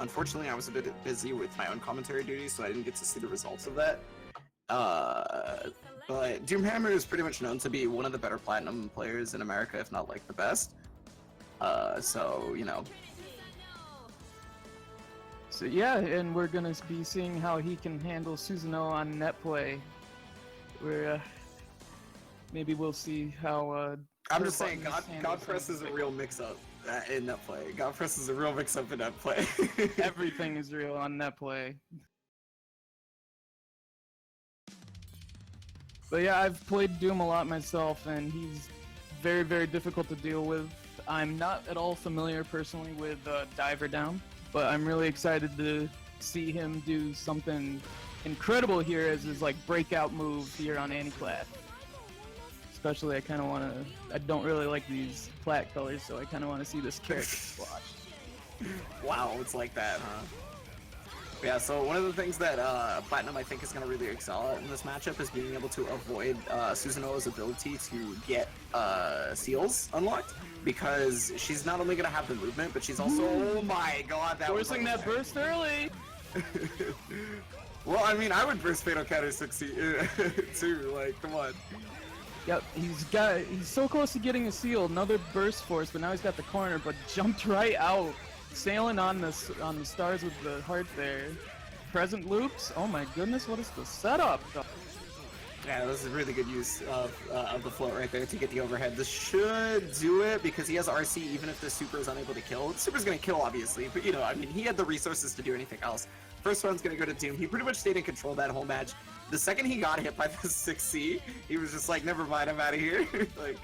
Unfortunately, I was a bit busy with my own commentary duties, so I didn't get to see the results of that. But Doomhammer is pretty much known to be one of the better Platinum players in America, if not like the best. So, you know. So yeah, and we're gonna be seeing how he can handle Susanoo on net play. Where maybe we'll see how. I'm just saying, God Press is a real mix-up in net play. God Press is a real mix-up in net play. Everything is real on net play. But yeah, I've played Doom a lot myself, and he's very, very difficult to deal with. I'm not at all familiar personally with Diver Down, but I'm really excited to see him do something incredible here as his like breakout move here on Aniclash. Especially, I don't really like these plat colors, so I kind of want to see this character squash. Wow, it's like that, huh? Yeah, so one of the things that Platinum I think is going to really excel at in this matchup is being able to avoid Susanoo's ability to get seals unlocked, because she's not only going to have the movement, but she's also, oh my god, that was forcing that burst early! Well, I mean, I would burst Fatal Counter 60 too, like, come on. Yep, he's so close to getting a seal, another burst force, but now he's got the corner, but jumped right out. Sailing on the stars with the heart there. Present loops. Oh my goodness, what is the setup? Yeah, this is really good use of the float right there to get the overhead. This should do it because he has RC even if the super is unable to kill. The super's gonna kill obviously, but you know, I mean, he had the resources to do anything else. First one's gonna go to Doom. He pretty much stayed in control that whole match. The second he got hit by the 6C, he was just like, never mind, I'm out of here. Like.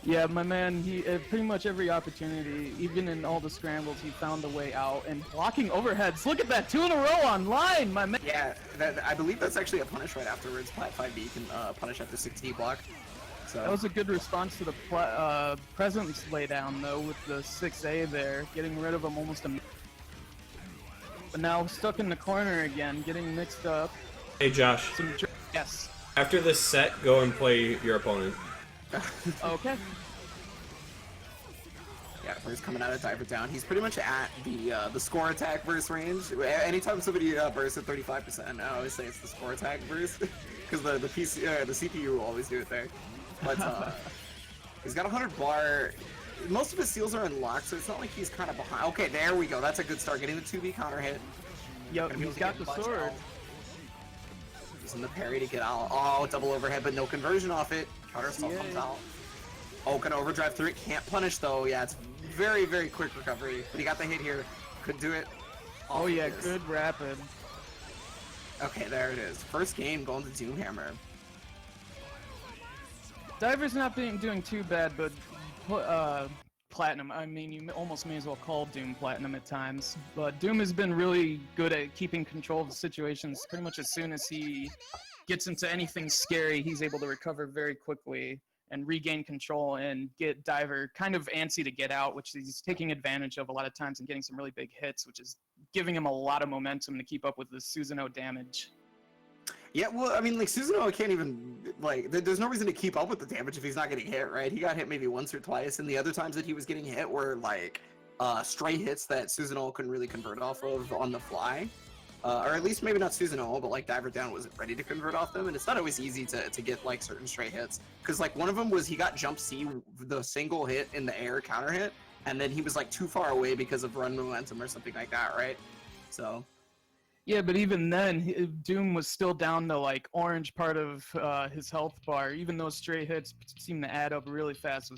Yeah, my man, he pretty much every opportunity, even in all the scrambles, he found a way out, and blocking overheads. Look at that, 2 in a row online, my man! Yeah, I believe that's actually a punish right afterwards. Plat 5B can punish after 6D block. So. That was a good response to the presence laydown, though, with the 6A there, getting rid of him almost immediately. But now stuck in the corner again, getting mixed up. Hey Josh. Yes. After this set, go and play your opponent. Okay. Yeah, he's coming out of Diver Down. He's pretty much at the score attack burst range. Anytime somebody bursts at 35%, I always say it's the score attack burst because the CPU will always do it there. But he's got 100 bar. Most of his seals are unlocked, so it's not like he's kind of behind. Okay, there we go. That's a good start. Getting the 2B counter hit. Yep, he's got the sword. Using the parry to get out. Oh, double overhead, but no conversion off it. Counter assault comes out. Oh, gonna overdrive through it. Can't punish though. Yeah, it's very, very quick recovery. But he got the hit here. Could do it. Oh yeah, good rapid. Okay, there it is. First game going to Doomhammer. Diver's not doing too bad, but Platinum, I mean, you almost may as well call Doom Platinum at times. But Doom has been really good at keeping control of the situations. Pretty much as soon as he gets into anything scary, he's able to recover very quickly and regain control and get Diver kind of antsy to get out, which he's taking advantage of a lot of times and getting some really big hits, which is giving him a lot of momentum to keep up with the Susanoo damage. Yeah, well, I mean, like, Susanoo can't even, like, there's no reason to keep up with the damage if he's not getting hit, right? He got hit maybe once or twice, and the other times that he was getting hit were, like, stray hits that Susanoo couldn't really convert off of on the fly. Or at least maybe not Susanoo, but, like, Diver Down wasn't ready to convert off them, and it's not always easy to get, like, certain stray hits. Because, like, one of them was he got jump C, the single hit in the air counter hit, and then he was, like, too far away because of run momentum or something like that, right? So... Yeah, but even then, Doom was still down to, like, orange part of his health bar. Even those stray hits seem to add up really fast.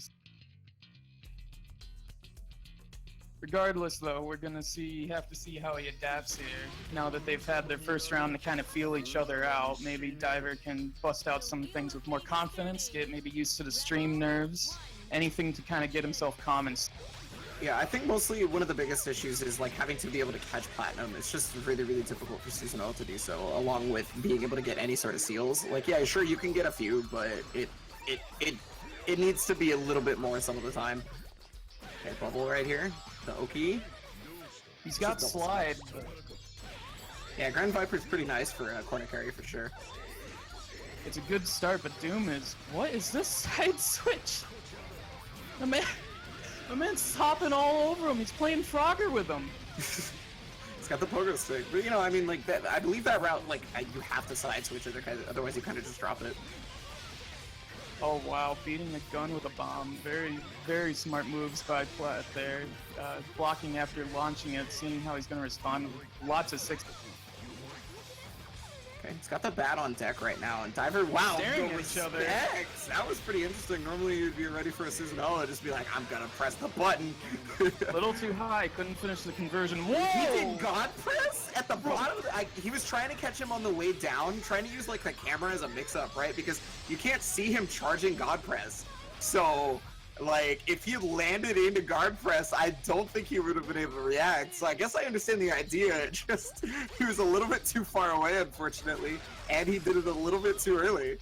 Regardless, though, we're gonna have to see how he adapts here. Now that they've had their first round to kind of feel each other out, maybe Diver can bust out some things with more confidence, get maybe used to the stream nerves, anything to kind of get himself calm and... Yeah, I think mostly one of the biggest issues is like having to be able to catch Platinum. It's just really, really difficult for Susanoo to do so, along with being able to get any sort of seals. Like, yeah, sure, you can get a few, but it needs to be a little bit more some of the time. Okay, bubble right here. The Oki. He's got slide. But... Yeah, Grand Viper's pretty nice for a corner carry for sure. It's a good start, but Doom is... What is this side switch? Oh, man... The man's hopping all over him. He's playing Frogger with him. He's got the pogo stick, but you know, I mean, like that. I believe that route, like, you have to side switch it, otherwise you kind of just drop it. Oh wow, beating the gun with a bomb. Very, very smart moves by Plat there. Blocking after launching it, seeing how he's going to respond with lots of 6. Okay, he's got the bat on deck right now, and Diver, wow, Staring at each other. That was pretty interesting. Normally you'd be ready for a Susanoo, just be like, I'm gonna press the button. A little too high, couldn't finish the conversion. Whoa! He did God press at the bottom. He was trying to catch him on the way down, trying to use like the camera as a mix-up, right? Because you can't see him charging God press. So, like, if he landed into guard press, I don't think he would have been able to react. So I guess I understand the idea. Just he was a little bit too far away, unfortunately, and he did it a little bit too early.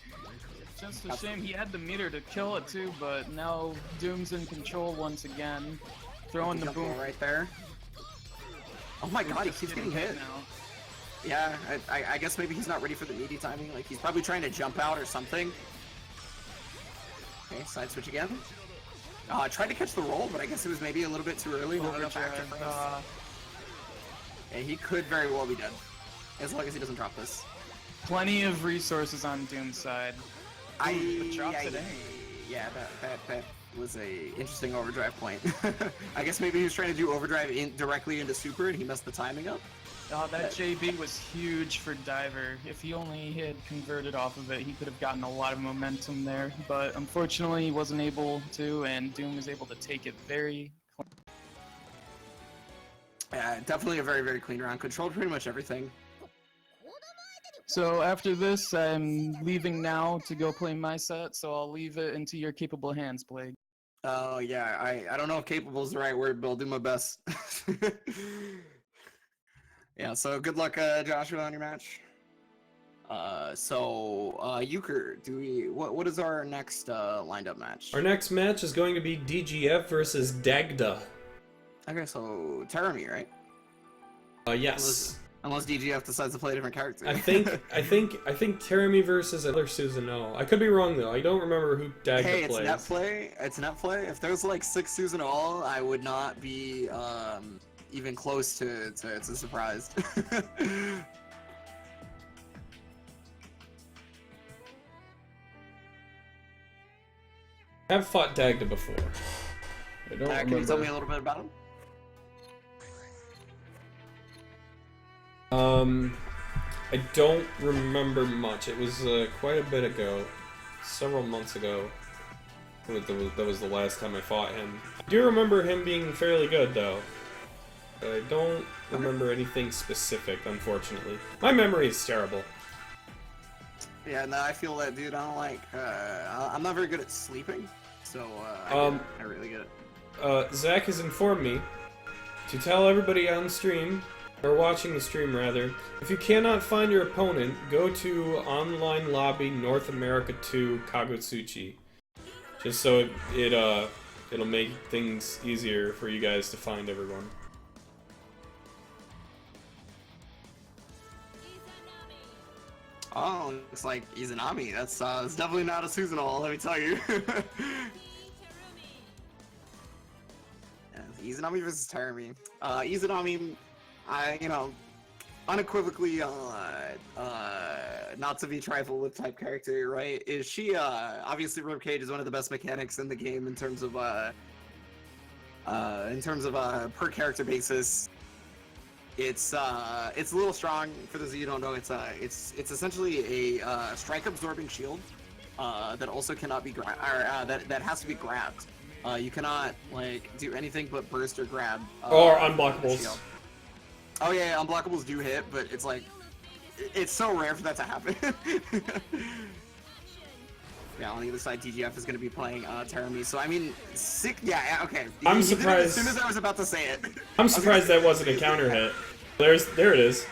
Just a shame he had the meter to kill it too, but now Doom's in control once again. Throwing the boom right there. Oh my god, he keeps getting hit. Now. Yeah, I guess maybe he's not ready for the meaty timing. Like, he's probably trying to jump out or something. Okay, side switch again. Tried to catch the roll, but I guess it was maybe a little bit too early. Yeah, he could very well be dead, as long as he doesn't drop this. Plenty of resources on Doom's side. Yeah, that was a interesting overdrive point. I guess maybe he was trying to do overdrive directly into super, and he messed the timing up. Oh, that JB was huge for Diver. If he only had converted off of it, he could have gotten a lot of momentum there. But unfortunately, he wasn't able to, and Doom was able to take it very clean. Yeah, definitely a very, very clean round. Controlled pretty much everything. So after this, I'm leaving now to go play my set, so I'll leave it into your capable hands, Blake. Oh, yeah, I don't know if capable is the right word, but I'll do my best. Yeah, so good luck, Joshua, on your match. Euchre, what is our next lined up match? Our next match is going to be DGF versus Dagda. Okay, so Terami, right? Yes. Unless DGF decides to play a different character. I think Terami versus another Susanoo. I could be wrong though. I don't remember who Dagda plays. Hey, it's net play. It's net play. If there's like 6 Susanoo, I would not be even close to surprised. I've fought Dagda before. I don't remember. Can you tell me a little bit about him? I don't remember much. It was quite a bit ago, several months ago. That was the last time I fought him. I do remember him being fairly good though. I don't remember anything specific, unfortunately. My memory is terrible. Yeah, no, I feel that, dude. I don't like. I'm not very good at sleeping, so I really get it. Zach has informed me to tell everybody on stream, or watching the stream rather, if you cannot find your opponent, go to Online Lobby North America 2 Kagutsuchi. Just so it'll make things easier for you guys to find everyone. Oh, looks like Izanami. That's it's definitely not a Susanoo, let me tell you. Izanami versus Terami. Izanami, unequivocally not to be trifled with type character, right? Is she obviously Ribcage is one of the best mechanics in the game in terms of per character basis. It's a little strong. For those of you who don't know, it's essentially a strike absorbing shield that also cannot be that has to be grabbed. You cannot like do anything but burst or grab. Or unblockables. Oh yeah, unblockables do hit, but it's like it's so rare for that to happen. Yeah, on the other side, DGF is going to be playing Terami. So I mean, sick. Yeah, okay. I'm surprised. As soon as I was about to say it. I'm surprised that wasn't a counter hit. There it is.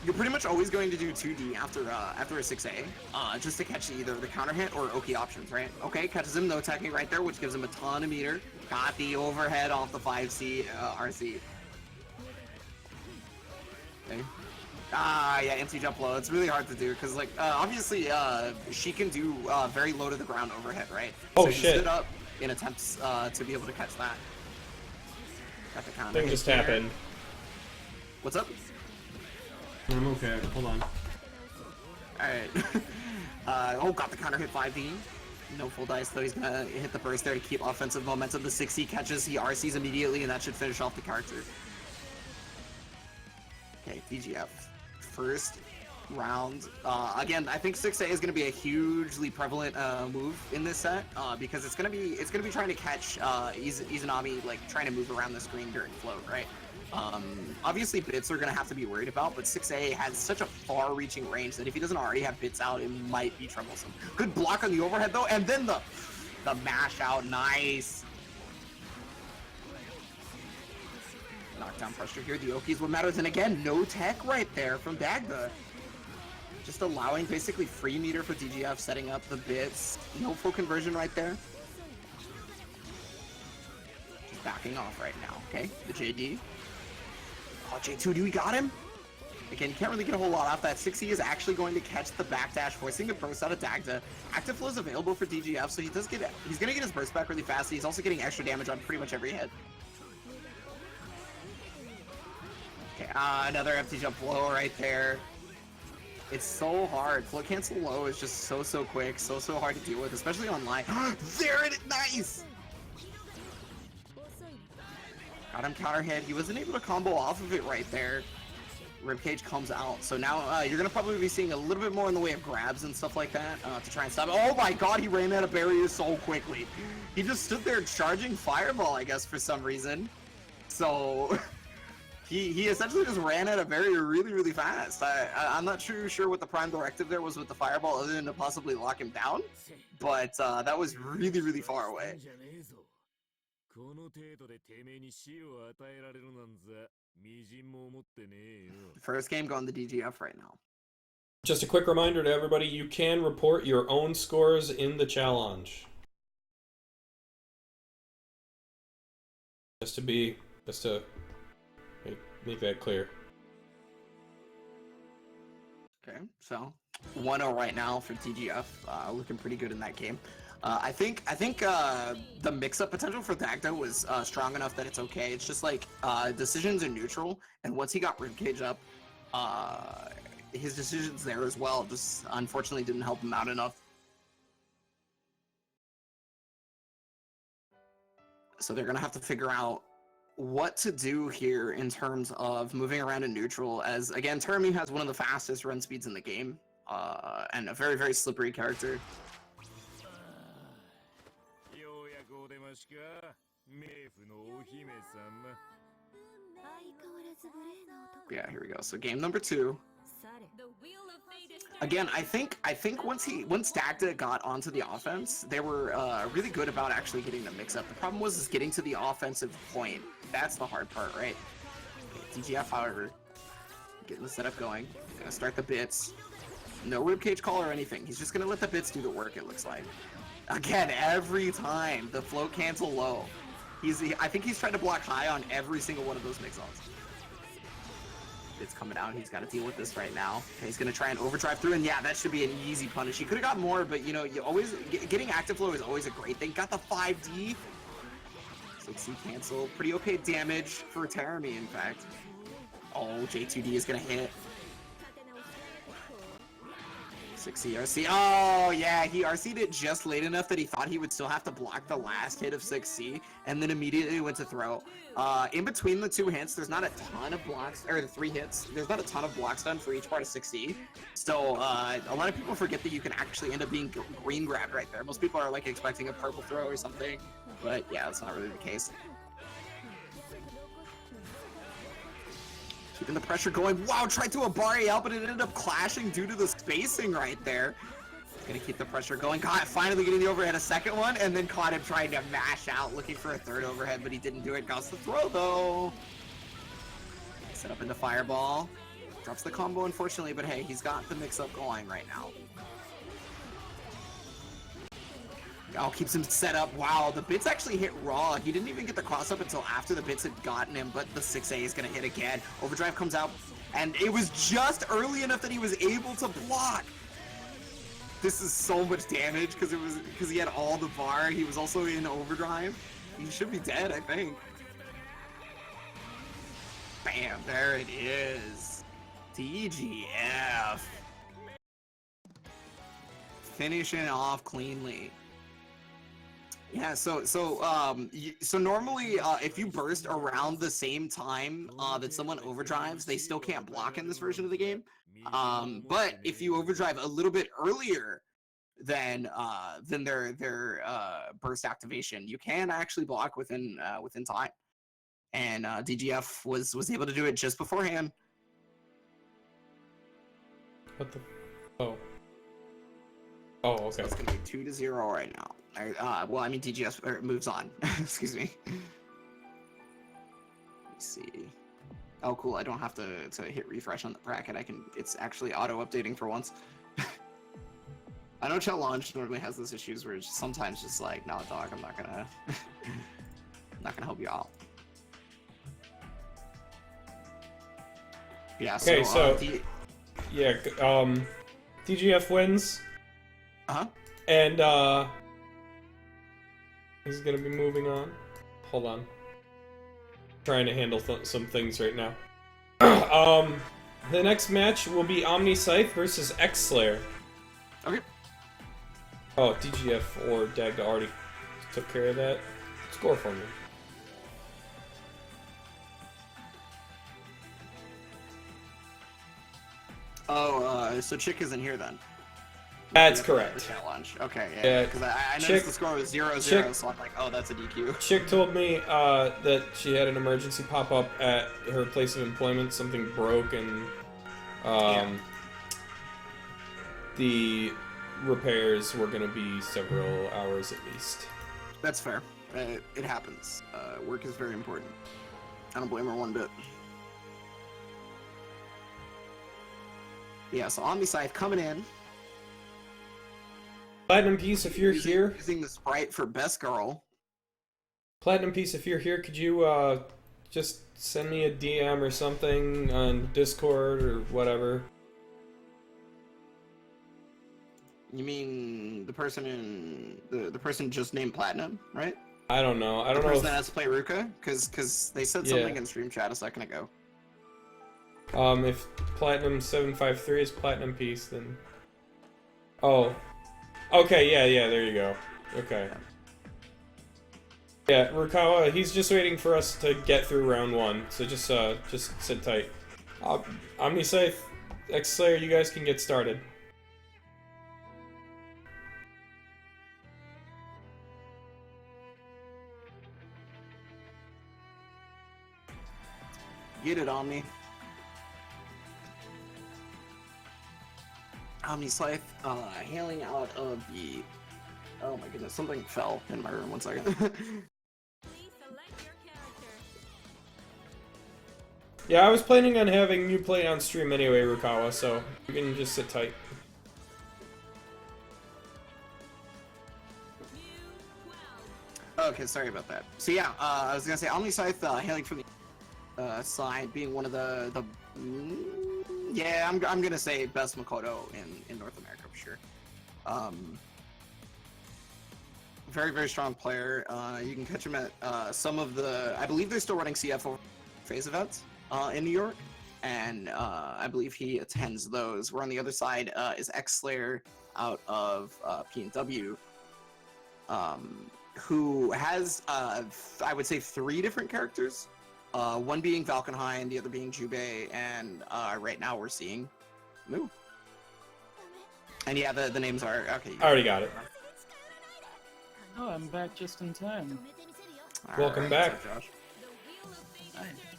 You're pretty much always going to do 2D after a 6A, just to catch either the counter hit or Oki options, right? Okay, catches him, no technique right there, which gives him a ton of meter. Got the overhead off the 5C RC. Okay. Yeah, empty jump low. It's really hard to do because, like, obviously, she can do very low to the ground overhead, right? Oh so shit! Stood up. in attempts to be able to catch that. Got the counter Thing hit just here. happened. What's up? I'm okay. Hold on. Alright. Oh, got the counter hit 5D. No full dice, though. He's gonna hit the burst there to keep offensive momentum. The 6C catches, he RCs immediately, and that should finish off the character. Okay, DGF. First round. Again, I think 6A is gonna be a hugely prevalent move in this set, because it's gonna be trying to catch Izanami like trying to move around the screen during float, right? Obviously bits are gonna have to be worried about, but 6A has such a far-reaching range that if he doesn't already have bits out, it might be troublesome. Good block on the overhead though, and then the mash out, nice. Knockdown pressure here, the Oki is what matters, and again, no tech right there from Dagda. Just allowing basically free meter for DGF, setting up the bits, no full conversion right there. Just backing off right now, okay? The JD. Oh, J2D, we got him? Again, you can't really get a whole lot off that. 6E is actually going to catch the backdash, forcing a burst out of Dagda. Active flow is available for DGF, so he's going to get his burst back really fast. He's also getting extra damage on pretty much every hit. Okay, another empty jump low right there. It's so hard. Float cancel low is just so quick, so hard to deal with, especially online. There it is, nice! Got him counter hit. He wasn't able to combo off of it right there. Ribcage comes out. So now you're going to probably be seeing a little bit more in the way of grabs and stuff like that to try and stop it. Oh my god, he ran out of barriers so quickly. He just stood there charging Fireball, I guess, for some reason. So he essentially just ran out of barrier really fast. I'm not sure what the prime directive there was with the Fireball other than to possibly lock him down. But that was really far away. First game going to DGF right now. Just a quick reminder to everybody, you can report your own scores in the challenge. Just to make that clear. Okay, so 1-0 right now for DGF, looking pretty good in that game. I think the mix-up potential for Dagda was strong enough that it's okay. It's just like decisions are neutral, and once he got Ribcage up, his decisions there as well just unfortunately didn't help him out enough. So they're gonna have to figure out what to do here in terms of moving around in neutral, as again, Termi has one of the fastest run speeds in the game, and a very slippery character. Yeah, here we go. So game number 2. Again, I think once Dagda got onto the offense, they were really good about actually getting the mix up. The problem was getting to the offensive point. That's the hard part, right? DGF, however, getting the setup going. Gonna start the bits. No ribcage call or anything. He's just gonna let the bits do the work, it looks like. Again, every time the float cancel low. I think he's trying to block high on every single one of those mix-ons. It's coming out. He's got to deal with this right now. Okay, he's going to try and overdrive through, and yeah, that should be an easy punish. He could have got more, but you know, you always getting active flow is always a great thing. Got the 5D. 6C cancel. Pretty okay damage for Terami, in fact. Oh, J2D is going to hit. 6C RC. Oh, yeah, he RC'd it just late enough that he thought he would still have to block the last hit of 6C, and then immediately went to throw. In between the 2 hits, there's not a ton of blocks, or the 3 hits, there's not a ton of blocks done for each part of 6C. So, a lot of people forget that you can actually end up being green grabbed right there. Most people are like expecting a purple throw or something, but yeah, that's not really the case. Keeping the pressure going. Wow, tried to a Abari out, but it ended up clashing due to the spacing right there. Gonna keep the pressure going. God, finally getting the overhead a second one, and then caught him trying to mash out, looking for a third overhead, but he didn't do it. Got the throw, though. Set up into Fireball. Drops the combo, unfortunately, but hey, he's got the mix-up going right now. Oh, keeps him set up. Wow, the bits actually hit raw. He didn't even get the cross up until after the bits had gotten him, but the 6A is going to hit again. Overdrive comes out, and it was just early enough that he was able to block. this is so much damage because he had all the bar. He was also in overdrive. He should be dead, I think. Bam, there it is. DGF. Finishing off cleanly. Yeah, so normally if you burst around the same time that someone overdrives, they still can't block in this version of the game. But if you overdrive a little bit earlier than their burst activation, you can actually block within time. And DGF was able to do it just beforehand. What the? Oh. Oh, okay. So it's gonna be 2-0 right now. Well, I mean DGF moves on. Excuse me. Let me see. Oh, cool. I don't have to hit refresh on the bracket. It's actually auto-updating for once. I know Challenge normally has those issues where it's sometimes just like, no, dog, I'm not gonna, not gonna help you out. Yeah. Okay, so yeah, DGF wins. And he's gonna be moving on. Hold on. Trying to handle some things right now. The next match will be Omni Scythe versus X Slayer. Okay. Oh, DGF or Dagda already took care of that. Score for me. Oh, so Chick isn't here then. That's correct. Challenge. Okay, yeah. Because I noticed the score was 0-0, so I'm like, oh, that's a DQ. Chick told me that she had an emergency pop up at her place of employment. Something broke, and the repairs were going to be several hours at least. That's fair. It happens. Work is very important. I don't blame her one bit. Yeah, so Omni Scythe coming in. Platinum Piece, if you're here. Using the sprite for Best Girl. Platinum Piece, if you're here, could you just send me a DM or something on Discord or whatever? You mean the person in the person just named Platinum, right? I don't know. I don't know. The person that has to play Ruka, because they said something in stream chat a second ago. If Platinum 753 is Platinum Piece, then oh. Okay, yeah, there you go. Okay. Yeah, Rukawa, he's just waiting for us to get through round 1, so just sit tight. Omni Scythe, X Slayer, you guys can get started. Get it, Omni. Omni Scythe, hailing out of the... Oh my goodness, something fell in my room, 1 second. Yeah, I was planning on having you play on stream anyway, Rukawa, so you can just sit tight. Okay, sorry about that. So yeah, I was gonna say Omni Scythe, hailing from the side, being one of the yeah, I'm gonna say best Makoto in North America for sure. Very, very strong player. You can catch him at some of the... I believe they're still running CF phase events in New York, and I believe he attends those. Where on the other side is X Slayer out of P&W, who has, I would say, 3 different characters. One being Valkenheim, the other being Jubei, and right now we're seeing Moo. And yeah, the names are... Okay. I already got it. Oh, I'm back just in time. Welcome back. What's up, Josh?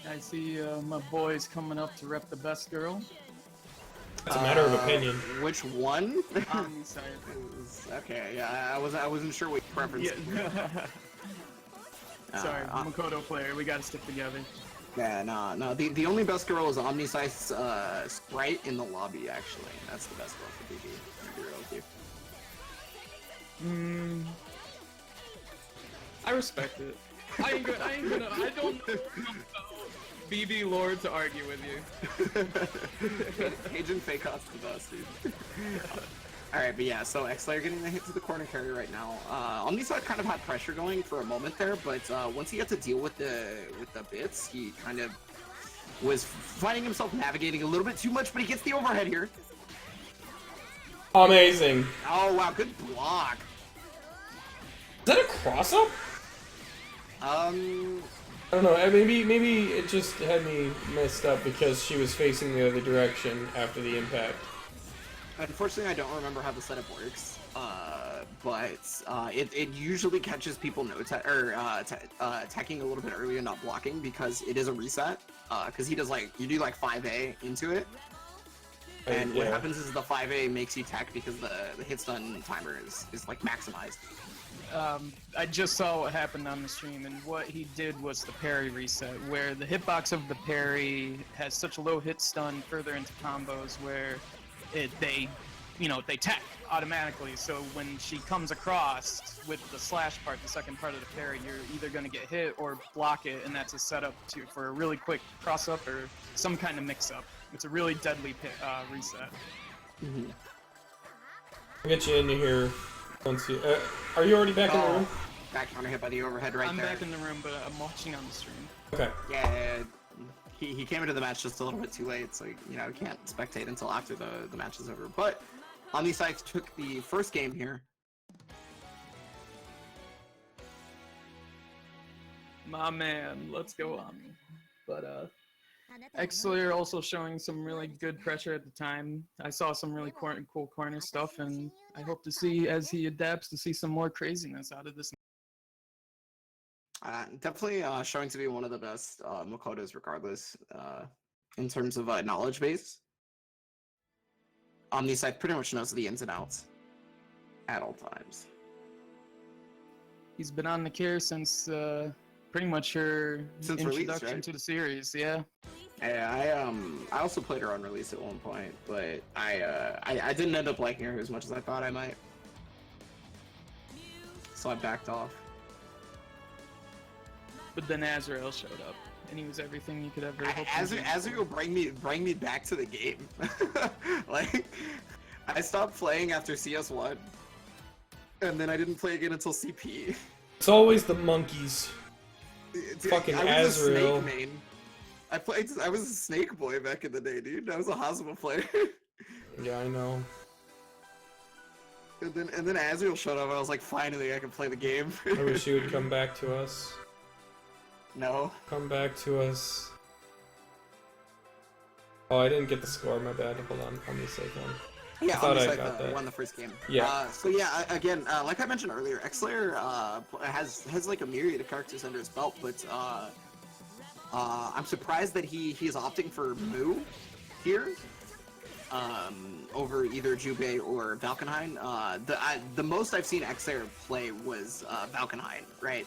I see my boys coming up to rep the Best Girl. It's a matter of opinion. Which one? Omni Scythe. Okay, yeah, I wasn't sure what your preference. Sorry, Makoto player. We gotta stick together. Yeah, no. The only Best Girl is Omni Scythe's sprite in the lobby. Actually, that's the Best Girl for BB. To be real with you. I respect it. I don't know BB Lord to argue with you. Agent Fake Off's the best, dude. Alright, but yeah, so X-Slayer getting the hit to the corner carry right now. Omniside kind of had pressure going for a moment there, but once he got to deal with the bits, he kind of was finding himself navigating a little bit too much, but he gets the overhead here. Amazing. Oh wow, good block. Is that a cross-up? I don't know. Maybe it just had me messed up because she was facing the other direction after the impact. Unfortunately, I don't remember how the setup works, but it usually catches people attacking a little bit earlier, not blocking, because it is a reset. Because you do like 5A into it, and what happens is the 5A makes you tech because the hit stun timer is like maximized. I just saw what happened on the stream, and what he did was the parry reset, where the hitbox of the parry has such a low hit stun further into combos where they tech automatically. So when she comes across with the slash part, the second part of the parry, you're either going to get hit or block it, and that's a setup for a really quick cross up or some kind of mix up. It's a really deadly reset. Mm-hmm. I'll get you into here. Once you, are you already back in the room? Back counter hit by the overhead right I'm there. back in the room, but I'm watching on the stream. Okay. Yeah, he came into the match just a little bit too late, so you know, can't spectate until after the match is over. But Omniside took the first game here. My man, let's go on. But X-Slayer also showing some really good pressure at the time. I saw some really cool corner stuff, and I hope to see, as he adapts, to see some more craziness out of this. Definitely showing to be one of the best Makotos regardless, in terms of knowledge base. Omniside pretty much knows the ins and outs at all times. He's been on the care since pretty much her introduction release, right? to the series, yeah. Yeah, I also played her on release at one point, but I didn't end up liking her as much as I thought I might. So I backed off. But then Azrael showed up, and he was everything you could ever hope. Azrael bring me back to the game. Like, I stopped playing after CS1, and then I didn't play again until CP. It's always the monkeys. Fucking I was Azrael. a Snake main. I was a Snake boy back in the day, dude. I was a Hazama player. Yeah, I know. And then Azrael showed up, and I was like, finally, I can play the game. I wish you would come back to us. No. Come back to us. Oh, I didn't get the score, my bad. Hold on, I'm gonna say one. Yeah, I thought I Omniside got that. won the first game. Yeah. So yeah, again, like I mentioned earlier, X-Slayer has like a myriad of characters under his belt, but I'm surprised that he is opting for Mu here over either Jubei or Valkenhayn. The most I've seen X-Slayer play was Valkenhayn, right?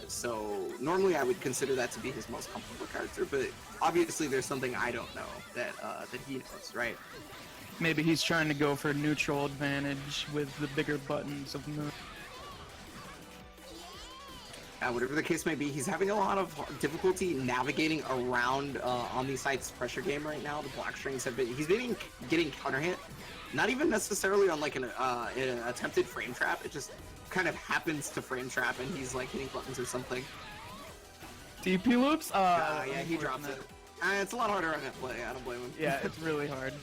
So normally I would consider that to be his most comfortable character, but obviously there's something I don't know that he knows, right? Maybe he's trying to go for neutral advantage with the bigger buttons of Moon. Whatever the case may be, he's having a lot of difficulty navigating around Omniside's pressure game right now. The block strings he's been getting counter hit, not even necessarily on like an attempted frame trap. It just kind of happens to frame trap, and he's like hitting buttons or something. TP loops? Yeah, he drops it. It's a lot harder on that play. I don't blame him. Yeah, it's really hard.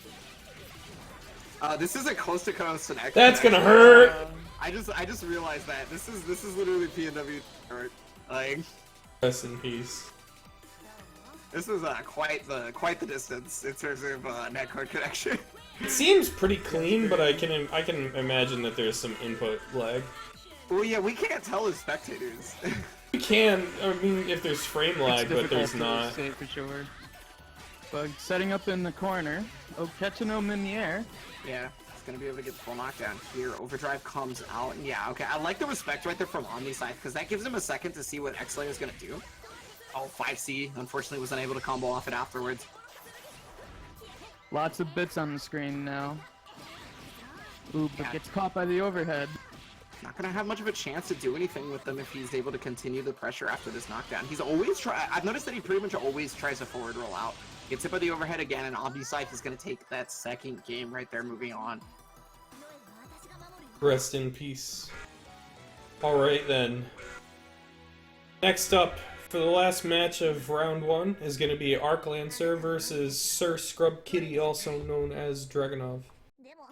This is a coast to coast and That's gonna hurt. I just realized that this is literally PNW. Like, rest in peace. This is quite the distance in terms of netcode connection. It seems pretty clean, but I can imagine that there's some input lag. Well, yeah, we can't tell as spectators. We can. I mean, if there's frame lag, but there's to not. say for sure. Bug setting up in the corner. Oh, catching him in the air. Yeah, he's gonna be able to get the full knockdown here. Overdrive comes out, and yeah, okay. I like the respect right there from Omniside, because that gives him a second to see what X-Slayer is gonna do. Oh, 5C, unfortunately was unable to combo off it afterwards. Lots of bits on the screen now. Ooh, but gets caught by the overhead. Not gonna have much of a chance to do anything with them if he's able to continue the pressure after this knockdown. He's always I've noticed that he pretty much always tries a forward roll out. Gets hit by the overhead again, and Omniside is gonna take that second game right there, moving on. Rest in peace. Alright then. Next up, for the last match of round 1, is going to be Arclancer versus Sir Scrub Kitty, also known as Dragunov.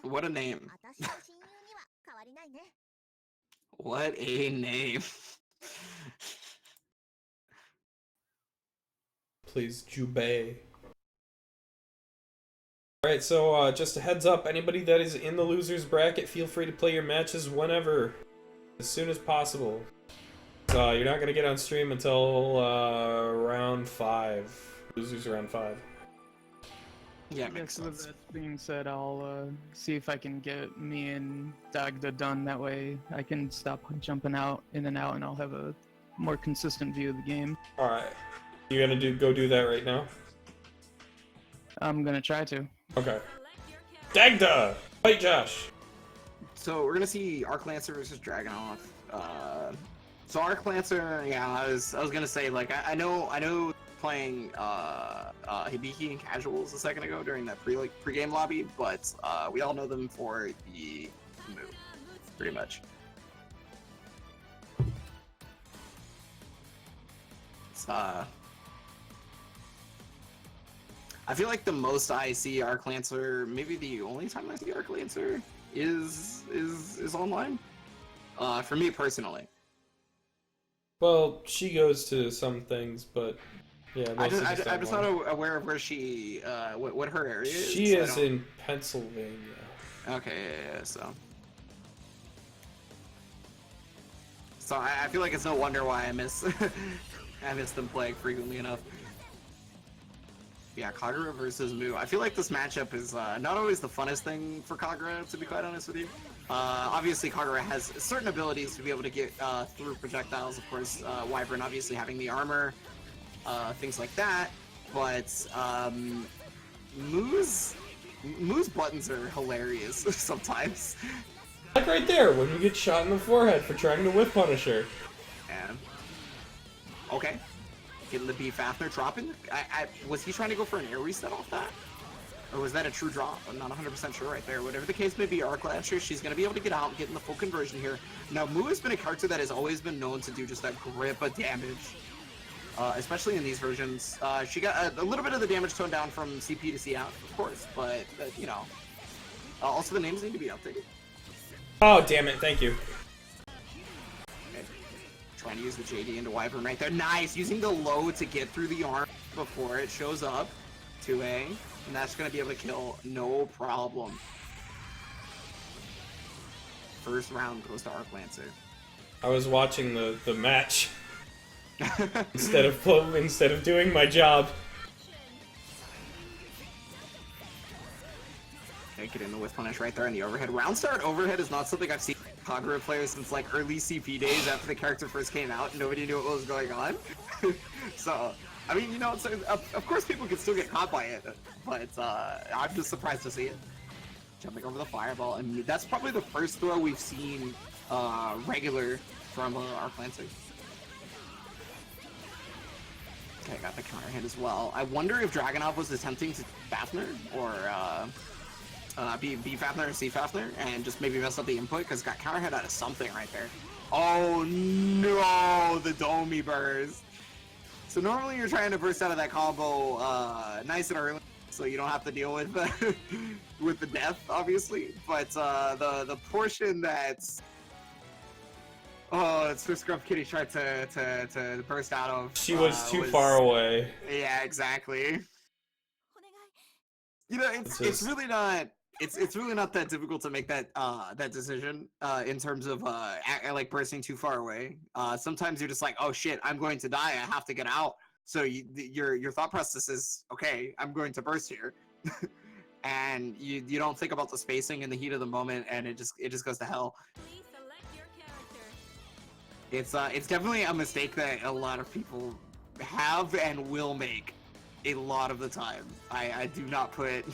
What a name. What a name. Please, Jubei. Alright, so just a heads up, anybody that is in the loser's bracket, feel free to play your matches whenever, as soon as possible. So you're not going to get on stream until round 5. Losers round 5. Yeah, makes With sense. that being said, I'll see if I can get me and Dagda done. That way I can stop jumping out in and out, and I'll have a more consistent view of the game. Alright. You gonna go do that right now? I'm gonna try to. Okay. Dagda! Fight Josh! So we're gonna see Arclancer versus Dragunov. So Arclancer, yeah, I was gonna say, like, I know playing Hibiki and casuals a second ago during that pre-game lobby, but we all know them for the move, pretty much. It's, I feel like the most I see Arclancer, maybe the only time I see Arclancer is online. For me personally. Well, she goes to some things, but yeah, I'm mostly just not aware of where she, what her area is. She is in Pennsylvania. Okay, yeah, so I feel like it's no wonder why I miss I miss them playing frequently enough. Yeah, Kagura versus Mu. I feel like this matchup is not always the funnest thing for Kagura, to be quite honest with you. Obviously, Kagura has certain abilities to be able to get through projectiles. Of course, Wyvern obviously having the armor, things like that. But Mu's buttons are hilarious sometimes. Like right there, when you get shot in the forehead for trying to whiff punish her. And okay. Getting the B Fafner dropping. Was he trying to go for an air reset off that? Or was that a true drop? I'm not 100% sure right there. Whatever the case may be, Arclancer, she's going to be able to get out and get in the full conversion here. Now, Mu has been a character that has always been known to do just that grip of damage. Especially in these versions. She got a little bit of the damage toned down from CP to C out, of course. But, you know. Also, the names need to be updated. Oh, damn it. Thank you. Trying to use the JD into Wyvern right there. Nice! Using the low to get through the arm before it shows up. 2A. And that's going to be able to kill no problem. First round goes to Arclancer. I was watching the match instead of doing my job. Get in the whiff punish right there in the overhead. Round start overhead is not something I've seen Kagura players since like early CP days after the character first came out and nobody knew what was going on. So, I mean, you know, so, of course people can still get caught by it, but I'm just surprised to see it. Jumping over the fireball, and that's probably the first throw we've seen regular from Arclancer. Okay, got the counter hit as well. I wonder if Dragunov was attempting to Fafner or B Fafner or C Fafner and just maybe mess up the input because got counter hit out of something right there. Oh no, the Domi burst. So normally you're trying to burst out of that combo nice and early, so you don't have to deal with with the death, obviously. But the portion that's it's Sir Scrub Kitty tried to burst out of. She was too far away. Yeah, exactly. You know, it's really not. It's really not that difficult to make that that decision in terms of like bursting too far away. Sometimes you're just like, oh shit, I'm going to die. I have to get out. So your thought process is, okay, I'm going to burst here, and you don't think about the spacing in the heat of the moment, and it just goes to hell. It's definitely a mistake that a lot of people have and will make a lot of the time. I do not put.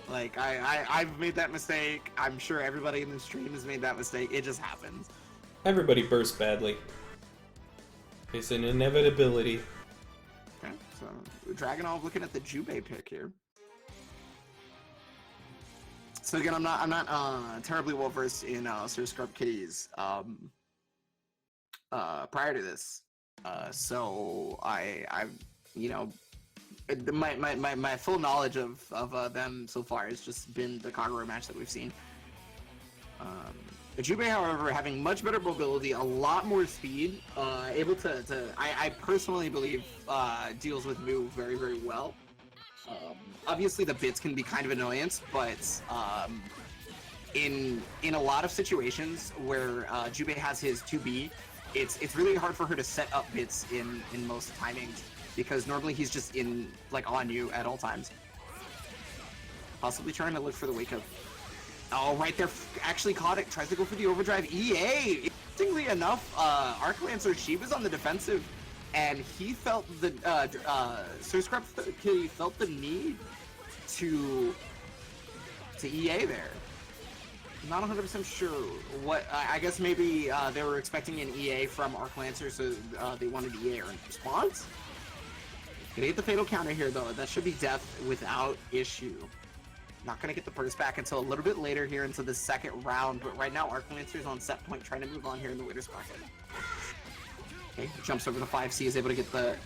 Like, I've made that mistake. I'm sure everybody in the stream has made that mistake. It just happens. Everybody bursts badly. It's an inevitability. Okay, so Dragunov looking at the Jubei pick here. So again, I'm not terribly well versed in Sir Scrub Kitty's prior to this. So I you know, my full knowledge of them so far has just been the Kagura match that we've seen. Jubei, however, having much better mobility, a lot more speed, able to I personally believe deals with move very, very well. Obviously the bits can be kind of annoyance, but in a lot of situations where Jubei has his 2B, it's really hard for her to set up bits in most timings, because normally he's just on you at all times. Possibly trying to look for the wake up. Oh, right there, actually caught it, tries to go for the overdrive. EA! Interestingly enough, Arc Lancer Shiba's on the defensive, and he felt the, Sir Scrub Kitty felt the need to EA there. I'm not 100% sure what, I guess maybe they were expecting an EA from Arc Lancer, so they wanted EA in response. Gonna get the fatal counter here though, that should be death without issue. Not gonna get the burst back until a little bit later here into the second round, but right now Arc Lancer's on set point trying to move on here in the winner's bracket. Okay, jumps over the 5C, is able to get the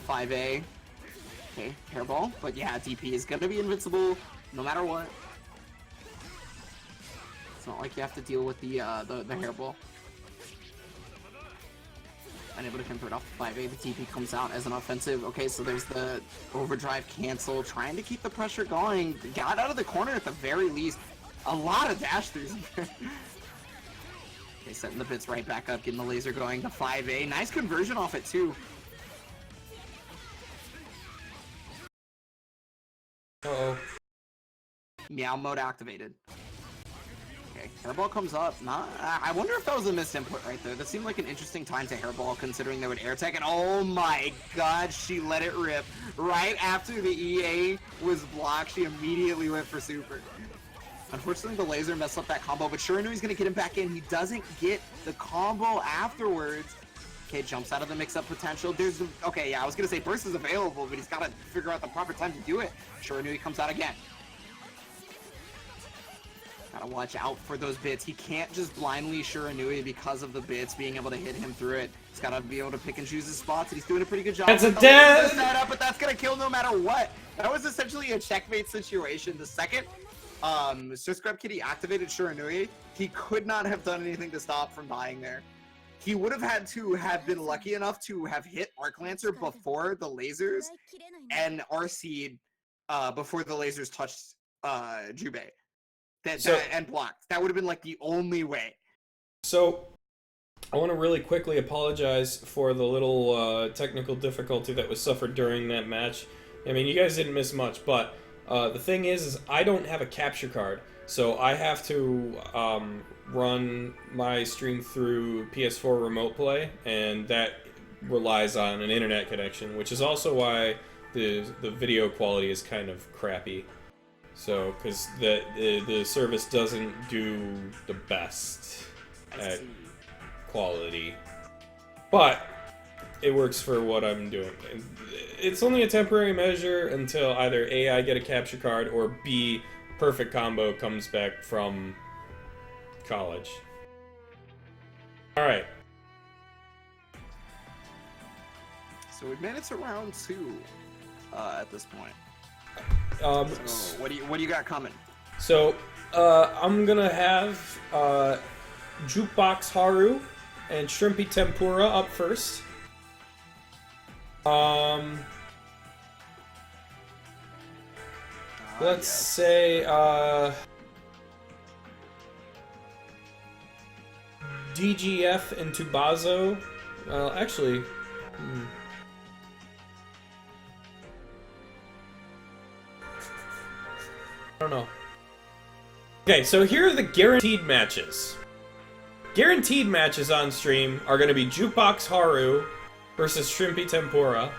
5A. Okay, hairball, but yeah, DP is gonna be invincible no matter what. It's not like you have to deal with the hairball. Unable to convert off the 5A, the TP comes out as an offensive. Okay, so there's the overdrive cancel, trying to keep the pressure going. Got out of the corner at the very least. A lot of dash throughs. Okay, setting the bits right back up, getting the laser going. The 5A, nice conversion off it too. Uh-oh. Meow mode activated. Okay, hairball comes up. I wonder if that was a missed input right there. That seemed like an interesting time to hairball, considering they would air tech. And oh my god, she let it rip. Right after the EA was blocked, she immediately went for super. Unfortunately, the laser messed up that combo, but sure, I knew he's gonna get him back in. He doesn't get the combo afterwards. Okay, jumps out of the mix-up potential. Okay, yeah, I was gonna say burst is available, but he's gotta figure out the proper time to do it. Sure, I knew he comes out again. Gotta watch out for those bits. He can't just blindly Shiranui because of the bits being able to hit him through it. He's gotta be able to pick and choose his spots, and he's doing a pretty good job. That's a death! Setup, but that's gonna kill no matter what. That was essentially a checkmate situation. The second Sir Scrub Kitty activated Shiranui, he could not have done anything to stop from dying there. He would have had to have been lucky enough to have hit Arc Lancer before the lasers and RC'd before the lasers touched Jubei. And blocked. That would have been like the only way. So, I want to really quickly apologize for the little technical difficulty that was suffered during that match. I mean, you guys didn't miss much, but the thing is I don't have a capture card, so I have to run my stream through PS4 Remote Play, and that relies on an internet connection, which is also why the video quality is kind of crappy. So, because the service doesn't do the best at quality, but it works for what I'm doing. It's only a temporary measure until either A, I get a capture card, or B, Perfect Combo comes back from college. Alright. So we've made it to round 2 at this point. So what do you got coming? So, I'm gonna have Jukebox Haru and Shrimpy Tempura up first. Let's say DGF and Tubazo. Well, actually, I don't know. Okay, so here are the guaranteed matches. Guaranteed matches on stream are going to be Jukebox Haru versus Shrimpy Tempura,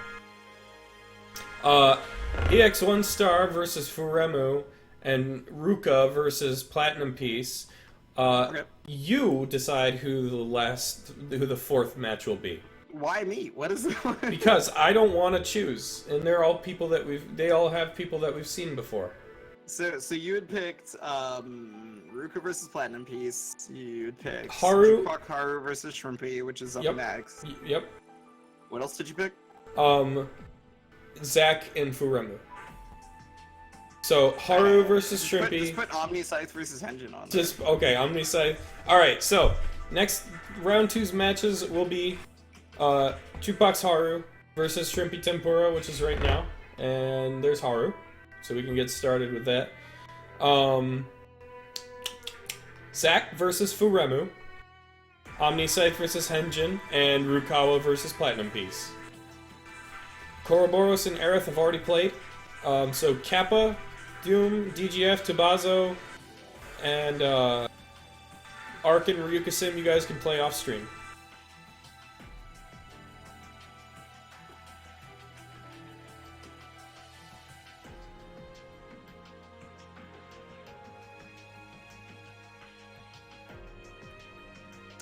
EX1 Star versus Furemu, and Ruka versus Platinum Piece. You decide who the fourth match will be. Why me? What is it? Because I don't want to choose, and they're all people that they all have people that we've seen before. So you had picked Ruka versus Platinum Piece. You'd picked Haru. Haru versus Shrimpy, which is up Yep. next. Yep. What else did you pick? Zack and Furemu. So Haru versus Just Shrimpy. put Omni Scythe versus Henjin on. Just okay, Omni Scythe. Alright, so next round 2's matches will be Jukebox Haru versus Shrimpy Tempura, which is right now. And there's Haru. So we can get started with that. Zack versus Furemu. Omni Scythe versus Henjin, and Rukawa versus Platinum Piece. Koroboros and Aerith have already played. So Kappa, Doom, DGF, Tabazo, and Ark and Ryuka Sim, you guys can play off stream.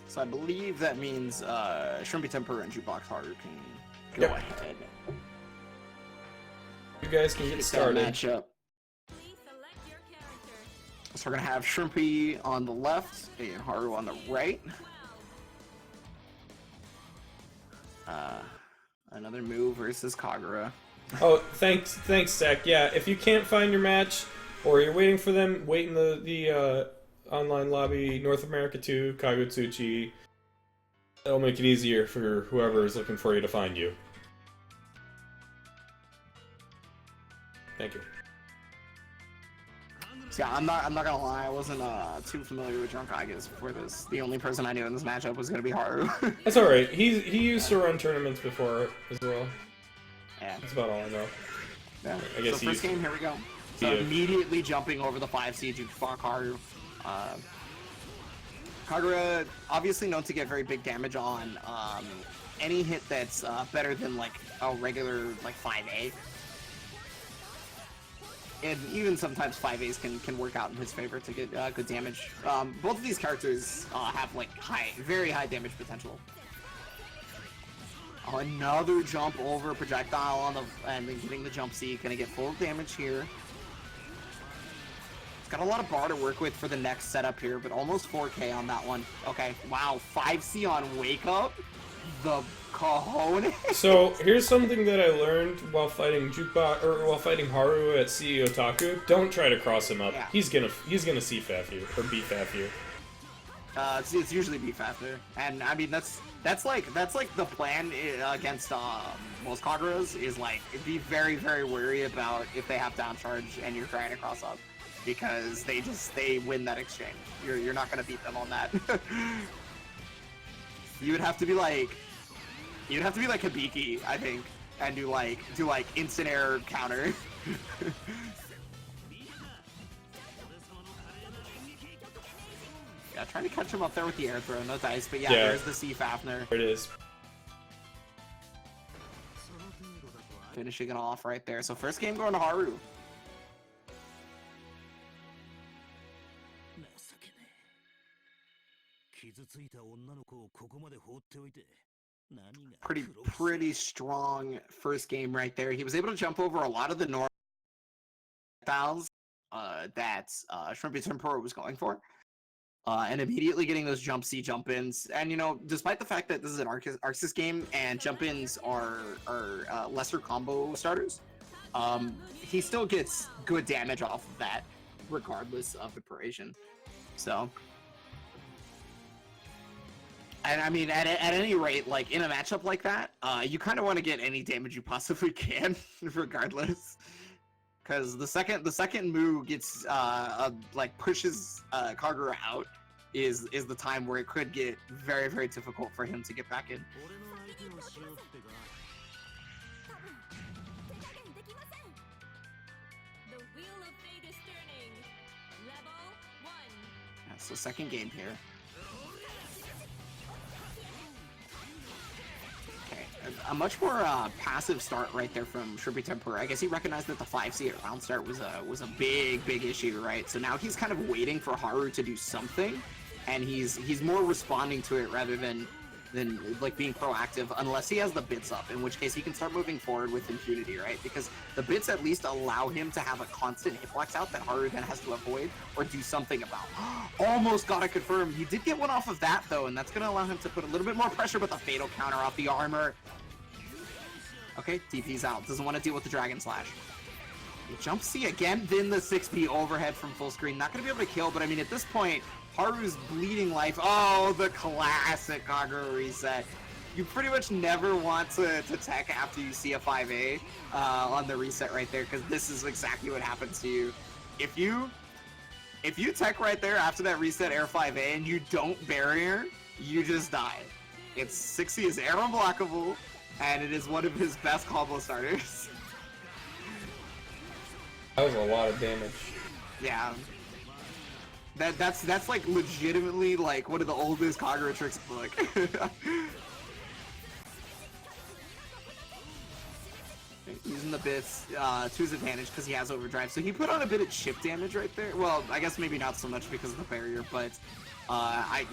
So I believe that means Shrimpy Tempura and Jukebox Haru can go Yep. ahead. You guys can get started. Matchup. So we're gonna have Shrimpy on the left and Haru on the right. Another move versus Kagura. Oh, thanks, Zack. Yeah, if you can't find your match, or you're waiting for them, wait in the online lobby, North America 2, Kagutsuchi. That'll make it easier for whoever is looking for you to find you. Thank you. So yeah, I'm not gonna lie, I wasn't too familiar with Drunk Aigis before this. The only person I knew in this matchup was gonna be Haru. That's alright. He used to run tournaments before as well. Yeah. That's about all I know. Yeah. I guess so first game, here we go. So Yeah. immediately jumping over the 5 seed, you fuck Haru. Kagura, obviously known to get very big damage on any hit that's better than like a regular like 5A. And even sometimes 5As can work out in his favor to get good damage. Both of these characters have like very high damage potential. Another jump over projectile on the and then getting the jump C, gonna get full damage here. It's got a lot of bar to work with for the next setup here, but almost 4K on that one. Okay, wow, 5C on Wake Up? The cojones? So here's something that I learned while fighting while fighting Haru at CE Otaku. Don't try to cross him up. Yeah. He's gonna C-faff you or B-faff you. It's usually be faster, and I mean that's like the plan against most Kaguras is like be very wary about if they have down charge and you're trying to cross up, because they win that exchange. You're not gonna beat them on that. You'd have to be like Hibiki, I think, and do like instant air counter. Yeah, trying to catch him up there with the air throw, no dice, but yeah, there's the C Fafner. There it is. Finishing it off right there. So first game going to Haru. Pretty strong first game right there. He was able to jump over a lot of the normal styles that Shrimpy Tempura was going for. And immediately getting those jump C jump ins. And you know, despite the fact that this is an Arxis game and jump ins are lesser combo starters, he still gets good damage off of that, regardless of the duration. So, and I mean, at any rate, like in a matchup like that, you kind of want to get any damage you possibly can, regardless. Because the second move gets like pushes Kagura out is the time where it could get very difficult for him to get back in. Yeah, so second game here. A much more passive start right there from Shrimpy Tempura. I guess he recognized that the 5C at round start was a big issue, right? So now he's kind of waiting for Haru to do something, and he's more responding to it rather than than like being proactive unless he has the bits up, in which case he can start moving forward with impunity, right? Because the bits at least allow him to have a constant hitbox out that Haru then has to avoid or do something about. Almost got to confirm. He did get one off of that though, and that's going to allow him to put a little bit more pressure, but the fatal counter off the armor. Okay, DP's out. Doesn't want to deal with the Dragon Slash. Jump C again, then the 6P overhead from full screen. Not going to be able to kill, but I mean, at this point, Haru's bleeding life. Oh, the classic Kagura reset. You pretty much never want to tech after you see a 5A on the reset right there, because this is exactly what happens to you. If you tech right there after that reset air 5A and you don't barrier, you just die. It's 60 is air unblockable, and it is one of his best combo starters. That was a lot of damage. Yeah. That's like legitimately like one of the oldest Kagura tricks in the book. Using the bits to his advantage because he has overdrive. So he put on a bit of chip damage right there. Well, I guess maybe not so much because of the barrier, but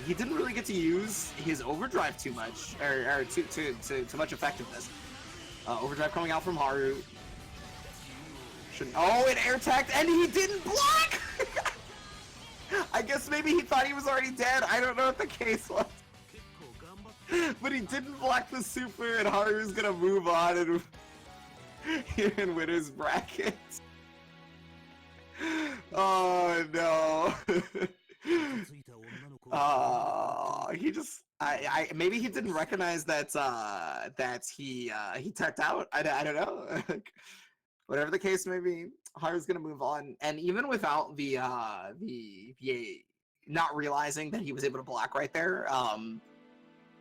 he didn't really get to use his overdrive too much, or too much effectiveness. Overdrive coming out from Haru. Oh, it air tagged and he didn't block! I guess maybe he thought he was already dead. I don't know what the case was. But he didn't block the super, and Haru's gonna move on and here in winner's bracket. Oh no. He just maybe he didn't recognize that he tapped out. I don't know. Whatever the case may be, Haru's gonna move on, and even without the not realizing that he was able to block right there,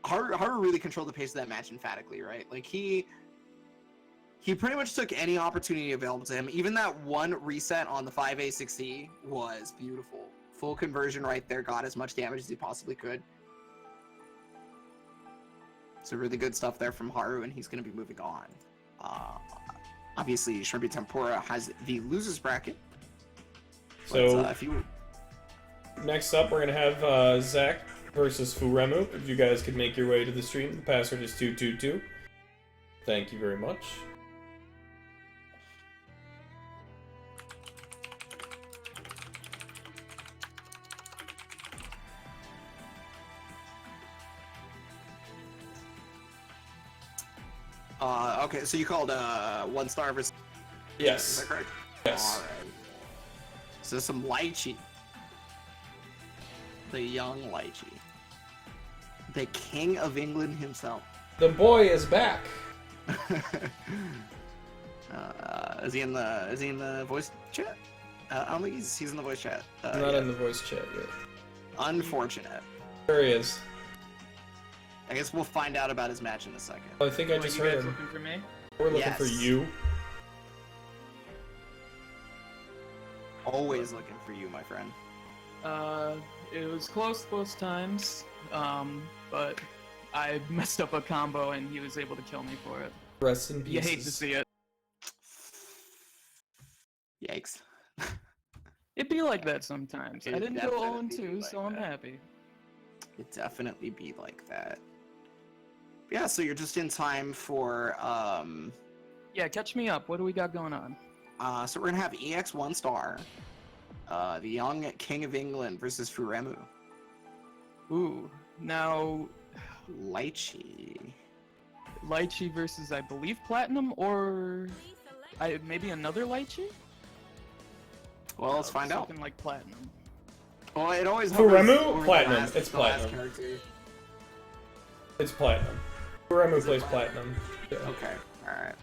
Haru really controlled the pace of that match emphatically, right? Like he pretty much took any opportunity available to him. Even that one reset on the 5A 6E was beautiful. Full conversion right there, got as much damage as he possibly could. So really good stuff there from Haru, and he's gonna be moving on. Obviously, Shrimby Tempura has the losers bracket. So, if you... next up, we're going to have Zach versus Furemu. If you guys could make your way to the stream, the password is 222. Thank you very much. Okay, so you called 1 star versus... Yes. Is that correct? Yes. Alright. So some Lychee. The young Lychee. The King of England himself. The boy is back. Is he in the voice chat? I don't think he's in the voice chat. Not in the voice chat yet. Unfortunate. There he is. I guess we'll find out about his match in a second. I think I just you heard guys him. looking for me? We're looking for you. Always looking for you, my friend. It was close times, but I messed up a combo and he was able to kill me for it. Rest in peace. You hate to see it. Yikes. It'd be like that sometimes. I didn't go 0-2, so I'm happy. It'd definitely be like that. Yeah, so you're just in time for, Yeah, catch me up. What do we got going on? so we're gonna have EX 1 star, the young King of England versus Furemu. Ooh, now... Lychee. Lychee versus, I believe, Platinum, or... maybe another Lychee? Well, let's find out. Something like Platinum. Well, it always Furemu? Platinum. It's Platinum. It's Platinum. Furemu plays Platinum. Yeah. Okay, alright.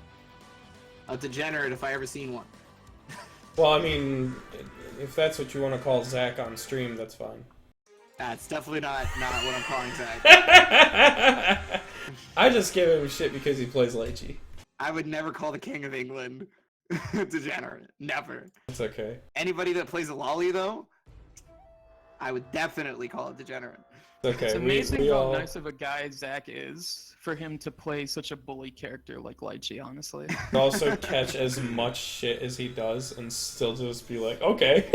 A degenerate if I ever seen one. Well, I mean, if that's what you want to call Zach on stream, that's fine. That's definitely not what I'm calling Zach. I just give him shit because he plays Lychee. I would never call the King of England degenerate. Never. It's okay. Anybody that plays a lolly, though, I would definitely call it degenerate. It's okay. It's amazing we how all... nice of a guy Zach is for him to play such a bully character like Lychee, honestly. also catch as much shit as he does and still just be like, okay.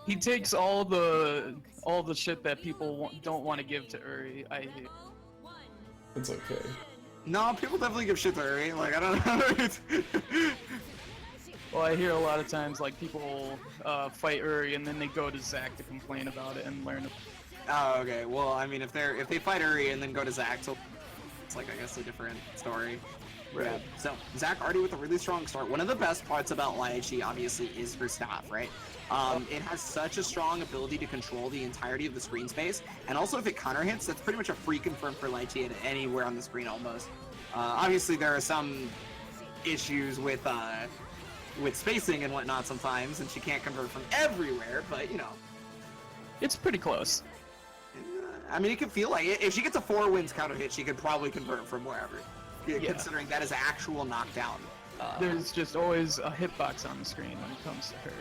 He takes all the all the shit that people don't want to give to Uri. I hate. It's okay. No, people definitely give shit to Uri. Like, I don't know. Well, I hear a lot of times like people fight Uri and then they go to Zack to complain about it and learn. Oh, okay. Well, I mean, if they fight Uri and then go to Zack, so it's like, I guess, a different story. Right. Yeah. So Zack already with a really strong start. One of the best parts about Lychee obviously is her staff, right? It has such a strong ability to control the entirety of the screen space, and also if it counter hits, that's pretty much a free confirm for Lychee at anywhere on the screen almost. Obviously, there are some issues with spacing and whatnot sometimes, and she can't convert from everywhere, but you know. It's pretty close. I mean, it could feel like it. If she gets a 4 wins counter hit, she could probably convert from wherever. Yeah. Considering that is actual knockdown. There's just always a hitbox on the screen when it comes to her.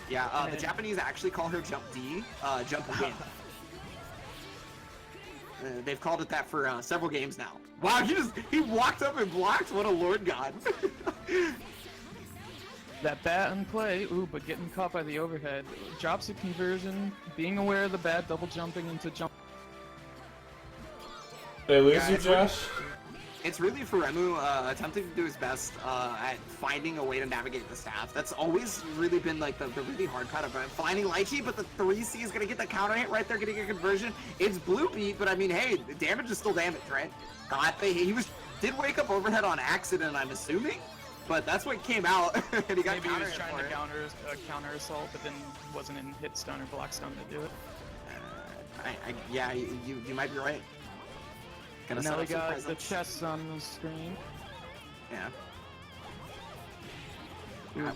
Yeah, the Japanese actually call her Jump D, Jump Win. They've called it that for several games now. Wow, he walked up and blocked. What a Lord God. That bat in play, ooh, but getting caught by the overhead. Drops a conversion, being aware of the bat, double jumping into jump. Did I lose you, Josh? It's really Furemu attempting to do his best at finding a way to navigate the staff. That's always really been like the really hard part of it. Finding Lychee, but the 3C is going to get the counter hit right there, getting a conversion. It's blue beat, but I mean, hey, damage is still damage, right? He did wake up overhead on accident, I'm assuming, but that's what came out, and he got Maybe he was trying to it. counter assault, but then wasn't in hit stun or block stun to do it. Yeah, you might be right. Now we got the chests on the screen. Yeah.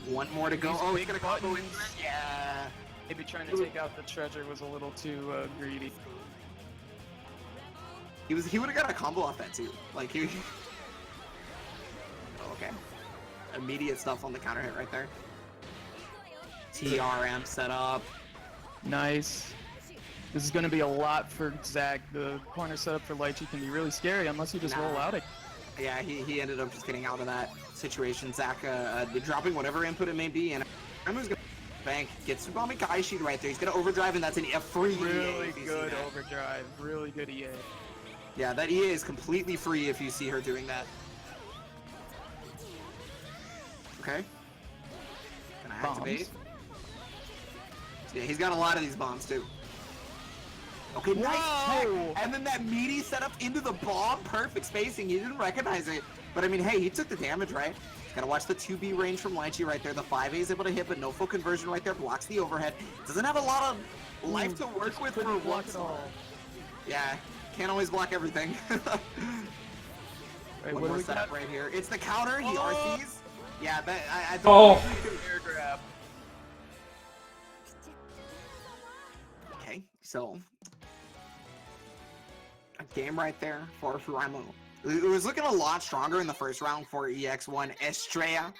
One more to go. Oh, he's gonna combo in. Yeah. Maybe trying to take out the treasure was a little too greedy. He would have got a combo off that too. Like he. Oh, okay. Immediate stuff on the counter hit right there. TRM set up. Nice. This is going to be a lot for Zack. The corner setup for Lychee can be really scary unless you just roll out it. Yeah, he ended up just getting out of that situation. Zack dropping whatever input it may be, and Remu's going to bank, gets Tsubame Kaishi right there. He's going to overdrive, and that's a free really EA. Good overdrive. Really good EA. Yeah, that EA is completely free if you see her doing that. Okay. Gonna activate. Yeah, he's got a lot of these bombs, too. Okay, nice tech. And then that meaty setup into the bomb, perfect spacing. He didn't recognize it, but I mean, hey, he took the damage, right? Gotta watch the 2B range from Lychee right there. The 5A is able to hit, but no full conversion right there. Blocks the overhead. Doesn't have a lot of life to work with for one star. Yeah, can't always block everything. Right, one what more do we setup got? right here. It's the counter. He RCs. Yeah, that I Oh. don't think he can air grab. Okay, so. A game right there for Furemu. It was looking a lot stronger in the first round for EX1 Estrella.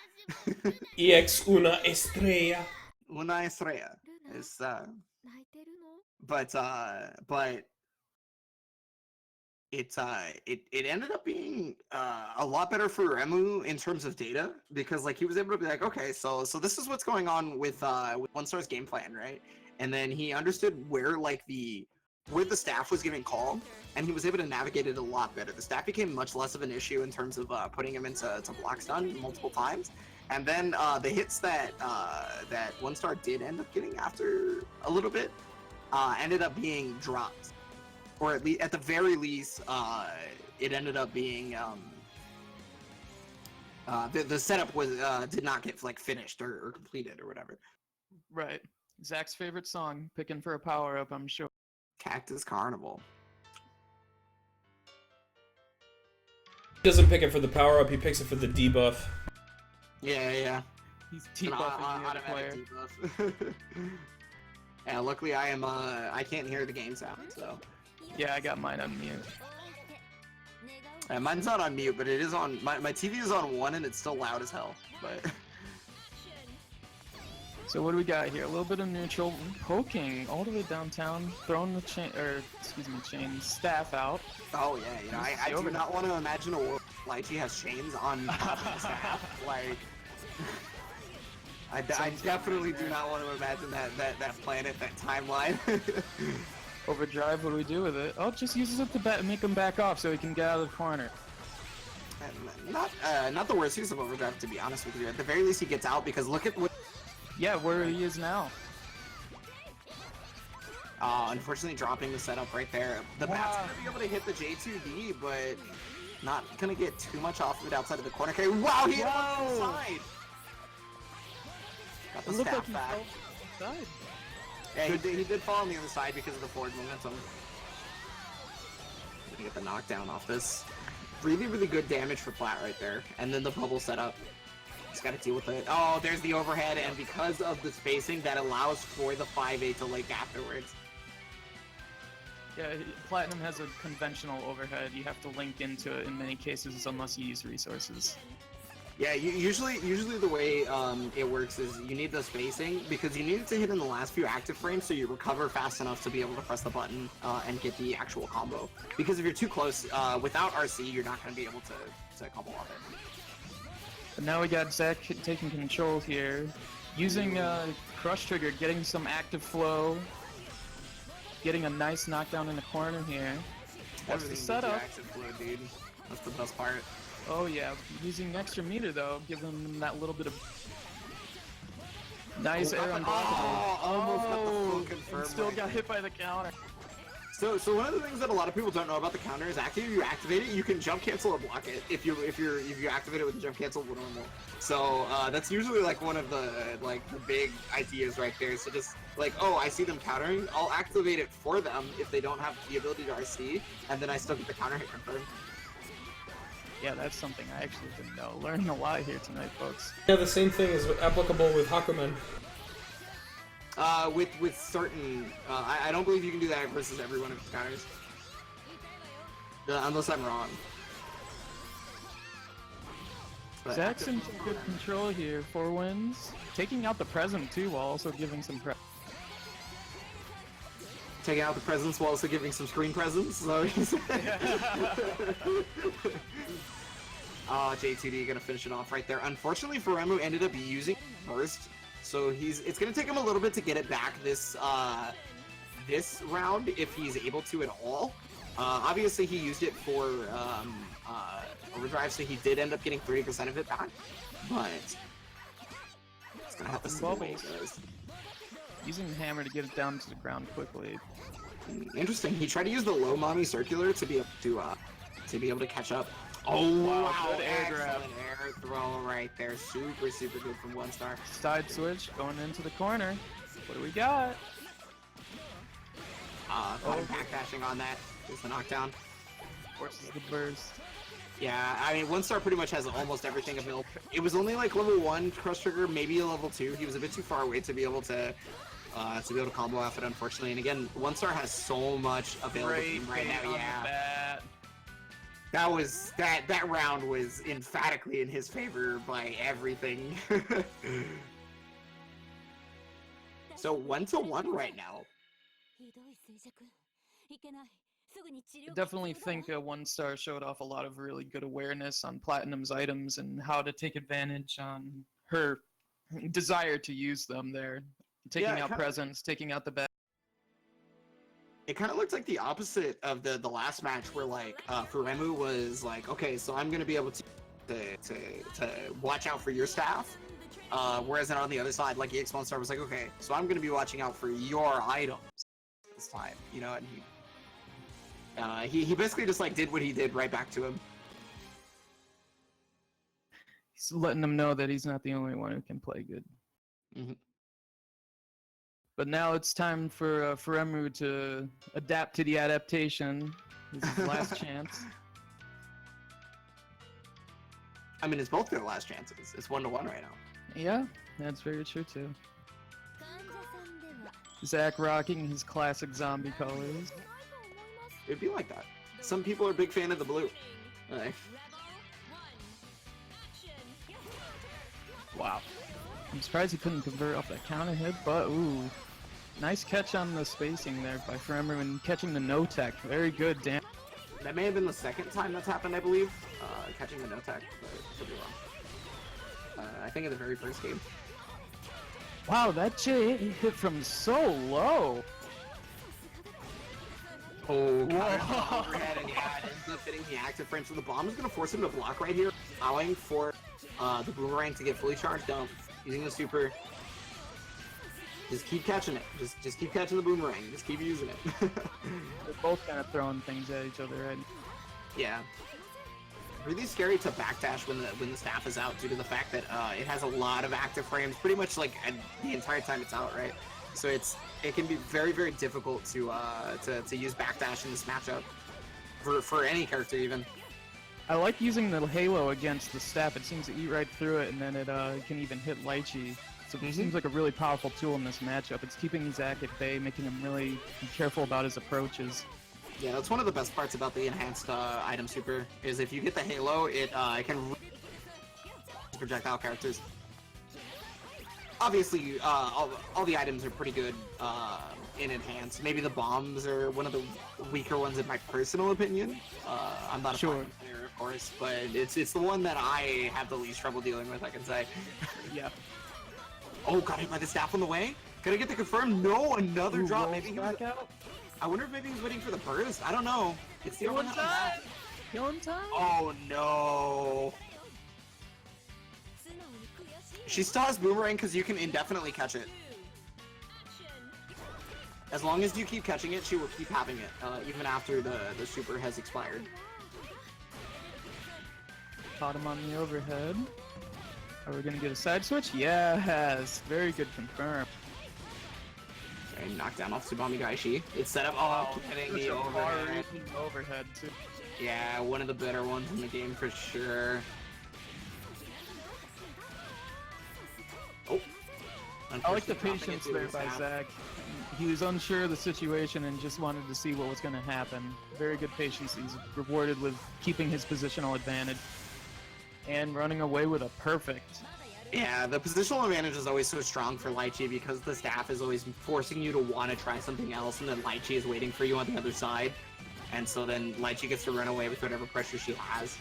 EX una estrella. Una Estrella. It's, but it ended up being a lot better for Furemu in terms of data, because like he was able to be like, okay, so this is what's going on with One Star's game plan, right? And then he understood where the staff was giving call, and he was able to navigate it a lot better. The staff became much less of an issue in terms of putting him into block stun multiple times, and then the hits that One Star did end up getting after a little bit ended up being dropped, or at the very least, it ended up being the setup was did not get like finished or completed or whatever. Right. Zack's favorite song, picking for a power up, I'm sure. Cactus Carnival. He doesn't pick it for the power up, he picks it for the debuff. Yeah. He's debuffing the other player. Debuff. Yeah, luckily I can't hear the game sound, so. Yeah, I got mine on mute. Yeah, mine's not on mute, but it is on. My TV is on 1 and it's still loud as hell. But. So what do we got here? A little bit of neutral, poking all the way downtown, throwing the chain staff out. Oh yeah, I do not want to imagine a world Lychee has chains on top of the staff. Like, I definitely do not want to imagine that planet, that timeline. Overdrive, what do we do with it? Oh, just uses it to make him back off so he can get out of the corner. Not the worst use of overdrive, to be honest with you. At the very least, he gets out because look at what. Yeah, where he is now. Unfortunately, dropping the setup right there. The bat's gonna be able to hit the J2D, but not gonna get too much off of it outside of the corner. Okay, wow, he hit him on the side. Got the staff back. Side. Yeah, he did fall on the other side because of the forward momentum. Gonna get the knockdown off this. Really, really good damage for Plat right there. And then the bubble setup. He's got to deal with it. Oh, there's the overhead, and because of the spacing, that allows for the 5-8 to link afterwards. Yeah, Platinum has a conventional overhead. You have to link into it in many cases unless you use resources. Yeah, usually the way it works is you need the spacing because you need it to hit in the last few active frames so you recover fast enough to be able to press the button and get the actual combo. Because if you're too close, without RC, you're not going to be able to combo off it. But now we got Zach taking control here, using Crush Trigger, getting some active flow, getting a nice knockdown in the corner here. What's the setup? Active flow, dude. That's the best part. Oh yeah, using extra meter though, giving them that little bit of nice air on almost got the full confirm. And still got hit by the counter. So one of the things that a lot of people don't know about the counter is actually if you activate it, you can jump cancel or block it if you activate it with the jump cancel or normal. So that's usually like one of the the big ideas right there. So just like, oh, I see them countering, I'll activate it for them if they don't have the ability to RC, and then I still get the counter hit confirmed. Yeah, that's something I actually didn't know. Learning a lot here tonight, folks. Yeah, the same thing is applicable with Hakumen. With certain, I don't believe you can do that versus every one of his counters. Unless I'm wrong. But Zach's in some good control here. 4 wins. Taking out the present too, while also giving some taking out the presence while also giving some screen presence. So J2D gonna finish it off right there. Unfortunately, Furemu ended up using burst, so it's gonna take him a little bit to get it back this this round if he's able to at all. Obviously, he used it for overdrive, so he did end up getting 30% of it back, but it's gonna have to see what he does. Using the hammer to get it down to the ground quickly. Interesting. He tried to use the low mommy circular to be able to catch up. Oh wow! Good air grab. Air throw right there. Super good from 1 star. Side switch going into the corner. What do we got? Backdashing on that is the knockdown. Forces the burst. Yeah, I mean 1 star pretty much has almost everything available. It was only like level 1 Crush Trigger, maybe a level 2. He was a bit too far away to be able to combo off it, unfortunately. And again, 1 star has so much available to him right now. Yeah, that round was emphatically in his favor by everything. So 1-1 right now. I definitely think 1 star showed off a lot of really good awareness on Platinum's items and how to take advantage on her desire to use them there. Taking out presence, taking out the back. It kind of looks like the opposite of the last match where like Furemu was like, okay, so I'm gonna be able to watch out for your staff, whereas then on the other side, like EX1 Star was like, okay, so I'm gonna be watching out for your items this time, you know, and he basically just like did what he did right back to him. He's letting them know that he's not the only one who can play good. Mm-hmm. But now it's time for Furemu to adapt to the adaptation. This is his last chance. I mean, it's both their last chances. It's 1-1 right now. Yeah, that's very true too. Zach rocking his classic zombie colors. It'd be like that. Some people are a big fan of the blue. Wow. I'm surprised he couldn't convert off that counter hit, but ooh. Nice catch on the spacing there by Furemu and catching the no-tech. Very good, damn. That may have been the second time that's happened, I believe. Catching the no-tech, but could be wrong. I think in the very first game. Wow, that J hit from so low. Oh, counter Whoa. overhead, and yeah, it ends up hitting the active frame. So the bomb is going to force him to block right here, allowing for the boomerang to get fully charged up, using the super. Just keep catching it. Just keep catching the boomerang. Just keep using it. They're both kind of throwing things at each other, right? Yeah. Really scary to backdash when the staff is out due to the fact that it has a lot of active frames, pretty much like the entire time it's out, right? So it can be very, very difficult to use backdash in this matchup for any character even. I like using the Halo against the staff. It seems to eat right through it, and then it can even hit Lychee. So it seems like a really powerful tool in this matchup. It's keeping Zach at bay, making him really be careful about his approaches. Yeah, that's one of the best parts about the enhanced item super, is if you get the Halo, it can projectile characters. Obviously, all the items are pretty good in enhanced. Maybe the bombs are one of the weaker ones in my personal opinion. I'm not a player, of course, but it's the one that I have the least trouble dealing with, I can say. Yeah. Oh, got hit by the staff on the way? Can I get the confirm? No, another Ooh, drop. rolls Maybe he back was, out. I wonder if maybe he's waiting for the burst. I don't know. It's the Killing overhead. time! Killing time! Oh no. She still has boomerang because you can indefinitely catch it. As long as you keep catching it, she will keep having it, even after the super has expired. Caught him on the overhead. Are we gonna get a side switch? Yes! Very good confirm. Okay, knockdown off Tsubami Gaishi. It's set up. Oh, hitting the overhead. Overhead too. Yeah, one of the better ones in the game for sure. Oh. I like the patience there by Zach. He was unsure of the situation and just wanted to see what was going to happen. Very good patience. He's rewarded with keeping his positional advantage and running away with a perfect. Yeah, the positional advantage is always so strong for Lychee because the staff is always forcing you to want to try something else, and then Lychee is waiting for you on the other side. And so then Lychee gets to run away with whatever pressure she has.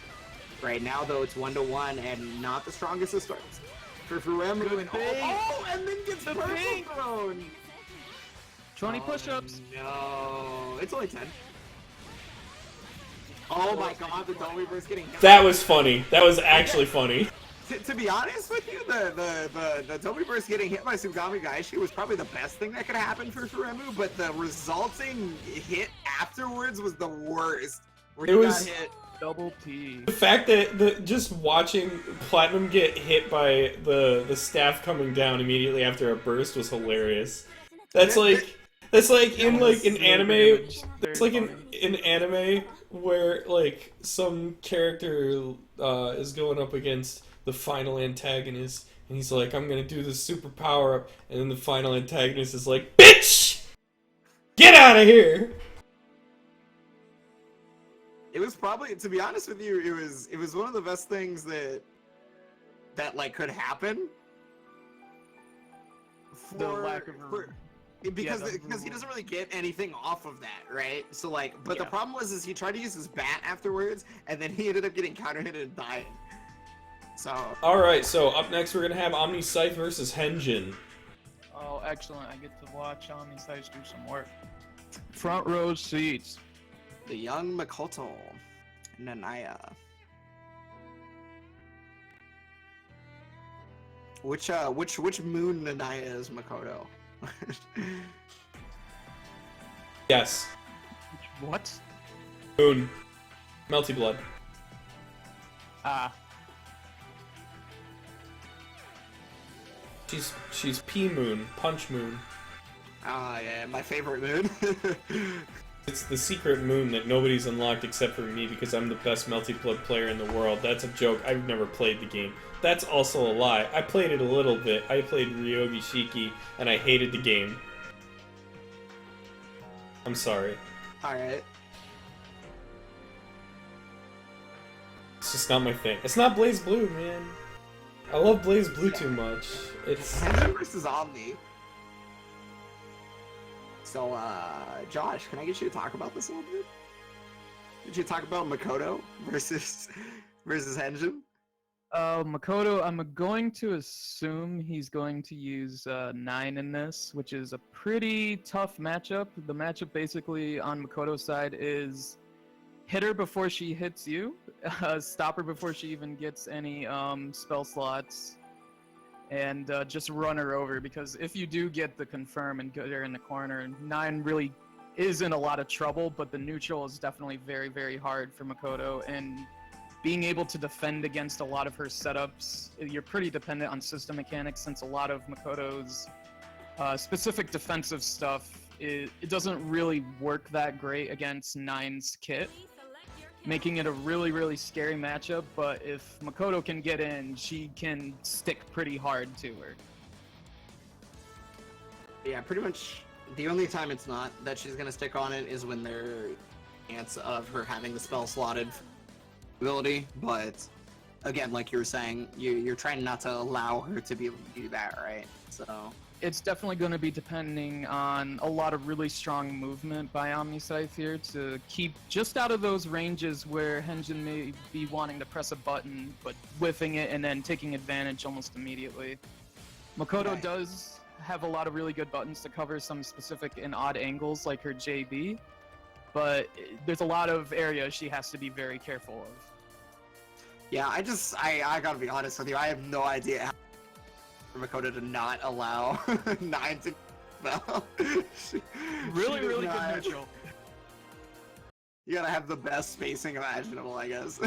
Right now, though, it's 1-1 and not the strongest of starts. For Fuemu, and and then gets the purple thrown! 20 push-ups! No, it's only 10. Oh my god, the Rebirth getting hit. That was funny. That was actually funny. To be honest with you, the Rebirth getting hit by Tsubami Gaishi was probably the best thing that could happen for Fuemu, but the resulting hit afterwards was the worst. Where It was got hit. Double P. the fact that just watching Platinum get hit by the staff coming down immediately after a burst was hilarious. That's like in like an anime. It's like in anime where like some character is going up against the final antagonist, and he's like, "I'm gonna do this super power up," and then the final antagonist is like, "Bitch, get out of here!" It was probably, to be honest with you, it was one of the best things that like could happen. The lack of because he doesn't really get anything off of that, right? So like, but the problem was he tried to use his bat afterwards, and then he ended up getting counter hit and dying. So. All right, so up next we're gonna have Omni Scythe versus Henjin. Oh, excellent! I get to watch Omni Scythe do some work. Front row seats. The young Makoto, Nanaya. Which moon Nanaya is Makoto? Yes. What? Moon. Melty Blood. Ah. She's P Moon, Punch Moon. Ah, yeah, my favorite moon. It's the secret moon that nobody's unlocked except for me because I'm the best Melty Blood player in the world. That's a joke. I've never played the game. That's also a lie. I played it a little bit. I played Ryogi Shiki, and I hated the game. I'm sorry. Alright. It's just not my thing. It's not Blaze Blue, man. I love Blaze Blue too much. It's... Henjin versus Omni. So, Josh, can I get you to talk about this a little bit? Did you talk about Makoto versus Henjin? Makoto, I'm going to assume he's going to use 9 in this, which is a pretty tough matchup. The matchup basically on Makoto's side is hit her before she hits you, stop her before she even gets any spell slots, and just run her over, because if you do get the confirm and get her in the corner, 9 really is in a lot of trouble, but the neutral is definitely very, very hard for Makoto, and being able to defend against a lot of her setups, you're pretty dependent on system mechanics, since a lot of Makoto's specific defensive stuff, it doesn't really work that great against 9's kit, making it a really, really scary matchup. But if Makoto can get in, she can stick pretty hard to her. Yeah, pretty much the only time it's not that she's gonna stick on it is when there's a chance of her having the spell slotted ability. But again, like you were saying, you're trying not to allow her to be able to do that, right? So it's definitely going to be depending on a lot of really strong movement by Omniscythe here to keep just out of those ranges where Henjin may be wanting to press a button, but whiffing it and then taking advantage almost immediately. Makoto does have a lot of really good buttons to cover some specific and odd angles, like her JB, but there's a lot of areas she has to be very careful of. yeah, I gotta be honest with you, I have no idea how for Makoto to not allow 9 to spell. Really good neutral. You gotta have the best spacing imaginable, I guess.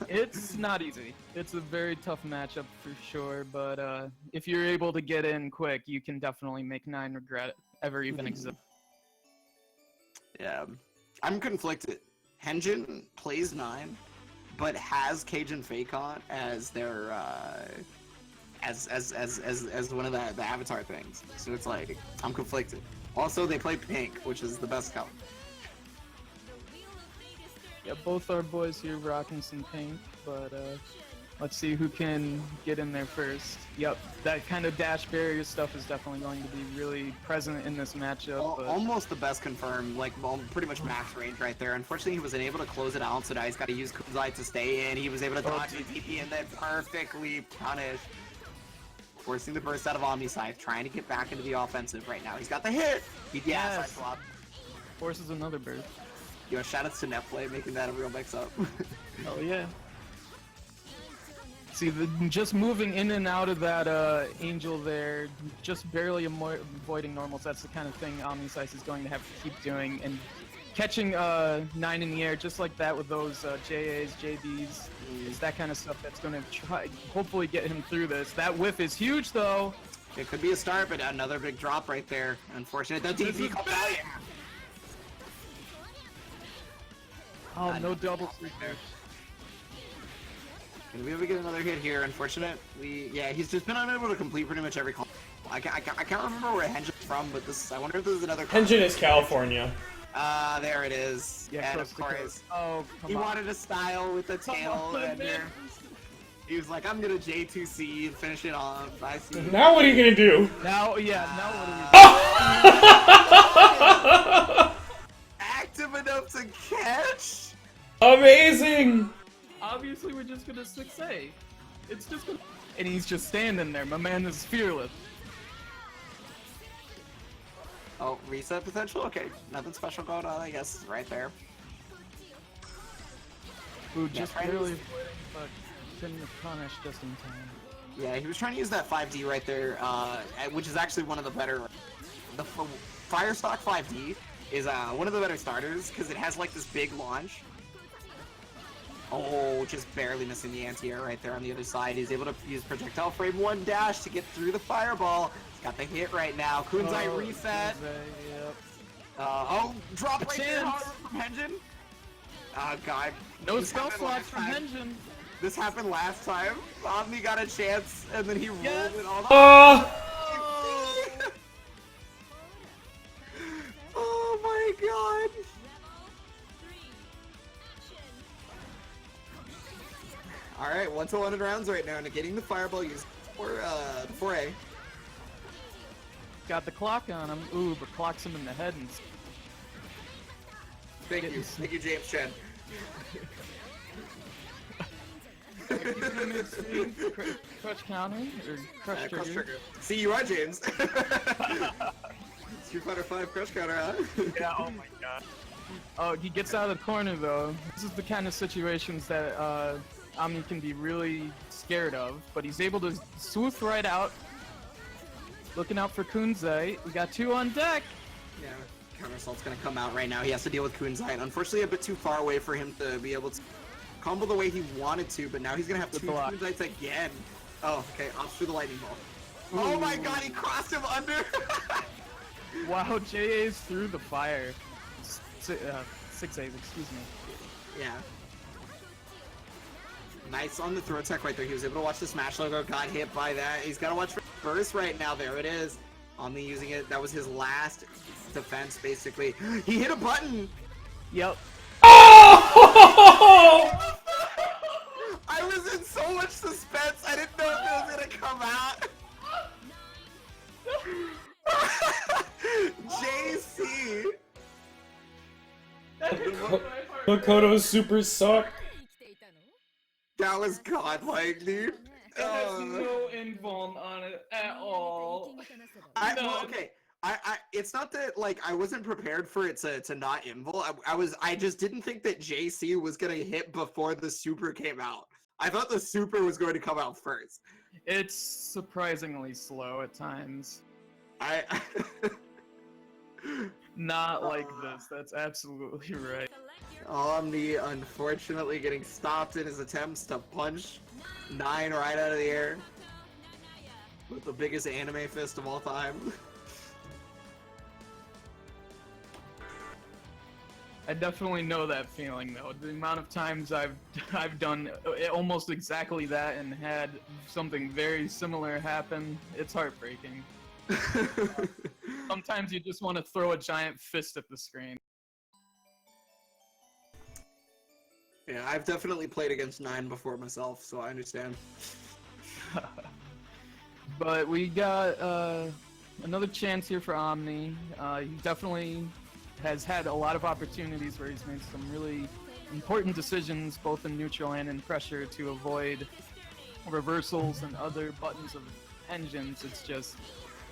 It's not easy. It's a very tough matchup for sure, but if you're able to get in quick, you can definitely make 9 regret ever even exist. Yeah, I'm conflicted. Henjin plays 9, but has Cajun Fakon as their as one of the avatar things. So it's like I'm conflicted. Also, they play pink, which is the best color. Yeah, both our boys here rocking some pink, but let's see who can get in there first. Yep, that kind of dash barrier stuff is definitely going to be really present in this matchup. But almost the best confirmed, like pretty much max range right there. Unfortunately, he wasn't able to close it out, so now he's got to use Kunzai to stay in. He was able to dodge the TP and then perfectly punish, forcing the burst out of Omniscythe, trying to get back into the offensive right now. He's got the hit! Yes! Swap. Forces another burst. Yo, shoutouts to Netplay making that a real mix-up. Oh yeah. See, just moving in and out of that Angel there, just barely avoiding normals, that's the kind of thing Omniscythe is going to have to keep doing, and catching 9 in the air just like that with those JAs, JBs, is that kind of stuff that's going to try, hopefully get him through this. That whiff is huge though. It could be a start, but another big drop right there. Unfortunate. The DP comes out. Oh, no double sleep there. Gonna be able to get another hit here. Unfortunately, yeah, he's just been unable to complete pretty much every call. I can't remember where Henjin's from, but I wonder if there's another. Henjin is California. There it is. Yeah, and of course, he wanted a style with the tail, and he was like, "I'm gonna J2C and finish it off." I see. Now what are you gonna do? Now what are we? Active enough to catch. Amazing! Obviously, we're just gonna 6A. It's just gonna... And he's just standing there. My man is fearless. Oh, reset potential? Okay, nothing special going on, I guess, right there. Ooh, just barely, but couldn't punish just in time. Yeah, he was trying to use that 5D right there, which is actually one of the better... The Firestock 5D is one of the better starters, because it has like this big launch. Oh, just barely missing the anti-air right there on the other side. He's able to use projectile frame 1 dash to get through the fireball. He's got the hit right now. Kunzai reset. Yep. Drop right there from Henjin. Oh god. No spell slots from Henjin. This happened last time. Omni got a chance, and then he rolled it all. Oh my god. Alright, 1 to 1 rounds right now, and getting the fireball used for 4A. Got the clock on him. Ooh, but clocks him in the head and... Thank you, James Chen. Keeping him in swing, crush counter, or crush Crush trigger. trigger. See, you are James. Street Fighter 5 crush counter, huh? Yeah, oh my god. Oh, he gets out of the corner though. This is the kind of situations that Omni can be really scared of, but he's able to swoop right out. Looking out for Kunzai. We got 2 on deck. Yeah, counter assault's gonna come out right now. He has to deal with Kunzai, and unfortunately a bit too far away for him to be able to combo the way he wanted to, but now he's gonna have 2 Kunzai's again. Oh, okay, off through the lightning bolt. Ooh. Oh my god, he crossed him under! Wow, JA's through the fire. 6 A's, excuse me. Yeah. Nice on the throw attack right there. He was able to watch the smash logo, got hit by that. He's got to watch for burst right now. There it is. Omni using it. That was his last defense, basically. He hit a button! Yep. Oh! I was in so much suspense. I didn't know if it was going to come out. JC! Makoto's super suck. That was godlike, dude. It has no invuln on it at all. Well, okay. It's not that like I wasn't prepared for it to not invul. I just didn't think that JC was gonna hit before the super came out. I thought the super was going to come out first. It's surprisingly slow at times. Not like this. That's absolutely right. Omni unfortunately getting stopped in his attempts to punch 9 right out of the air with the biggest anime fist of all time. I definitely know that feeling though. The amount of times I've done almost exactly that and had something very similar happen, it's heartbreaking. Sometimes you just want to throw a giant fist at the screen. Yeah, I've definitely played against 9 before myself, so I understand. But we got another chance here for Omni. He definitely has had a lot of opportunities where he's made some really important decisions, both in neutral and in pressure, to avoid reversals and other buttons of engines. It's just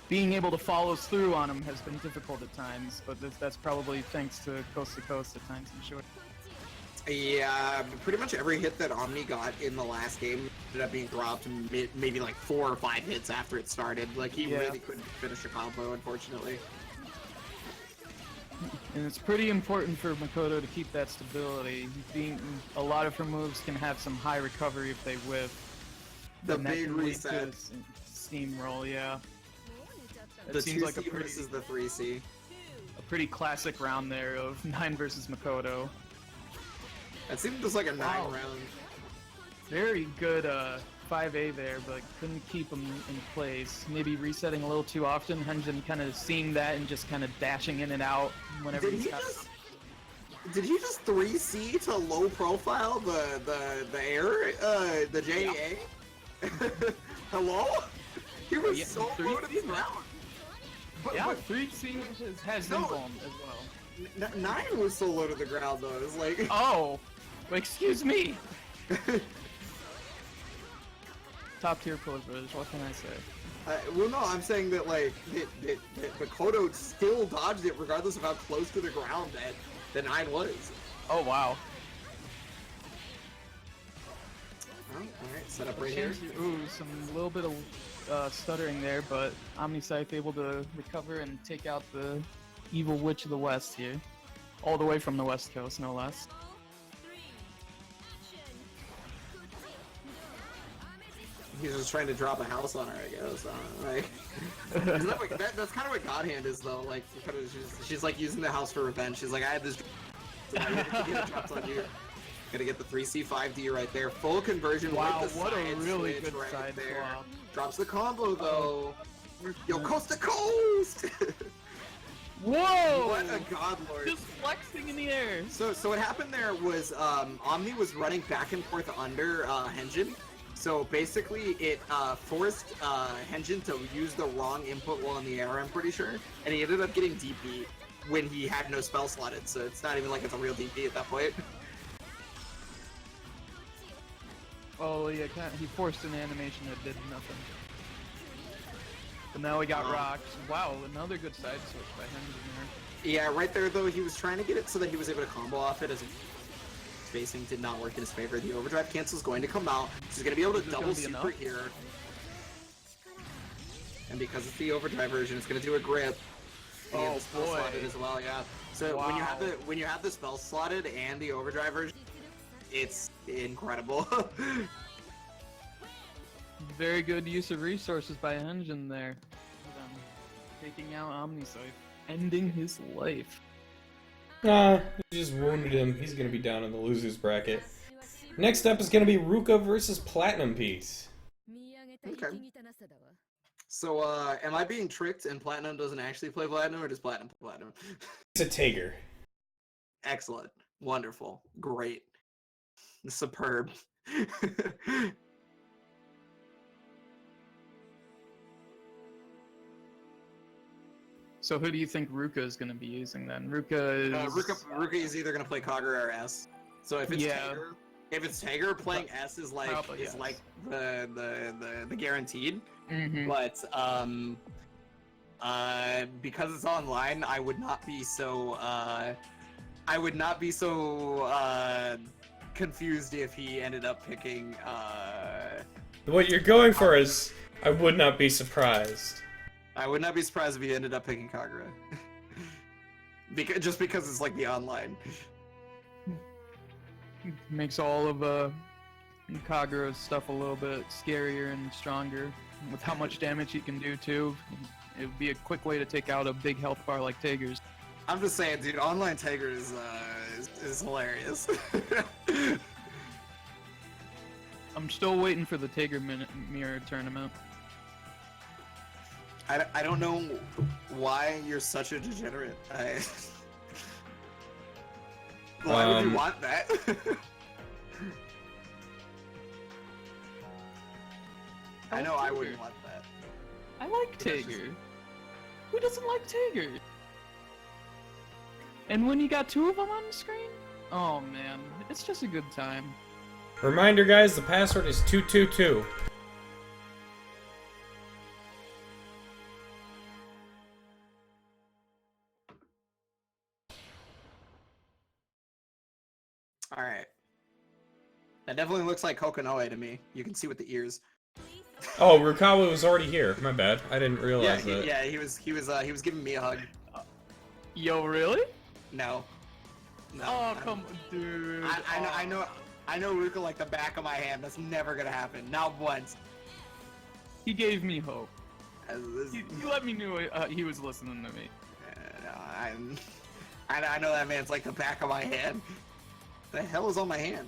being able to follow through on him has been difficult at times, but that's probably thanks to Coast at times, I'm sure. Yeah, pretty much every hit that Omni got in the last game ended up being dropped maybe like 4 or 5 hits after it started. Like, he really couldn't finish a combo, unfortunately. And it's pretty important for Makoto to keep that stability. A lot of her moves can have some high recovery if they whiff. The big reset. Steamroll, yeah. The 2C versus the 3C. A pretty classic round there of 9 versus Makoto. That seemed just like a 9 round. Very good 5A there, but couldn't keep him in place. Maybe resetting a little too often. Henjin kind of seeing that and just kind of dashing in and out whenever he's got... Did he just 3C to low profile the air, the JA? Yeah. Hello? He was so low to the ground. But 3C has invuln as well. 9 was so low to the ground though. It was like... Oh! Excuse me! Top tier privilege, what can I say? Well, no, I'm saying that, like, that Makoto still dodged it regardless of how close to the ground that 9 was. Oh, wow. Oh, alright, set up right here. Ooh, some little bit of stuttering there, but Omniscythe able to recover and take out the evil witch of the west here. All the way from the west coast, no less. He's just trying to drop a house on her, I guess. That's kind of what God Hand is, though. Like, she's like using the house for revenge. She's like, I had this. Drops on you. Gonna get the 3C 5D right there. Full conversion. Wow, with the what a really switch good right side there. swap. Drops the combo though. Yo, coast to coast. Whoa! What a god lord. Just flexing in the air. So what happened there was Omni was running back and forth under Henjin. So basically it forced Henjin to use the wrong input while in the air, I'm pretty sure. And he ended up getting DP when he had no spell slotted, so it's not even like it's a real DP at that point. Oh yeah, he forced an animation that did nothing. But now he got rocked. Wow, another good side switch by him there. Yeah, right there though, he was trying to get it so that he was able to combo off it as spacing did not work in his favor. The overdrive cancel is going to come out. She's going to be able to double super here. And because it's the overdrive version, it's going to do a grip. And oh spell boy. slotted as well, yeah. So wow. when you have the spell slotted and the overdrive version, it's incredible. Very good use of resources by Engine there. Taking out Omniscythe, ending his life. Nah, he just wounded him. He's gonna be down in the losers bracket. Next up is gonna be Ruka versus Platinum Piece. Okay. So, am I being tricked and Platinum doesn't actually play Platinum, or does Platinum play Platinum? It's a Tager. Excellent. Wonderful. Great. Superb. So who do you think Ruka is going to be using then? Ruka is... Ruka is either going to play Kagura or S. So if it's Tager, playing S is like the guaranteed. Mm-hmm. But because it's online, I would not be so confused if he ended up picking What you're going for is, I would not be surprised. I would not be surprised if he ended up picking Kagura. Just because it's like the online. Makes all of Kagura's stuff a little bit scarier and stronger. With how much damage he can do too. It would be a quick way to take out a big health bar like Tager's. I'm just saying, dude, online Tager is hilarious. I'm still waiting for the Tager Mirror tournament. I don't know why you're such a degenerate. Why would you want that? I know I wouldn't want that. I like Tager. Who doesn't like Tager? And when you got two of them on the screen? Oh man, it's just a good time. Reminder guys, the password is 222. Alright. That definitely looks like Kokonoe to me. You can see with the ears. Oh, Rukawa was already here. My bad. I didn't realize that. Yeah, he was giving me a hug. Yo, really? No. Oh, come on, dude. I know Ruka like the back of my hand. That's never gonna happen. Not once. He gave me hope. He let me know he was listening to me. I know that man's like the back of my hand. The hell is on my hand?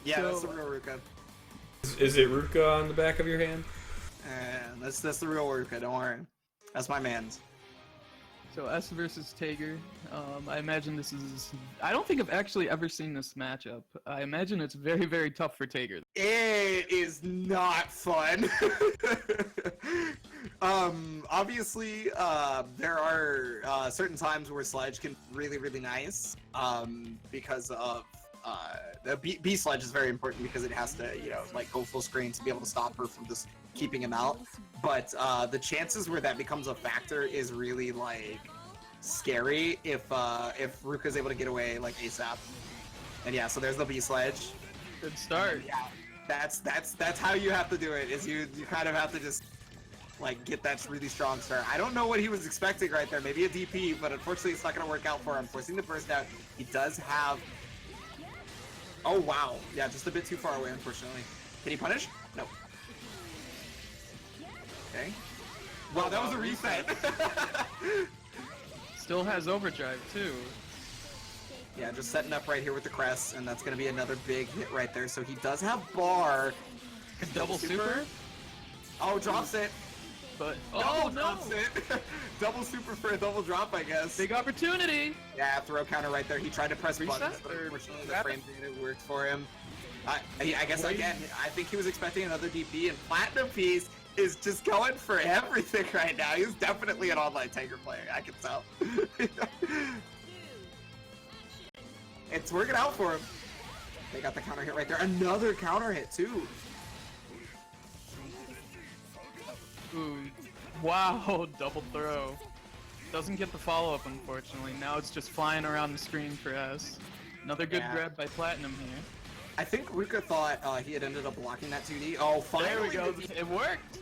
Yeah, that's the real Ruka. Is it Ruka on the back of your hand? That's the real Ruka, don't worry. That's my man's. So S versus Tager. I imagine this is... I don't think I've actually ever seen this matchup. I imagine it's very, very tough for Tager. It is not fun. Obviously, there are certain times where Sledge can be really, really nice. Because of the B Sledge is very important because it has to, like go full screen to be able to stop her from just keeping him out. But the chances where that becomes a factor is really like scary if Ruka's able to get away like ASAP. And yeah, so there's the B Sledge. Good start. Yeah, that's how you have to do it. Is you kind of have to just like get that really strong start. I don't know what he was expecting right there. Maybe a DP, but unfortunately it's not going to work out for him. Forcing the burst out. He does have. Oh wow, yeah, just a bit too far away, unfortunately. Can he punish? No. Okay. Wow, that was a reset. Still has overdrive too. Yeah, just setting up right here with the crest, and that's gonna be another big hit right there. So he does have bar. Double super? Oh, drops it. But no, drops it. Double super for a double drop, I guess. Big opportunity. Yeah, throw counter right there. He tried to press buttons, but unfortunately the frame data worked for him. I guess again, I think he was expecting another DP, and Platinum Piece is just going for everything right now. He's definitely an online Tager player, I can tell. It's working out for him. They got the counter hit right there. Another counter hit too. Ooh, wow, double throw. Doesn't get the follow-up, unfortunately. Now it's just flying around the screen for S. Another good grab by Platinum here. I think Ruka thought he had ended up blocking that 2D. Oh, finally! There we go. It worked.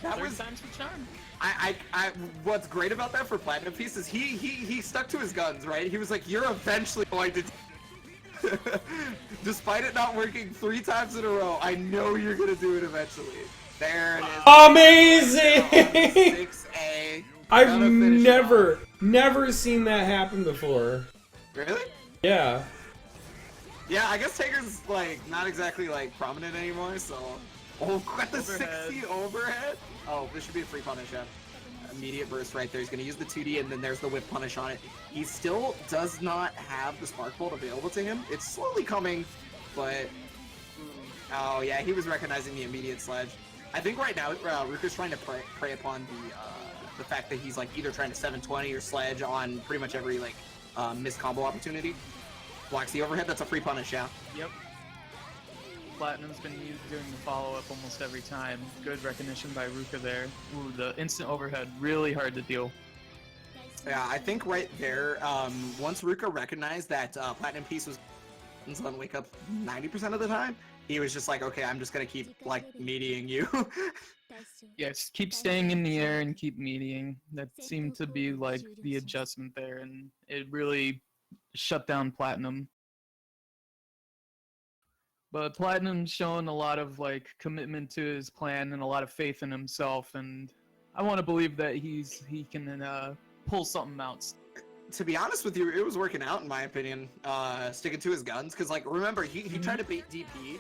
That Third was time's the charm. what's great about that for Platinum Piece is he stuck to his guns, right? He was like, "You're eventually going to." Despite it not working 3 times in a row, I know you're gonna do it eventually. There it is. Amazing! 6A. I've never seen that happen before. Really? Yeah. Yeah, I guess Taker's like not exactly like prominent anymore, so. Oh, got the Overhead. 60 overhead. Oh, this should be a free punish, yeah. Immediate burst right there. He's gonna use the 2D, and then there's the whip punish on it. He still does not have the Spark Bolt available to him. It's slowly coming, but oh yeah, he was recognizing the immediate sledge. I think right now Ruka's trying to prey upon the fact that he's like either trying to 720 or sledge on pretty much every like missed combo opportunity. Blocks the overhead. That's a free punish, yeah. Yep. Platinum's been doing the follow-up almost every time. Good recognition by Ruka there. Ooh, the instant overhead, really hard to deal. Yeah, I think right there, once Ruka recognized that Platinum Piece was on Wake Up 90% of the time, he was just like, okay, I'm just gonna keep like meatying you. Yes, keep staying in the air and keep meeting. That seemed to be like the adjustment there, and it really shut down Platinum. But Platinum's shown a lot of like commitment to his plan and a lot of faith in himself, and I want to believe that he can pull something out. To be honest with you, it was working out in my opinion, sticking to his guns, because like remember he tried to bait DP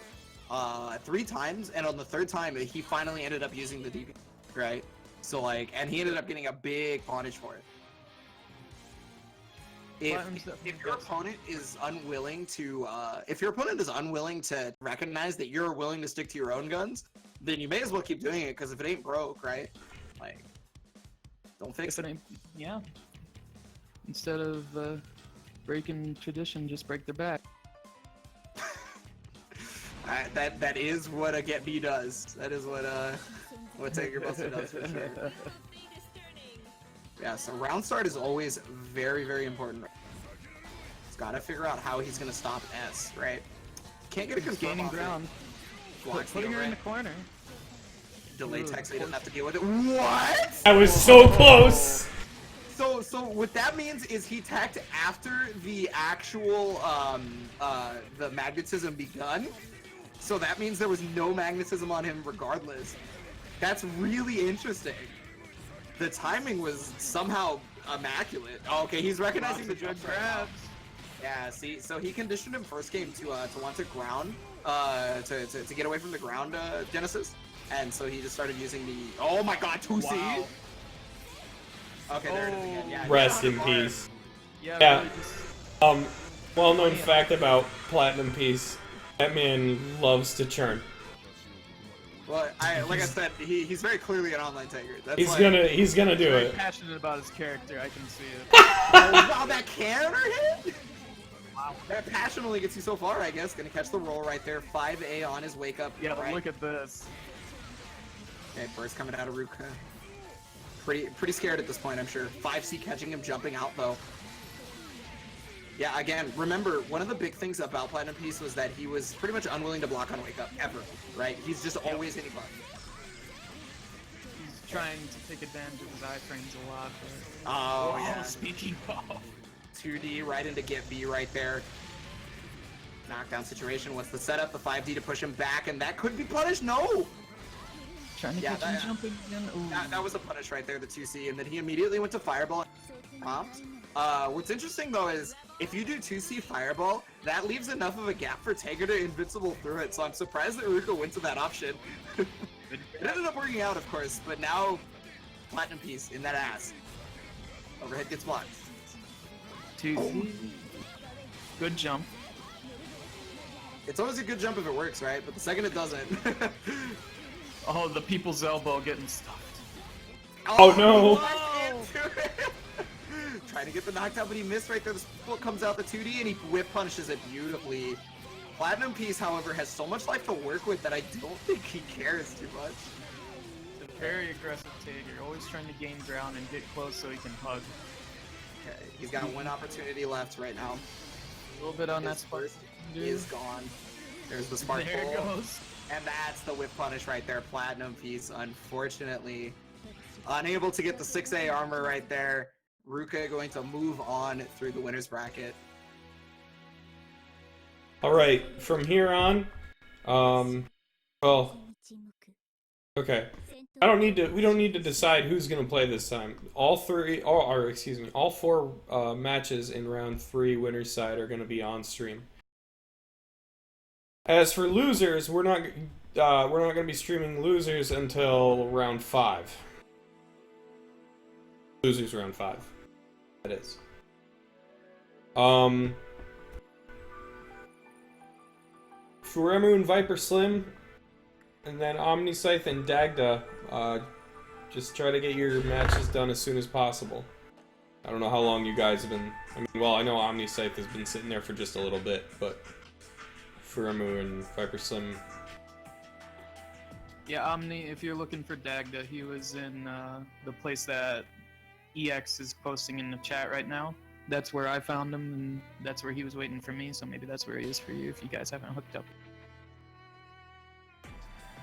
3 times, and on the 3rd time he finally ended up using the DP, right? So like, and he ended up getting a big punish for it. If your opponent is unwilling to recognize that you're willing to stick to your own guns, then you may as well keep doing it, because if it ain't broke, right? Like, don't fix it. Yeah. Instead of breaking tradition, just break their back. That is what a get B does. That is what Taker Buster does for sure. Yeah, so round start is always very, very important. He's got to figure out how he's going to stop S, right? Can't get a confirm Gaining off ground. Putting her in the corner. Delay tech so he doesn't have to deal with it. What? I was so close! So what that means is he teched after the actual, the magnetism begun. So that means there was no magnetism on him regardless. That's really interesting. The timing was somehow immaculate. Oh, okay, he's recognizing the judge grabs. Yeah, see, so he conditioned him first game to want to ground, to get away from the ground Genesis, and so he just started using the. Oh my God, 2C. Wow. Okay, there it is again. Yeah. Rest in peace. Yeah. Really Well-known fact about Platinum Piece: that man loves to churn. Well, like I said, he's very clearly an online Taker. That's He's like, gonna do very it. passionate about his character. I can see it. Oh, wow, that counter hit! Wow. That passion only gets you so far, I guess. Gonna catch the roll right there. 5A on his wake up. Yeah, right. look at this. Okay, burst coming out of Ruka. Pretty scared at this point, I'm sure. 5C catching him, jumping out though. Yeah, again, remember, one of the big things about Platinum Piece was that he was pretty much unwilling to block on wake up, ever, right? He's just always hitting button. He's trying to take advantage of his iframes a lot. But... Oh, yeah. Speaking of. 2D right into get B right there. Knockdown situation. What's the setup? The 5D to push him back, and that could be punished? No! Trying to catch him jumping again. Ooh. That was a punish right there, the 2C, and then he immediately went to Fireball. Prompt. What's interesting though is, if you do 2C Fireball, that leaves enough of a gap for Taker to invincible through it, so I'm surprised that Ruka went to that option. It ended up working out, of course, but now Platinum Piece in that ass. Overhead gets blocked. 2C. Good jump. It's always a good jump if it works, right? But the second it doesn't... Oh, the people's elbow getting stuffed. Oh no! trying to get the knockdown, but he missed right there. The split comes out the 2D, and he whip punishes it beautifully. Platinum Piece, however, has so much life to work with that I don't think he cares too much. It's a very aggressive Tager, always trying to gain ground and get close so he can hug. Okay, he's got one opportunity left right now. A little bit on that spark. Is gone. There's the spark. There it goes. And that's the whip punish right there. Platinum Piece, unfortunately, unable to get the 6A armor right there. Ruka going to move on through the winner's bracket. All right, from here on, well, okay. We don't need to decide who's gonna play this time. All four matches in round 3 winner's side are gonna be on stream. As for losers, we're not gonna be streaming losers until round 5. Losers round 5. That is. Furemu and Viper Slim, and then Omniscythe and Dagda. Just try to get your matches done as soon as possible. I don't know how long you guys have been. I mean, well, I know Omniscythe has been sitting there for just a little bit, but Furemu and Viper Slim. Yeah, Omni, if you're looking for Dagda, he was in the place that EX is posting in the chat right now. That's where I found him, and that's where he was waiting for me, so maybe that's where he is for you if you guys haven't hooked up.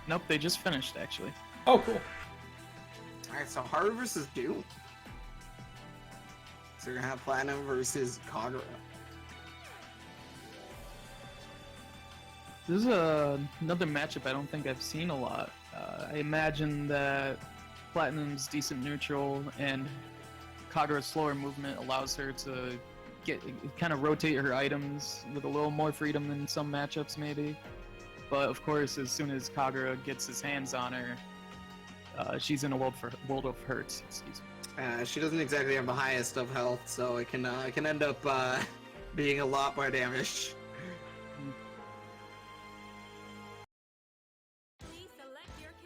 Nope, they just finished, actually. Oh, cool. Alright, so Haru versus Doom. So you're gonna have Platinum versus Kagura. This is another matchup I don't think I've seen a lot. I imagine that Platinum's decent neutral and Kagura's slower movement allows her to kind of rotate her items with a little more freedom than some matchups maybe. But of course, as soon as Kagura gets his hands on her, she's in a world of hurt. Excuse me. She doesn't exactly have the highest of health, so it can end up being a lot more damage.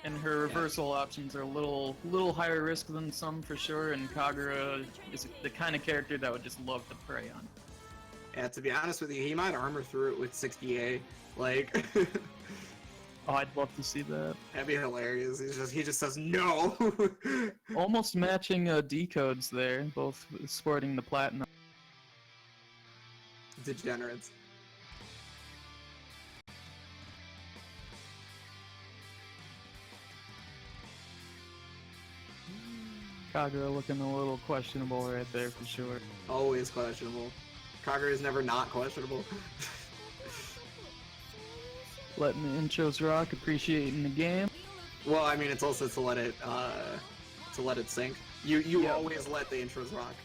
And her reversal options are a little higher risk than some for sure, and Kagura is the kind of character that would just love to prey on. Yeah, to be honest with you, he might armor through it with 60A. Like, Oh, I'd love to see that. that'd be hilarious. He just says no. Almost matching decodes there, both sporting the platinum. Degenerates. Kagura looking a little questionable right there for sure. Always questionable. Kagura is never not questionable. Letting the intros rock, appreciating the game. Well, I mean, it's also to let it sync. You always let the intros rock.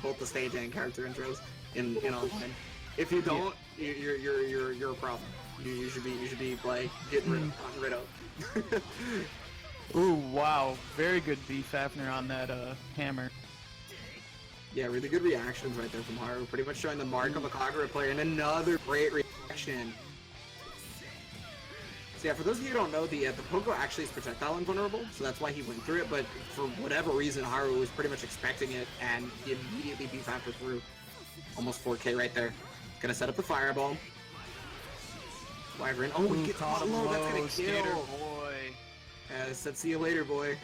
Both the stage and character intros in online. If you don't, you're a problem. You should be like getting rid of. Ooh, wow. Very good B Fafner on that hammer. Yeah, really good reactions right there from Haru. Pretty much showing the mark of a Kagura player, and another great reaction. So yeah, for those of you who don't know, the Pogo actually is projectile invulnerable, so that's why he went through it, but for whatever reason, Haru was pretty much expecting it, and he immediately B-Factor through. Almost 4K right there. Gonna set up the fireball. Wyvern. Oh, he gets caught low, that's gonna Skater kill. boy. I said, see you later, boy.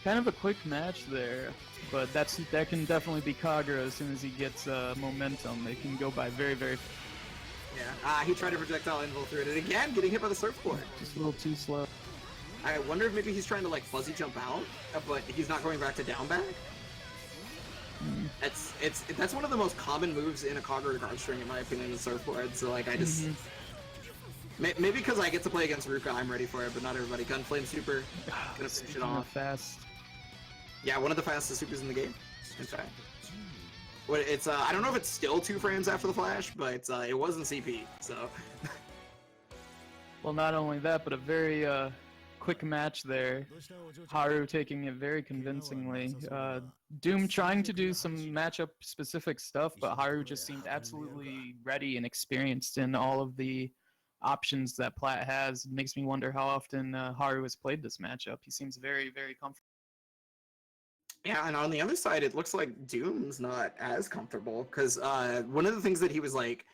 Kind of a quick match there, but that can definitely be Kagura as soon as he gets momentum. It can go by very, very fast. Yeah, he tried to projectile invul through it, and again, getting hit by the surfboard. Just a little too slow. I wonder if maybe he's trying to like fuzzy jump out, but he's not going back to down back. That's one of the most common moves in a Kagura guard string, in my opinion, is surfboard. So like I just maybe because I get to play against Ruka, I'm ready for it, but not everybody. Gunflame super, gonna finish it off. Fast. Yeah, one of the fastest supers in the game. In fact, it's I don't know if it's still 2 frames after the flash, but it was in CP. So. Well, not only that, but a very quick match there. Haru taking it very convincingly. Doom trying to do some matchup-specific stuff, but Haru just seemed absolutely ready and experienced in all of the options that Plat has. It makes me wonder how often Haru has played this matchup. He seems very, very comfortable. Yeah, and on the other side, it looks like Doom's not as comfortable because one of the things that he was like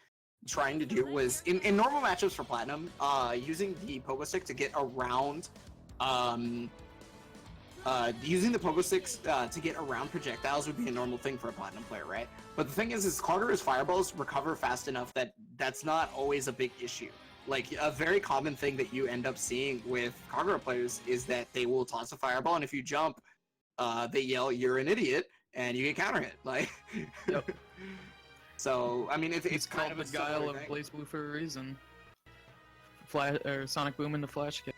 trying to do was in normal matchups for Platinum, using the pogo stick to get around, using the pogo sticks to get around projectiles would be a normal thing for a Platinum player, right? But the thing is Kagura's fireballs recover fast enough that that's not always a big issue. Like, a very common thing that you end up seeing with Kagura players is that they will toss a fireball, and if you jump, they yell, "You're an idiot," and you get counter hit. Like, Yep. So I mean, it's kind called of the guile of Blaze Blue for a reason. Flash or Sonic Boom in the flash kick.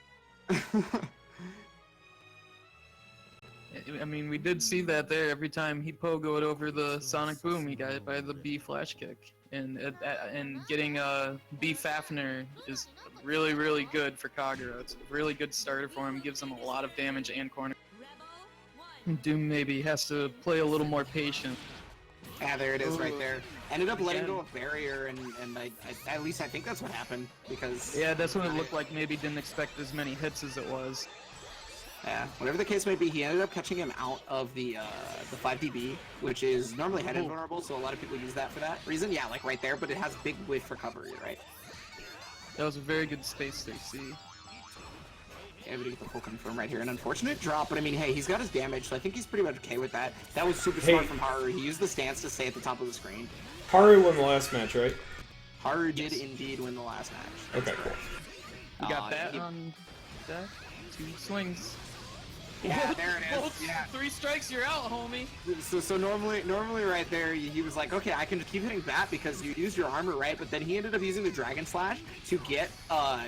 I mean, we did see that there. Every time he pogoed over the Sonic Boom, he got hit by the B flash kick. And getting a B Fafner is really, really good for Kagura. It's a really good starter for him. Gives him a lot of damage and corner. Doom maybe has to play a little more patient. Yeah, there it is right there. Ended up letting go of barrier, and I at least I think that's what happened, because... Yeah, that's what it looked like. Maybe didn't expect as many hits as it was. Yeah, whatever the case may be, he ended up catching him out of the 5DB, which is normally head invulnerable, so a lot of people use that for that reason. Yeah, like right there, but it has big width recovery, right? That was a very good space to see. Yeah, we get the full confirm right here. An unfortunate drop, but I mean, hey, he's got his damage, so I think he's pretty much okay with that. That was super smart from Haru. He used the stance to stay at the top of the screen. Haru won the last match, right? Haru did indeed win the last match. Okay, cool. You got that on deck? 2 swings. Yeah, there it is. Yeah. 3 strikes, you're out, homie. So normally right there, he was like, okay, I can just keep hitting that because you used your armor, right? But then he ended up using the Dragon Slash to get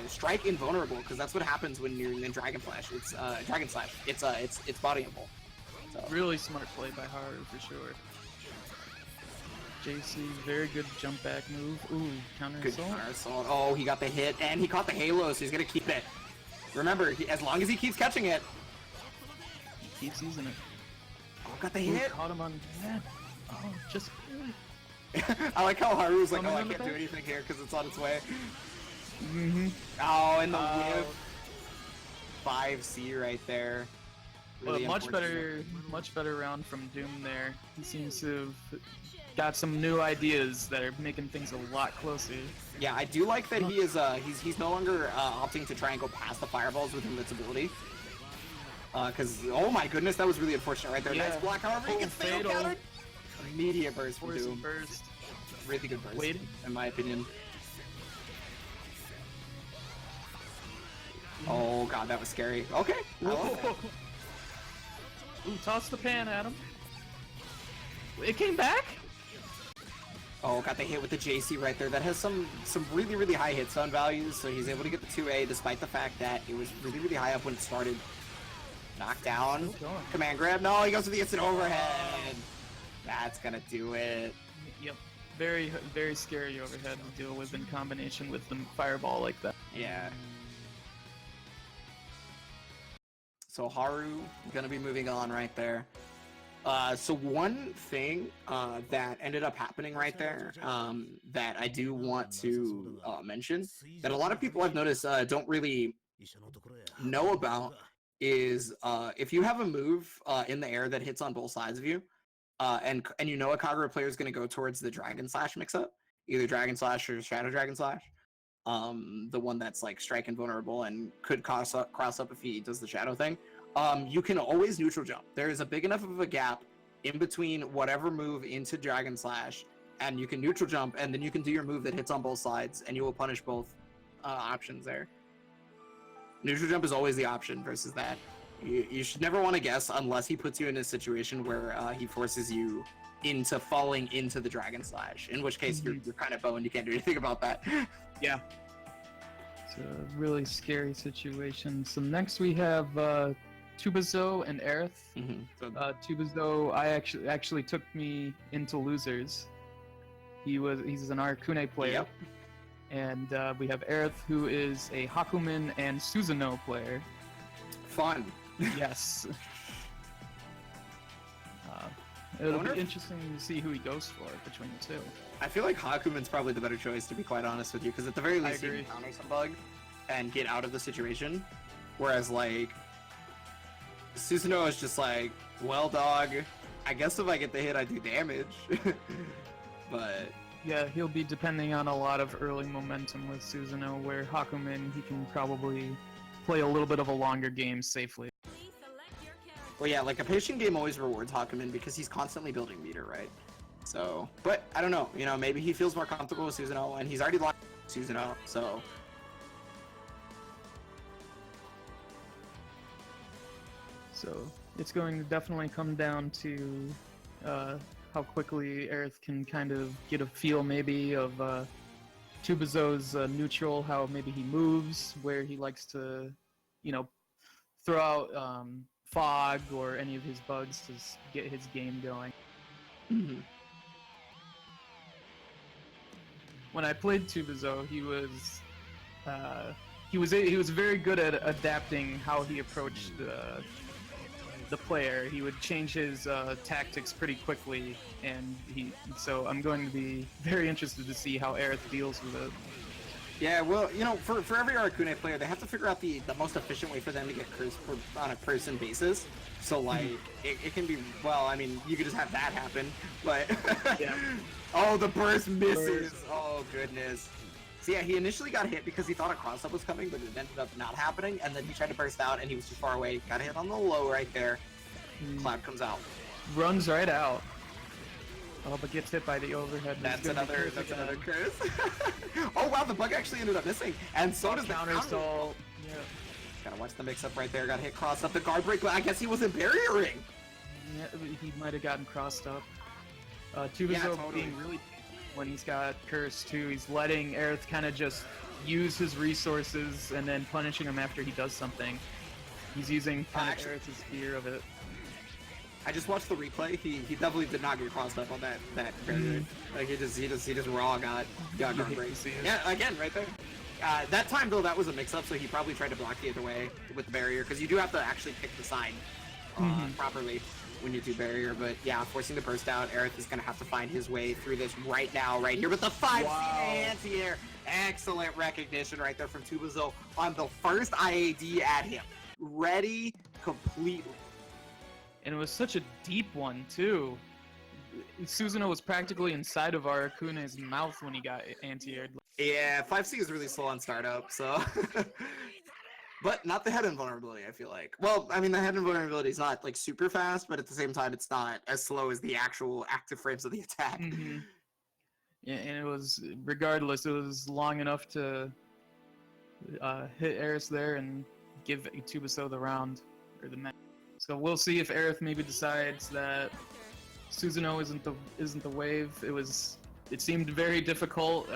strike invulnerable, because that's what happens when you're in Dragon Slash. It's Dragon Slash. It's bodyable. So. Really smart play by Haru for sure. JC, very good jump back move. Ooh, counter assault. Counter assault. Oh, he got the hit, and he caught the halo, so he's gonna keep it. Remember, as long as he keeps catching it. He keeps using it. Oh, got the hit. Caught him on head. Oh, just barely. I like how Haru's like, oh, I can't do anything here because it's on its way. Mm-hmm. Oh, and the whip. 5C right there. Really much better round from Doom there. He seems to have got some new ideas that are making things a lot closer. Yeah, I do like that he is he's no longer opting to try and go past the fireballs with invincibility. Because oh my goodness, that was really unfortunate right there. Yeah. Nice block, however, he gets fatal countered. Immediate burst from Doom. Burst. Really good burst, in my opinion. Oh god, that was scary. Okay. I love that. Ooh, toss the pan at him. It came back? Oh, got the hit with the JC right there. That has some really, really high hit stun values, so he's able to get the 2A despite the fact that it was really, really high up when it started. Knockdown. Command grab. No, he goes to the instant overhead. That's gonna do it. Yep. Very, very scary overhead to deal with in combination with the fireball like that. Yeah. So Haru gonna be moving on right there. So one thing that ended up happening right there that I do want to mention that a lot of people I've noticed don't really know about is if you have a move in the air that hits on both sides of you, and you know a Kagura player is going to go towards the Dragon Slash mix-up, either Dragon Slash or Shadow Dragon Slash, the one that's like strike invulnerable and could cross up if he does the Shadow thing, you can always neutral jump. There is a big enough of a gap in between whatever move into Dragon Slash, and you can neutral jump, and then you can do your move that hits on both sides, and you will punish both options there. Neutral jump is always the option versus that. You should never want to guess unless he puts you in a situation where he forces you into falling into the Dragon Slash, in which case you're kind of boned. You can't do anything about that. Yeah. It's a really scary situation. So next we have Tubazo and Aerith. Tubazo, I actually took me into losers. He's an Arcune player. Yep. And we have Aerith, who is a Hakumen and Susanoo player. Fun. Yes. It'll be interesting to see who he goes for between the two. I feel like Hakumen's probably the better choice, to be quite honest with you, because at the very least he can counter some bug and get out of the situation. Whereas, like, Susanoo is just like, well, dog, I guess if I get the hit, I do damage. But Yeah, he'll be depending on a lot of early momentum with Susanoo, where Hakumen, he can probably play a little bit of a longer game safely. well, yeah, like a patient game always rewards Hakumen because he's constantly building meter, right? So, but I don't know. You know, maybe he feels more comfortable with Susanoo, and he's already locked Susanoo. So. So it's going to definitely come down to how quickly Aerith can kind of get a feel maybe of Tubizo's neutral, how maybe he moves, where he likes to, you know, throw out fog or any of his bugs to get his game going. Mm-hmm. When I played Tubizo, he was very good at adapting how he approached the player. He would change his tactics pretty quickly, and so I'm going to be very interested to see how Aerith deals with it. Yeah, well, you know, for every Arcune player, they have to figure out the most efficient way for them to get cursed on a person basis. So, like, it can be, well, I mean, you could just have that happen, but... Yeah. Oh, the burst misses! Oh, goodness. So yeah, he initially got hit because he thought a cross-up was coming, but it ended up not happening, and then he tried to burst out, and he was too far away. Got hit on the low right there. Cloud comes out. Runs right out. Oh, but gets hit by the overhead. That's another curse. Oh wow, the bug actually ended up missing, and so does the counter stall. Yeah. Gotta watch the mix-up right there. Got hit cross up the guard break, but I guess he wasn't barriering. Yeah, he might have gotten crossed up. Tubizo being really when he's got curse too. He's letting Aerith kind of just use his resources and then punishing him after he does something. He's using kind of Aerith's fear of it. I just watched the replay. He definitely did not get crossed up on that barrier. Like he just raw got guard break. Yeah, again right there. That time though, that was a mix-up, so he probably tried to block the other way with the barrier because you do have to actually pick the sign properly when you do barrier. But yeah, forcing the burst out, Aerith is gonna have to find his way through this right now, right here with the 5 anti-air. Excellent recognition right there from Tubizo on the first IAD at him. Ready completely. And it was such a deep one too. Susanoo was practically inside of Arakune's mouth when he got anti-aired. Yeah, 5C is really slow on startup, so. But not the head invulnerability, I feel like. Well, I mean, the head invulnerability is not like super fast, but at the same time, it's not as slow as the actual active frames of the attack. Yeah, and it was, regardless, it was long enough to hit Aerith there and give Tubizo the round, or the match. So we'll see if Aerith maybe decides that Susanoo isn't the wave. It seemed very difficult.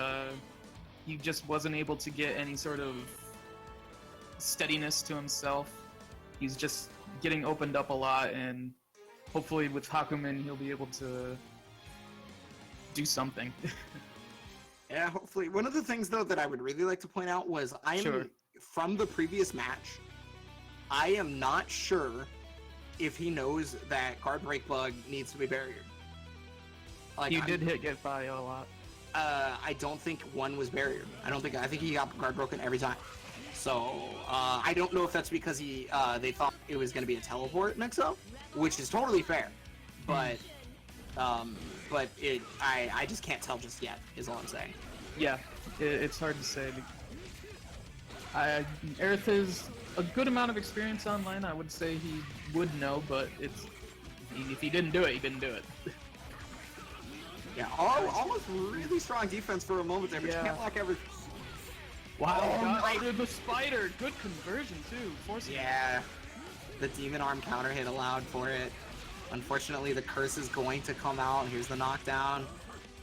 He just wasn't able to get any sort of steadiness to himself. He's just getting opened up a lot, and hopefully with Hakumen he'll be able to do something. Yeah, hopefully. One of the things though that I would really like to point out was from the previous match, I am not sure if he knows that guard break bug needs to be barriered. Like, he did hit get by a lot. I don't think one was barriered. I think he got guard broken every time. So I don't know if that's because they thought it was going to be a teleport mix-up, which is totally fair. But I just can't tell just yet. Is all I'm saying. Yeah, it's hard to say. Aerith has a good amount of experience online. I would say he would know, but if he didn't do it, he didn't do it. Yeah, almost really strong defense for a moment there, but you can't block everything. Wow, the spider, good conversion too. Forcing the demon arm counter hit allowed for it. Unfortunately, the curse is going to come out. Here's the knockdown.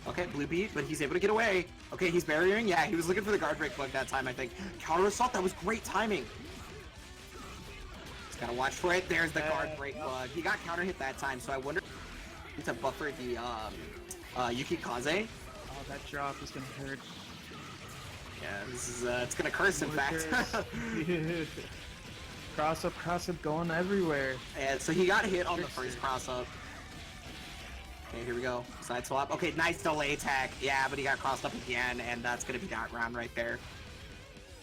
Okay, blue beat, but he's able to get away. Okay, he's barriering. Yeah, he was looking for the guard break bug that time, I think. Counter assault, that was great timing. Just gotta watch for it. There's the guard break bug. He got counter hit that time, so I wonder to buffer the Yukikaze. Oh, that drop is gonna hurt. Yeah, this is it's gonna curse in fact. Cross up going everywhere. And so he got hit on the first cross up. Okay, here we go. Side swap. Okay, nice delay attack. Yeah, but he got crossed up again, and that's gonna be that round right there.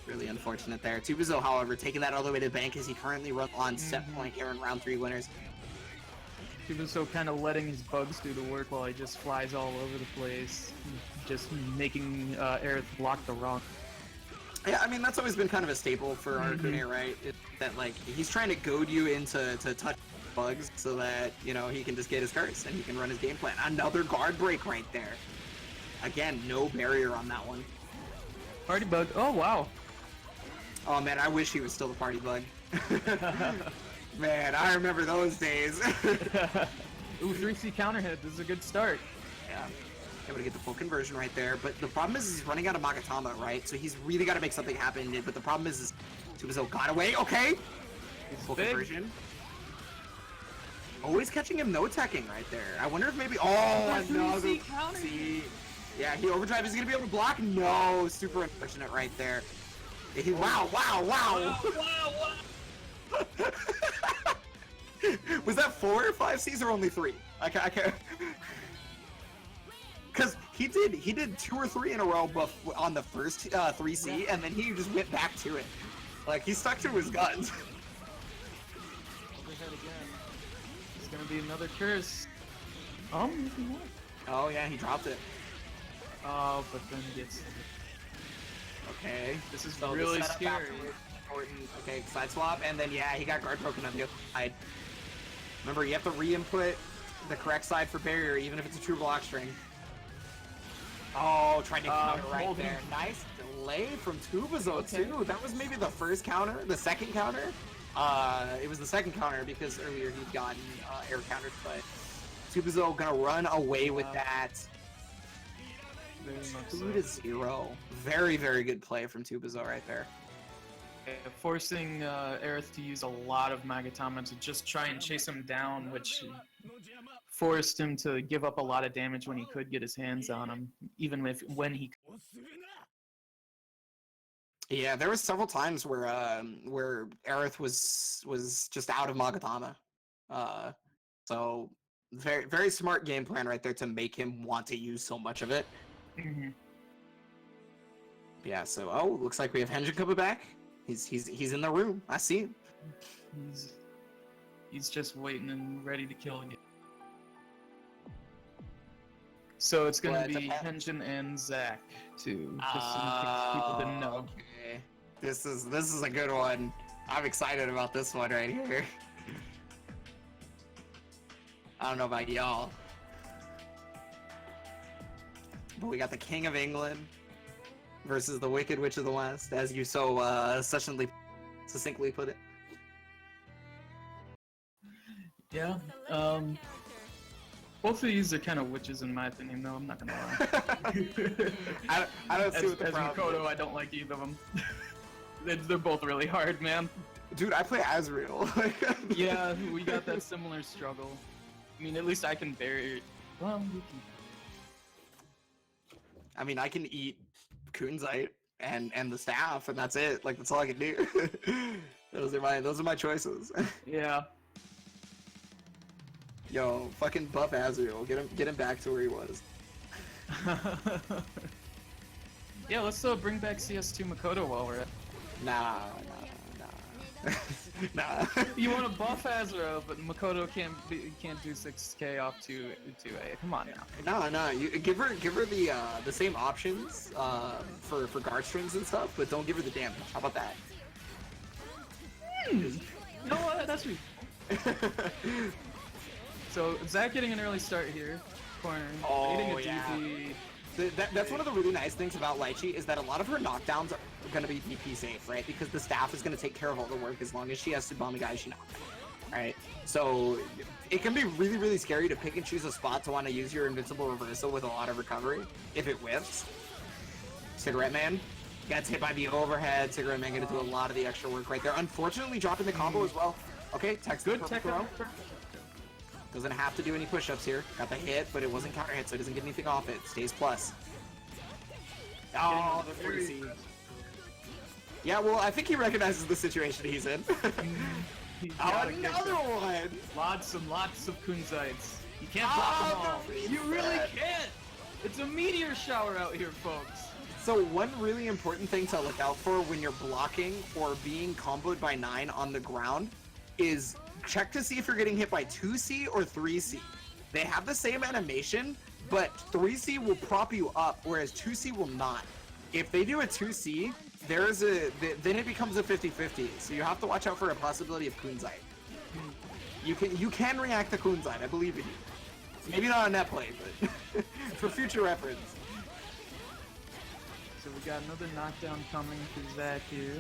Really unfortunate there. Tubizo, however, taking that all the way to the bank as he currently runs on set point here in round 3 winners. Tubizo kind of letting his bugs do the work while he just flies all over the place, just making Aerith block the rock. Yeah, I mean, that's always been kind of a staple for Arcune, right? That, like, he's trying to goad you into touch bugs so that, you know, he can just get his curse and he can run his game plan. Another guard break right there. Again, no barrier on that one. Party bug. Oh, wow. Oh, man, I wish he was still the party bug. Man, I remember those days. Ooh, 3C counter hit. This is a good start. Yeah. Able to get the full conversion right there, but the problem is he's running out of Magatama, right? So he's really got to make something happen, but the problem is Tubizo got away, okay? Full conversion. Always catching him no-teching right there. I wonder if maybe, another counter. Yeah, he overdrive, is he gonna be able to block? No, super unfortunate right there. Wow. Was that 4 or 5 Cs or only 3? I can't. Because he did 2 or 3 in a row on the first 3C, and then he just went back to it. Like, he stuck to his guns. Overhead again. It's gonna be another curse. Oh yeah, he dropped it. Oh, but then gets. Okay. This is So the really setup scary. afterwards, important. Okay, side swap, and then yeah, he got guard broken on the other side. Remember, you have to re-input the correct side for barrier, even if it's a true block string. Oh, trying to counter right there. Nice delay from Tubizo too. That was maybe the first counter, the second counter. It was the second counter because earlier he'd gotten air counters, but Tubizo gonna run away with that. 2-0. Very, very good play from Tubizo right there. Forcing Aerith to use a lot of Magatama to just try and chase him down, which forced him to give up a lot of damage when he could get his hands on him, even when he. Yeah, there was several times where Aerith was just out of Magatama. So very, very smart game plan right there to make him want to use so much of it. Yeah, so looks like we have Henjin coming back. He's in the room. I see him. He's just waiting and ready to kill again. So it's gonna be Henjin and Zack too. Just in case people didn't know. Okay. This is a good one. I'm excited about this one right here. I don't know about y'all, but we got the King of England versus the Wicked Witch of the West, as you so succinctly put it. Yeah. Both of these are kind of witches in my opinion, though. I'm not gonna lie. I don't see what the as problem Makoto, is. I don't like either of them. They're both really hard, man. Dude, I play Azrael. Yeah, we got that similar struggle. I mean, at least I can bury it. Well, we can. I mean, I can eat Kunzite and the staff, and that's it. Like, that's all I can do. those are my choices. Yeah. Yo, fucking buff Azrael. Get him back to where he was. Yeah, let's bring back CS2 Makoto while we're at. Nah. Nah. You want to buff Azra, but Makoto can't do 6k off 2A. Come on now. No. You give her the same options for guard strings and stuff, but don't give her the damage. How about that? You know what? That's me. So Zack getting an early start here. Corner. Hitting a DP. That's one of the really nice things about Lychee is that a lot of her knockdowns are going to be DP safe, right? Because the staff is going to take care of all the work as long as she has to bomb the guy she knocks out, right? So it can be really, really scary to pick and choose a spot to want to use your invincible reversal with a lot of recovery if it whiffs. Cigarette Man gets hit by the overhead. Cigarette Man going to do a lot of the extra work right there. Unfortunately, dropping the combo as well. Okay, tech's good. Tech throw. Doesn't have to do any push-ups here. Got the hit, but it wasn't counter hit, so it doesn't get anything off it. Stays plus. Oh, the 40C. Yeah, well, I think he recognizes the situation he's in. Another one! Lots and lots of kunzites. You can't block them all. You really can't! It's a meteor shower out here, folks. So one really important thing to look out for when you're blocking or being comboed by 9 on the ground is check to see if you're getting hit by 2C or 3C. They have the same animation, but 3C will prop you up, whereas 2C will not. If they do a 2C, then it becomes a 50-50, so you have to watch out for a possibility of Kunzite. You can react to Kunzite, I believe in you. Maybe not on that play, but for future reference. So we got another knockdown coming for Zach here.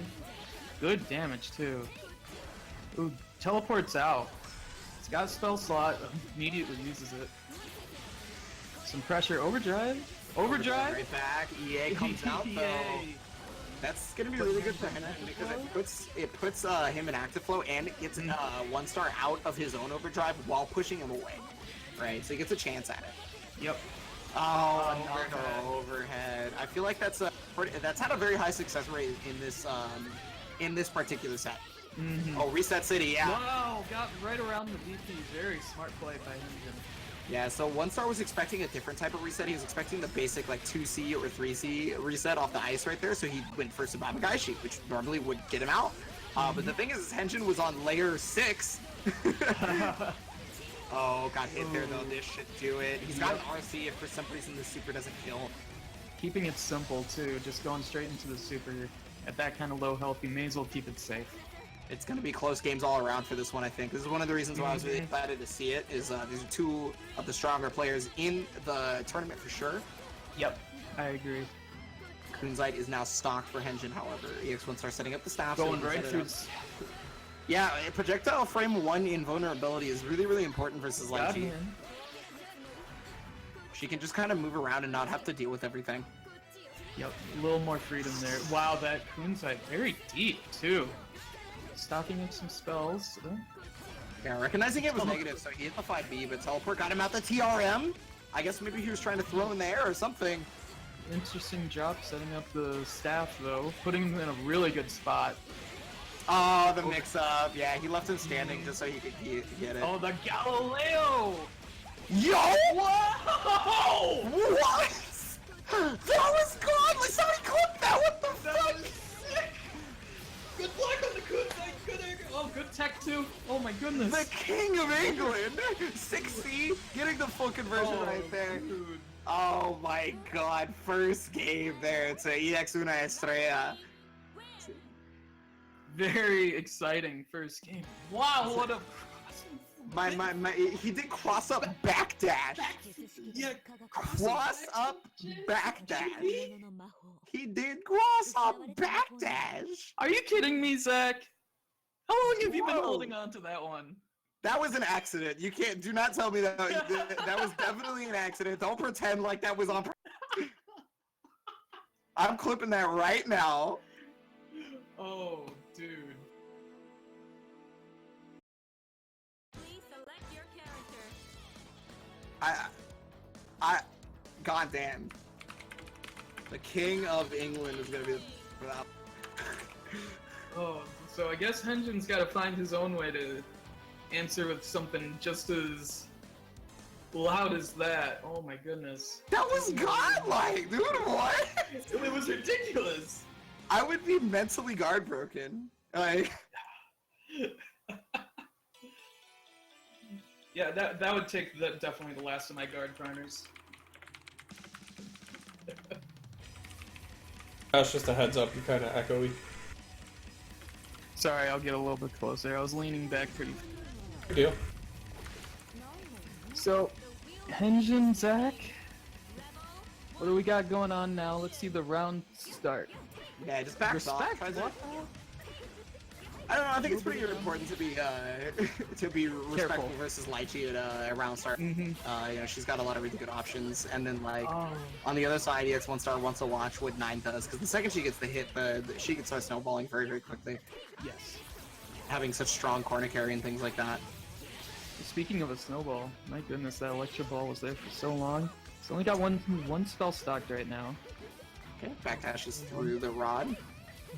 Good damage too. Ooh, teleports out. It's got a spell slot, immediately uses it. Some pressure, overdrive? Overdrive? Right back, EA comes out though. That's gonna be really good for him because it puts him in active flow and it gets 1-star out of his own overdrive while pushing him away. Right, so he gets a chance at it. Yep. Oh, overhead. I feel like that's had a very high success rate in this particular set. Oh, Reset City, yeah. Wow, got right around the VP. Very smart play by him. Yeah, so 1-star was expecting a different type of reset. He was expecting the basic like 2C or 3C reset off the ice right there, so he went for Sababagaishi, which normally would get him out. But the thing is, his Henshin was on layer 6. Oh, got hit there though. This should do it. He's got an RC if for some reason the super doesn't kill. Keeping it simple too, just going straight into the super. At that kind of low health, you may as well keep it safe. It's going to be close games all around for this one, I think. This is one of the reasons why I was really excited to see it, is these are two of the stronger players in the tournament for sure. Yep, I agree. Kunzite is now stocked for Henshin, however. EX1 starts setting up the staff. Going right through. Yeah, projectile frame 1 invulnerability is really, really important versus Lychee. She can just kind of move around and not have to deal with everything. Yep, a little more freedom there. Wow, that Kunzite very deep too. Stocking up some spells. Yeah, recognizing it was negative, so he hit the 5B, but teleport got him out the TRM. I guess maybe he was trying to throw in the air or something. Interesting job setting up the staff though, putting him in a really good spot. Oh, the mix-up. Yeah, he left him standing just so he could get it. Oh, the Galileo! Yo! Whoa! What? That was good! Like, somebody clipped that! What the fuck? Sick. Good luck on the Kunzite! Good egg! Oh, good tech too! Oh my goodness! The King of England! 6C, getting the full conversion right there. Dude. Oh my god, first game there. It's a EX Una Estrella. Very exciting first game. Wow, what a he did cross up backdash. Yeah, Cross up backdash. He did cross up backdash. Are you kidding me, Zach? How long have you been holding on to that one? That was an accident. You can't. Do not tell me that. That was definitely an accident. Don't pretend like that was on. I'm clipping that right now. Oh, dude. Please select your character. God damn. The King of England is gonna be without. Oh, so I guess Henshin's got to find his own way to answer with something just as loud as that. Oh my goodness. That was godlike, dude. What? It was ridiculous. I would be mentally guard broken. Like. Yeah, that would take definitely the last of my guard primers. That's just a heads up, you're kind of echoey. Sorry, I'll get a little bit closer. I was leaning back pretty. Good deal. So, Henshin, Zach, what do we got going on now? Let's see the round start. Yeah, just backs off. I don't know. I think it's pretty important to be respectful versus Lychee at a round start. You know, she's got a lot of really good options, and then like on the other side, EX1-star wants to watch what 9 does, because the second she gets the hit, she can start snowballing very, very quickly. Yes. Having such strong corner carry and things like that. Speaking of a snowball, my goodness, that Electro Ball was there for so long. It's only got one spell stocked right now. Okay, backdashes through the rod.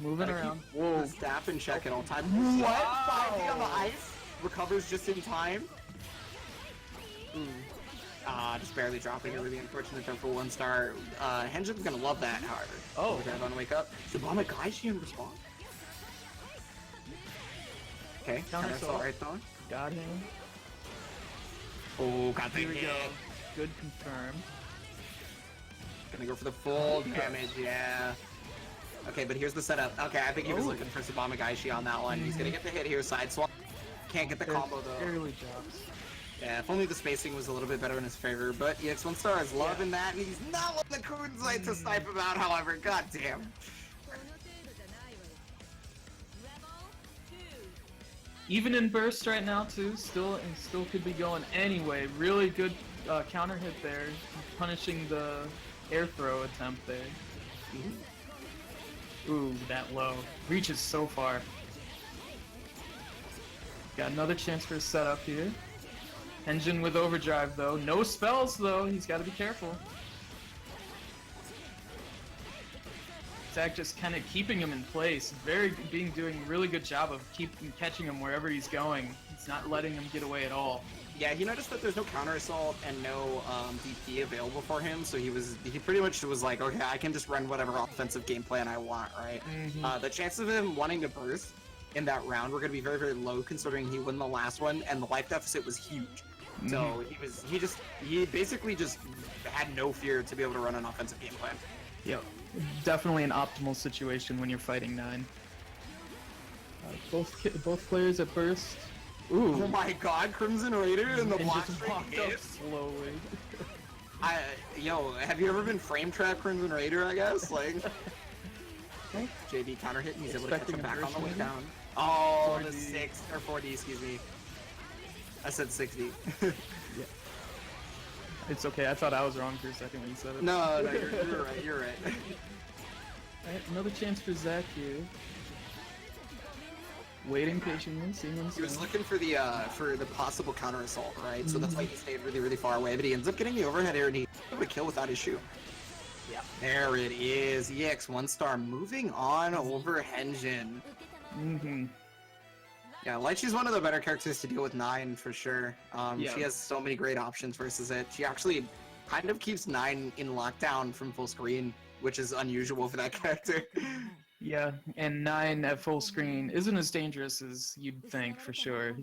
Moving around. Whoa. The staff in check at all times. Wow. What? 5D on the ice? Recovers just in time? Just barely dropping it. Really unfortunate there for 1 star. Henjin's gonna love that, however. Oh. Grab on wake up. Sabama Gaishi in response. Okay, Counter counter assault. right though. Got him. Oh, got the Here we hit. go. Good confirm. Gonna go for the full damage, yeah. Okay, but here's the setup. Okay, I think he was Oh. looking for Sabama Gaishi on that one. He's gonna get the hit here, side swap. Can't get the combo though. Barely drops. Yeah, if only the spacing was a little bit better in his favor, but EX1 Star is loving that, and he's not letting the Kunzite to snipe him out, however, goddamn. この程度じゃないわよ Level 2 Even in burst right now too, still could be going anyway. Really good counter hit there, punishing the air throw attempt there. Ooh, that low. Reaches so far. Got another chance for a setup here. Engine with overdrive though. No spells though, he's gotta be careful. Zach just kind of keeping him in place. Doing a really good job of catching him wherever he's going. He's not letting him get away at all. Yeah, he noticed that there's no counter assault and no DP available for him, so he pretty much was like, okay, I can just run whatever offensive game plan I want, right? The chances of him wanting to burst in that round were going to be very, very low, considering he won the last one, and the life deficit was huge. So he basically just had no fear to be able to run an offensive game plan. Yep. Definitely an optimal situation when you're fighting 9. Both players at burst. Ooh. Oh my god, Crimson Raider and the And block just string walked up hit. slowly. Yo, have you ever been frame trap Crimson Raider, I guess? Like, JB counter hit and he's able to catch him Expecting back on the way inversion. down. Oh, the 4D. 6, or 4D, excuse me. I said 60. It's okay, I thought I was wrong for a second when you said it. No, you're right, you're right. Alright, another chance for Zach here. Waiting patiently, seeing him He was swing. looking for the possible counter assault, right? So that's why he stayed really, really far away, but he ends up getting the overhead air and he able to kill without issue. Yeah. There it is. EX1 star moving on over Henjin. Yeah, Lychee's one of the better characters to deal with 9 for sure. Yeah. She has so many great options versus it. She actually kind of keeps 9 in lockdown from full screen, which is unusual for that character. Yeah, and 9 at full screen isn't as dangerous as you'd think for sure.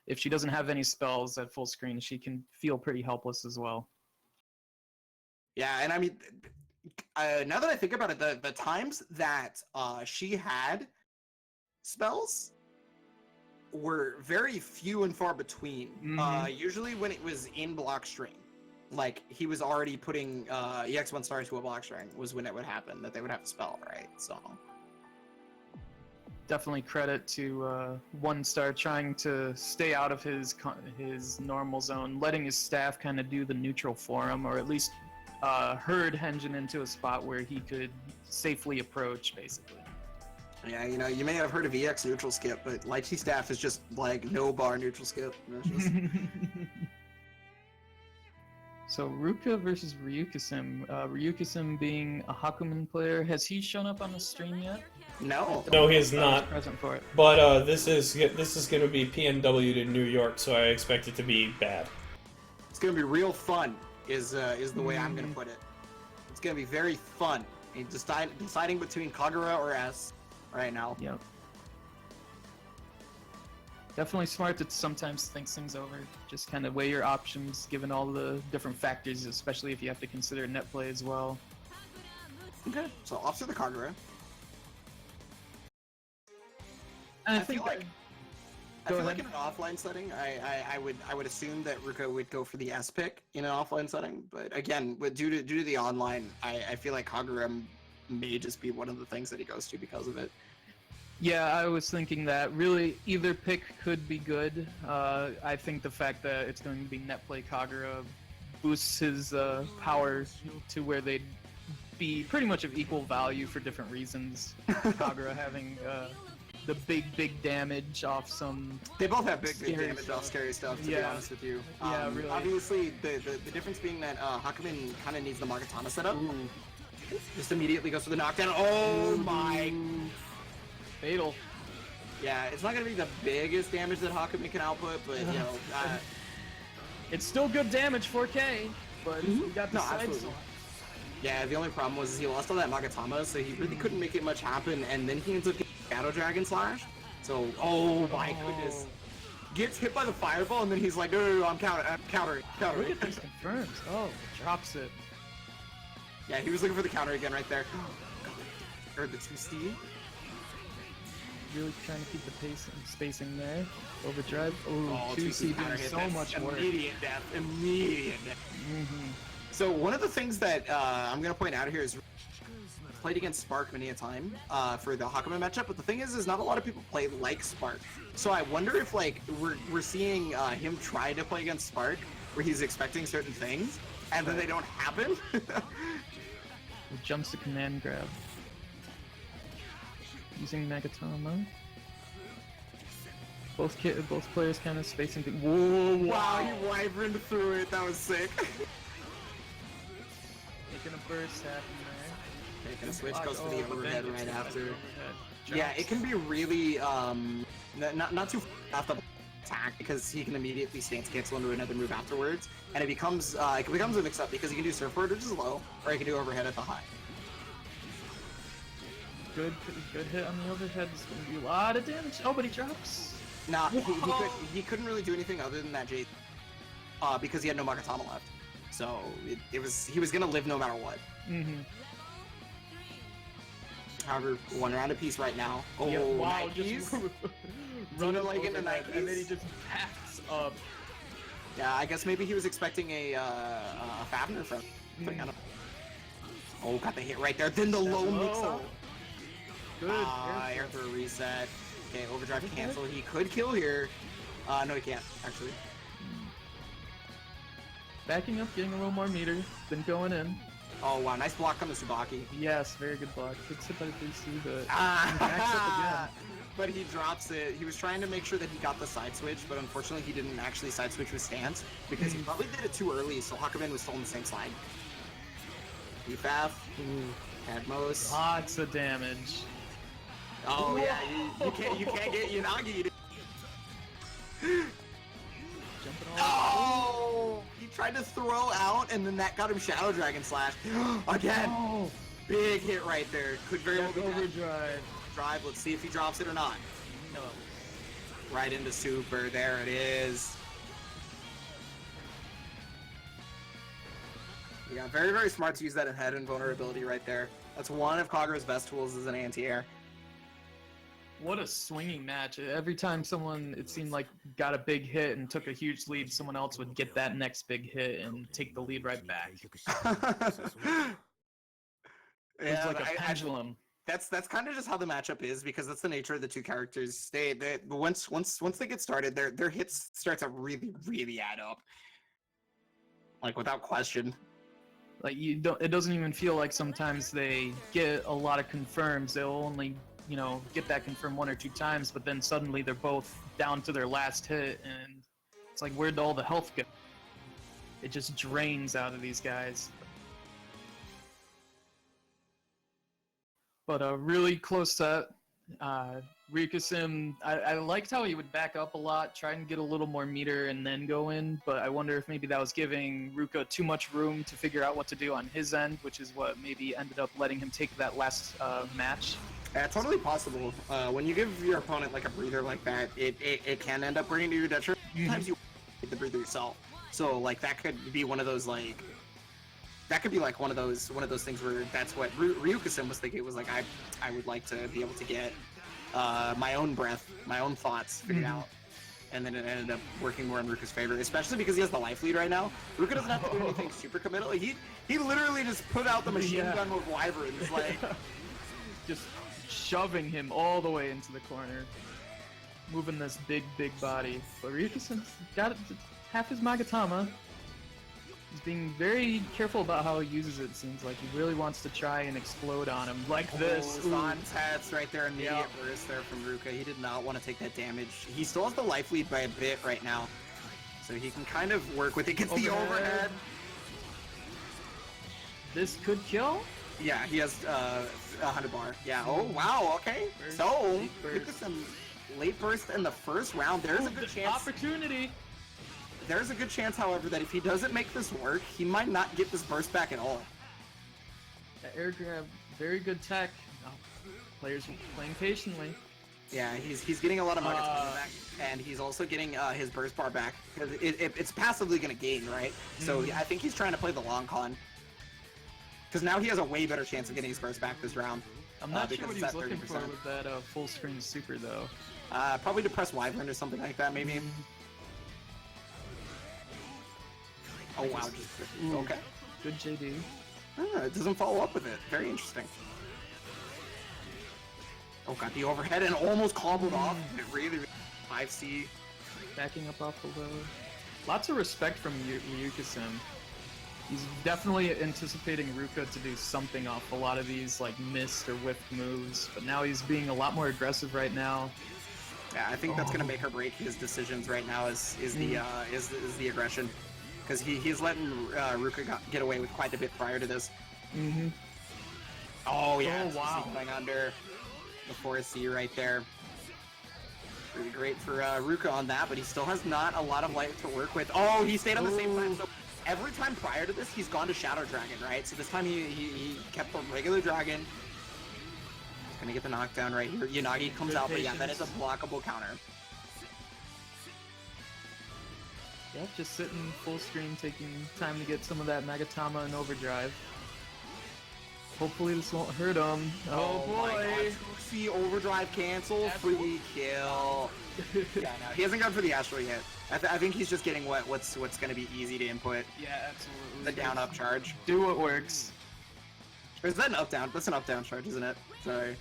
If she doesn't have any spells at full screen, she can feel pretty helpless as well. Yeah, and I mean, now that I think about it, the times that she had spells were very few and far between. Usually when it was in block string, like he was already putting EX1 star to a block string was when it would happen, that they would have a spell, right? So Definitely credit to 1 star trying to stay out of his normal zone, letting his staff kind of do the neutral for him, or at least herd Henjin into a spot where he could safely approach, basically. yeah, you know, you may have heard of EX neutral skip, but Lychee staff is just like no bar neutral skip. It's just... So Ruka versus Ryukasim. Ryukasim being a Hakumen player, has he shown up on the stream yet? No. No, he is I was not. present for it. But this is going to be PNW to New York, so I expect it to be bad. It's gonna be real fun, is the way I'm gonna put it. It's gonna be very fun. And deciding between Kagura or S right now. Yep. Definitely smart to sometimes think things over. Just kind of weigh your options, given all the different factors, especially if you have to consider net play as well. Okay. So off to the Kagura. And I feel think like Go like ahead. in an offline setting, I would assume that Ruka would go for the S pick in an offline setting, but again, due to the online, I feel like Kagura may just be one of the things that he goes to because of it. Yeah, I was thinking that really either pick could be good. I think the fact that it's going to be net play Kagura boosts his power to where they'd be pretty much of equal value for different reasons. Kagura having the big damage off some... They both have big Scary damage stuff. off scary stuff, to be Yeah. honest with you. Yeah, really. Obviously, the difference being that Hakumen kind of needs the Magatama setup. Ooh. Just immediately goes for the knockdown. Oh my... Fatal. Yeah, it's not going to be the biggest damage that Hakumen can output, but, you know... It's still good damage, 4K, but you got the No, side absolutely. swap. Yeah, the only problem was he lost all that Magatama, so he really couldn't make it much happen, and then he ends up getting Shadow Dragon Slash. So, oh my goodness. Gets hit by the fireball, and then he's like, no, I'm countering. Look at these confirms. Oh, drops it. Yeah, he was looking for the counter again right there. Or the 2C. Really trying to keep the pace and spacing there. Overdrive. Ooh, Oh, 2C counter doing hit, so that's much work. Immediate death, immediate death. So one of the things that I'm gonna point out here is played against Spark many a time for the Hakama matchup, but the thing is not a lot of people play like Spark. So I wonder if like we're seeing him try to play against Spark, where he's expecting certain things, and then they don't happen. He jumps to command grab. Using Megatama. Both players kind of spacing. Whoa! Wow, he wyverned through it. That was sick. Making a burst happen there. Taking a switch goes for the but then overhead gets right hit by the after. overhead. Yeah, Jumps. it can be really not too off the attack because he can immediately stance cancel into another move afterwards, and it becomes a mix up because he can do surfboard, which is low, or he can do overhead at the high. Good hit on the overhead. It's gonna do a lot of damage. Oh, but he drops. Nah, he couldn't really do anything other than that J, because he had no Magatama left. So he was gonna live no matter what. However, one round apiece right now. Oh, Yeah, wow, Nikes. just running like into overhead, and then he Nikes. just packs up. Yeah, I guess maybe he was expecting a Fafner from. Oh, got the hit right there. Then the low mix up. Good. Air throw reset. Okay, overdrive cancel. He could kill here. No, he can't actually. Backing up, getting a little more meter, then going in. Oh wow, nice block on the Tsubaki. Yes, very good block. Gets hit by the 3C, but he backs up again. But he drops it. He was trying to make sure that he got the side switch, but unfortunately he didn't actually side switch with stance because he probably did it too early, so Hakumen was still on the same side. UFAF, Admos. Lots of damage. Oh yeah, you can't get Yanagi. Jumping all Oh, he tried to throw out, and then that got him Shadow Dragon Slash again. Oh, Big hit right there. Could very well be that. overdrive. Drive. Let's see if he drops it or not. No. Right into super. There it is. Yeah, very, very smart to use that head and vulnerability right there. That's one of Kagura's best tools as an anti-air. What a swinging match. Every time someone, it seemed like, got a big hit and took a huge lead, someone else would get that next big hit and take the lead right back. It was like a pendulum. That's kind of just how the matchup is because that's the nature of the two characters. They once they get started, their hits start to really add up. Like without question. Like it doesn't even feel like sometimes they get a lot of confirms. They'll only, get that confirmed one or two times, but then suddenly they're both down to their last hit, and it's like, where'd all the health go? It just drains out of these guys. But a really close set. Ryukasim, I liked how he would back up a lot, try and get a little more meter and then go in, but I wonder if maybe that was giving Ruka too much room to figure out what to do on his end, which is what maybe ended up letting him take that last match. Yeah, totally possible. When you give your opponent like a breather like that, it can end up bringing to your detriment. Sometimes you get the breather yourself. So like that could be one of those like one of those things where that's what Ryukasim was thinking. It was like I would like to be able to get my own breath, my own thoughts figured out. And then it ended up working more in Ruka's favor, especially because he has the life lead right now. Ruka doesn't have to do anything super committal. Like, he literally just put out the machine gun with Wyverns, like just shoving him all the way into the corner, moving this big body. But Ryukasim's got half his Magatama. He's being very careful about how he uses it. Seems like he really wants to try and explode on him like this. That's right there, immediate burst there from Ruka. He did not want to take that damage. He still has the life lead by a bit right now, so he can kind of work with it. Gets the overhead. This could kill. Yeah, he has 100 bar. Yeah. Oh wow. Okay. So look at some late burst in the first round. There's a good chance. Opportunity. There's a good chance, however, that if he doesn't make this work, he might not get this burst back at all. The air grab, very good tech. Oh, players playing patiently. Yeah, he's getting a lot of Magatama back, and he's also getting his burst bar back. It's passively going to gain, right? So I think he's trying to play the long con. Because now he has a way better chance of getting his burst back this round. I'm not sure because what it's he's at looking 30%. for with that full screen super though. Probably to press Wyvern or something like that, maybe. Oh wow, just okay. Good JD. It doesn't follow up with it. Very interesting. Oh, got the overhead and almost cobbled off. It really 5C. Backing up off the low. Lots of respect from Ryuka-sim. He's definitely anticipating Ruka to do something off a lot of these like missed or whiffed moves, but now he's being a lot more aggressive right now. Yeah, I think that's gonna make or break his decisions right now. Is the aggression, because he's letting Ruka get away with quite a bit prior to this. Mm-hmm. Oh yeah, Oh, wow. going under the 4C right there. Really great for Ruka on that, but he still has not a lot of life to work with. Oh, he stayed on the same time. So every time prior to this, he's gone to Shadow Dragon, right? So this time he kept the regular dragon. He's gonna get the knockdown right here. Yanagi comes Good out, but yeah, that is patience. a blockable counter. Yep, just sitting full screen, taking time to get some of that Magatama and overdrive. Hopefully this won't hurt him. Oh, my boy! God. See overdrive cancel, free kill. Yeah, no, he hasn't gone for the Astral yet. I think he's just getting what's gonna be easy to input. Yeah, absolutely. The down up charge. Do what works. Or is that an up down? That's an up down charge, isn't it? Sorry.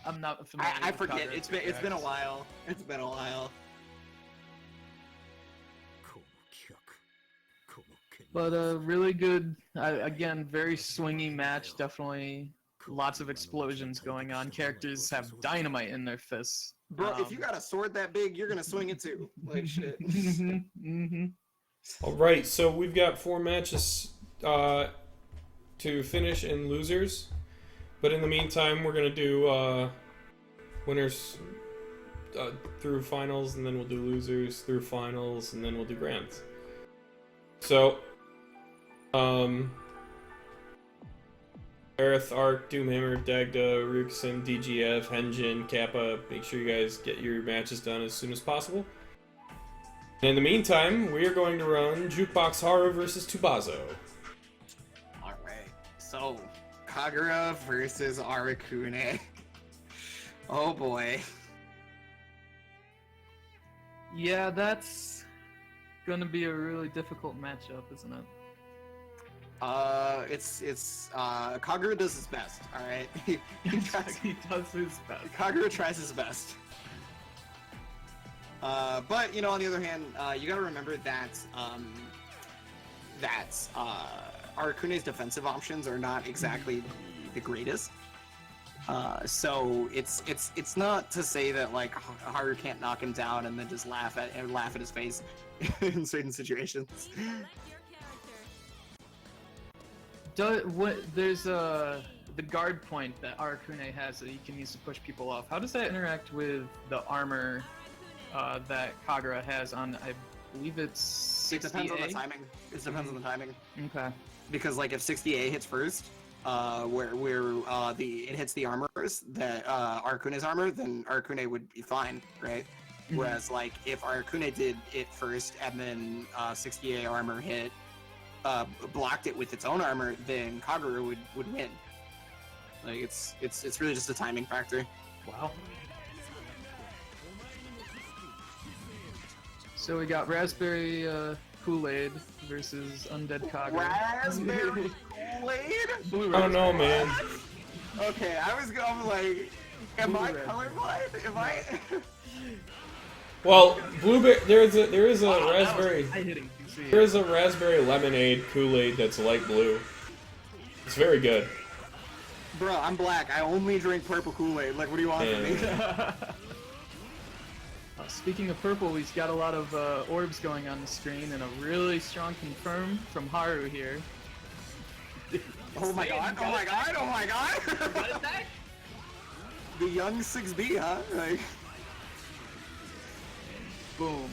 I'm not familiar. I with forget. Kagura It's been a 2X. while. It's been a while. But really good. Again, very swingy match. Definitely lots of explosions going on. Characters have dynamite in their fists. Bro, if you got a sword that big, you're gonna swing it too. Like shit. Mm-hmm. All right, so we've got 4 matches to finish in losers, but in the meantime, we're gonna do winners through finals, and then we'll do losers through finals, and then we'll do grands. So, Aerith, Arc, Doomhammer, Dagda, Ruxin, DGF, Henjin, Kappa. Make sure you guys get your matches done as soon as possible. In the meantime, we are going to run Jukebox Haru versus Tubazo. Alright. So Kagura versus Arakune. Oh boy. Yeah, that's gonna be a really difficult matchup, isn't it? It's Kagura does his best, alright? he tries, He does his best. Kagura tries his best. But you know, on the other hand, you gotta remember that Arakune's defensive options are not exactly the greatest. So it's not to say that like Haru can't knock him down and then just laugh at his face in certain situations. There's the guard point that Arakune has that he can use to push people off. How does that interact with the armor that Kagura has on? I believe it's 60A? It depends on the timing. It depends on the timing. Okay. Because like if 60A hits first, where it hits the armors that Arakune's armor, then Arakune would be fine, right? Whereas like if Arakune did it first and then 60A armor hit, blocked it with its own armor, then Kagura would win. Like it's really just a timing factor. Wow. So we got Raspberry Kool-Aid versus Undead Kagura. Raspberry Kool-Aid? Blue I don't know, raspberry. man. Okay, I was going like, am I Blue colorblind? Am I? Well, blueberry. There is a Wow, that was raspberry. high-hitting. There is a raspberry lemonade Kool-Aid that's light blue. It's very good. Bro, I'm black. I only drink purple Kool-Aid. Like, what do you want from me? Speaking of purple, we've got a lot of orbs going on the screen and a really strong confirm from Haru here. Oh my god, oh my god, oh my god! What is that? The young 6B, huh? Like, Boom.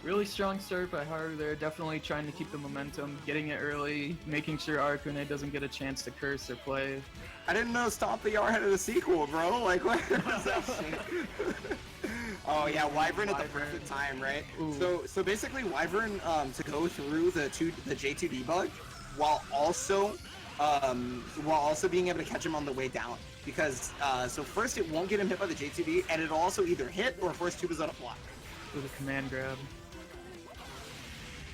Really strong start by Haru there, definitely trying to keep the momentum, getting it early, making sure Aracune doesn't get a chance to curse or play. I didn't know Stomp the Yard had a sequel, bro. Like, where is that shit? Oh yeah, Wyvern at the perfect time, right? Ooh. So basically Wyvern to go through the J2 debug while also being able to catch him on the way down. Because so first it won't get him hit by the J2D, and it'll also either hit or force Tubazo to block. With a command grab.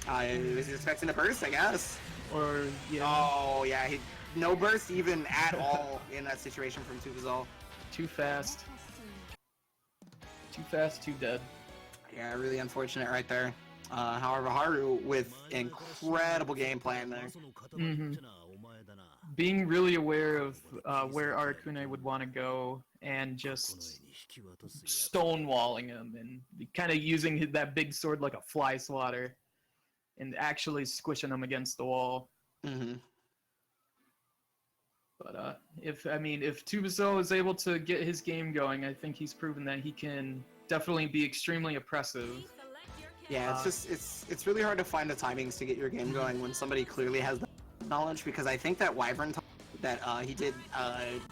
I was expecting a burst, I guess. Or, yeah, Oh yeah, no burst even at all in that situation from Tubazo. too fast. Too fast, too dead. Yeah, really unfortunate right there. However, Haru with incredible game plan there. Being really aware of where Aracune would want to go and just stonewalling him and kind of using that big sword like a fly swatter and actually squishing him against the wall. Mm-hmm. But if Tubazo is able to get his game going, I think he's proven that he can definitely be extremely oppressive. Yeah, it's really hard to find the timings to get your game going when somebody clearly has the knowledge, because I think that Wyvern that he did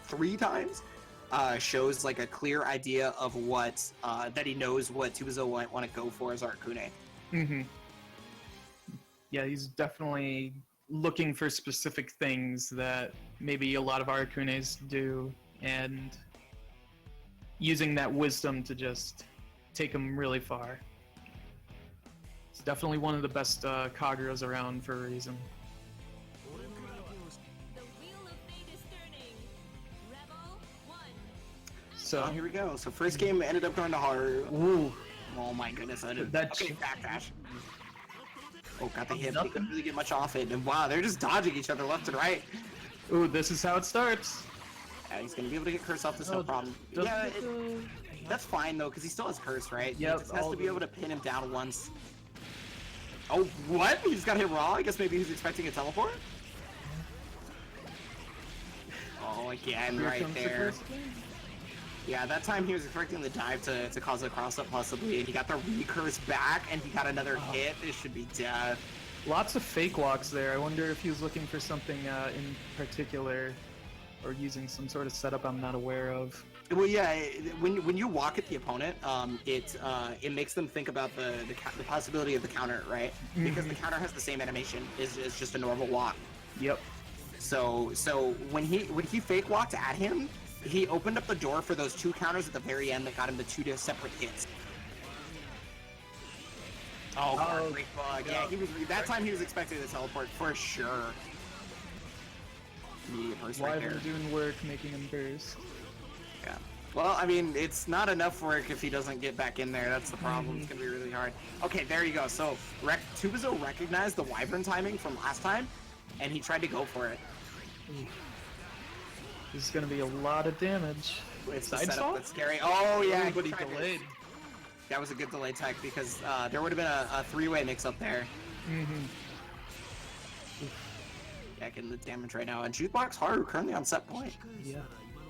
3 times shows like a clear idea of what that he knows what Tubazo want to go for as Aracune. Mm-hmm. Yeah, he's definitely looking for specific things that maybe a lot of Aracunes do, and using that wisdom to just take him really far. It's definitely one of the best Kaguras around for a reason. The wheel of fate is turning. Rebel 1. So So, here we go. So first game ended up going to Haru. ooh, Oh my goodness, I didn't. That Okay, ch- backdash. Oh, got the hit. But he Nothing. couldn't really get much off it. And wow, they're just dodging each other left and right. ooh, this is how it starts. Yeah, he's gonna be able to get curse off this, no Oh, problem. doesn't Yeah, it, that's fine though, because he still has curse, right? Yep, He just has all to be the- able to pin him down once. Oh, what? He just got hit raw? I guess maybe he's expecting a teleport? Oh, again, Here right comes the there. first game. Yeah, that time he was expecting the dive to cause a cross-up possibly, and he got the recurse back, and he got another hit. This should be death. Lots of fake walks there. I wonder if he was looking for something in particular, or using some sort of setup I'm not aware of. Well, yeah, when you walk at the opponent, it makes them think about the possibility of the counter, right? Because the counter has the same animation as just a normal walk. Yep. So when he fake walked at him, he opened up the door for those 2 counters at the very end that got him the 2 separate hits. Oh, great bug. Yeah, that time he was expecting the teleport for sure. Immediate burst right there. Wyvern doing work, making him burst. Yeah. Well, I mean, it's not enough work if he doesn't get back in there. That's the problem. It's gonna be really hard. Okay, there you go. So Tubazo recognized the Wyvern timing from last time, and he tried to go for it. This is gonna be a lot of damage. It's the Side setup swap? that's scary. Oh yeah, but he tried to- delayed. That was a good delay tech because there would have been a 3-way mix-up there. Mm-hmm. Yeah, getting the damage right now. And Jukebox Haru currently on set point. Yeah.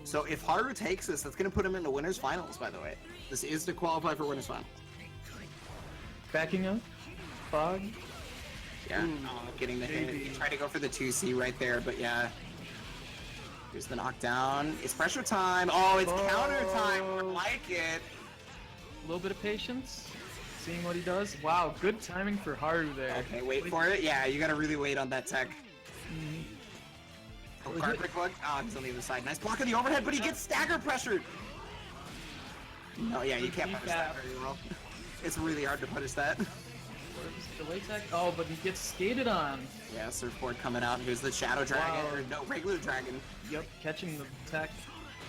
So if Haru takes this, that's going to put him in the winners finals, by the way. This is to qualify for winners finals. Backing up. Fog. Yeah, getting the hit. He tried to go for the 2C right there, but yeah. Here's the knockdown. It's pressure time. Oh, it's counter time. I like it. A little bit of patience. Seeing what he does. Wow, good timing for Haru there. Okay, wait for it. Yeah, you got to really wait on that tech. Oh, carpet bug. Oh, he's on the other side. Nice block of the overhead, but he gets stagger pressured. No, yeah, you can't punish that very well. It's really hard to punish that. Delay tech. Oh, but he gets skated on. Yeah, surfboard coming out. Here's the shadow dragon, Wow. or no, regular dragon. Yep, catching the tech.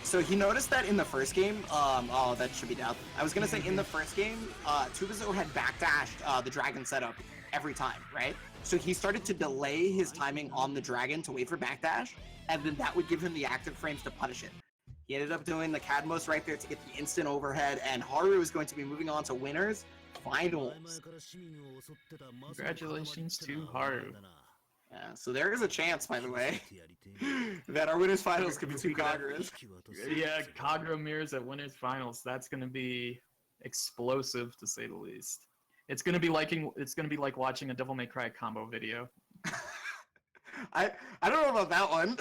So he noticed that in the first game, oh, that should be death. I was gonna say in the first game, Tubazo had backdashed the dragon setup every time, right? So he started to delay his timing on the dragon to wait for backdash, and then that would give him the active frames to punish it. He ended up doing the Cadmos right there to get the instant overhead, and Haru is going to be moving on to winners finals. Congratulations to Haru. Yeah, so there is a chance, by the way, that our winners finals could be 2 Kaguras. Yeah, Kagura mirrors at winners finals. That's gonna be explosive to say the least. It's gonna be like watching a Devil May Cry combo video. I don't know about that one.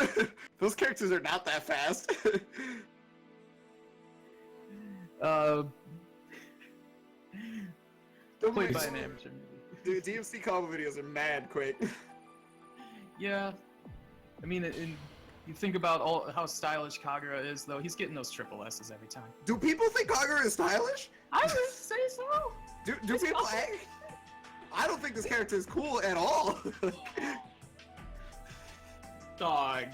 Those characters are not that fast. Played by an amateur maybe. Dude, DMC combo videos are mad quick. Yeah, I mean, you think about how stylish Kagura is, though. He's getting those triple S's every time. Do people think Kagura is stylish? I would say so. Do people? I don't think this character is cool at all. Dog.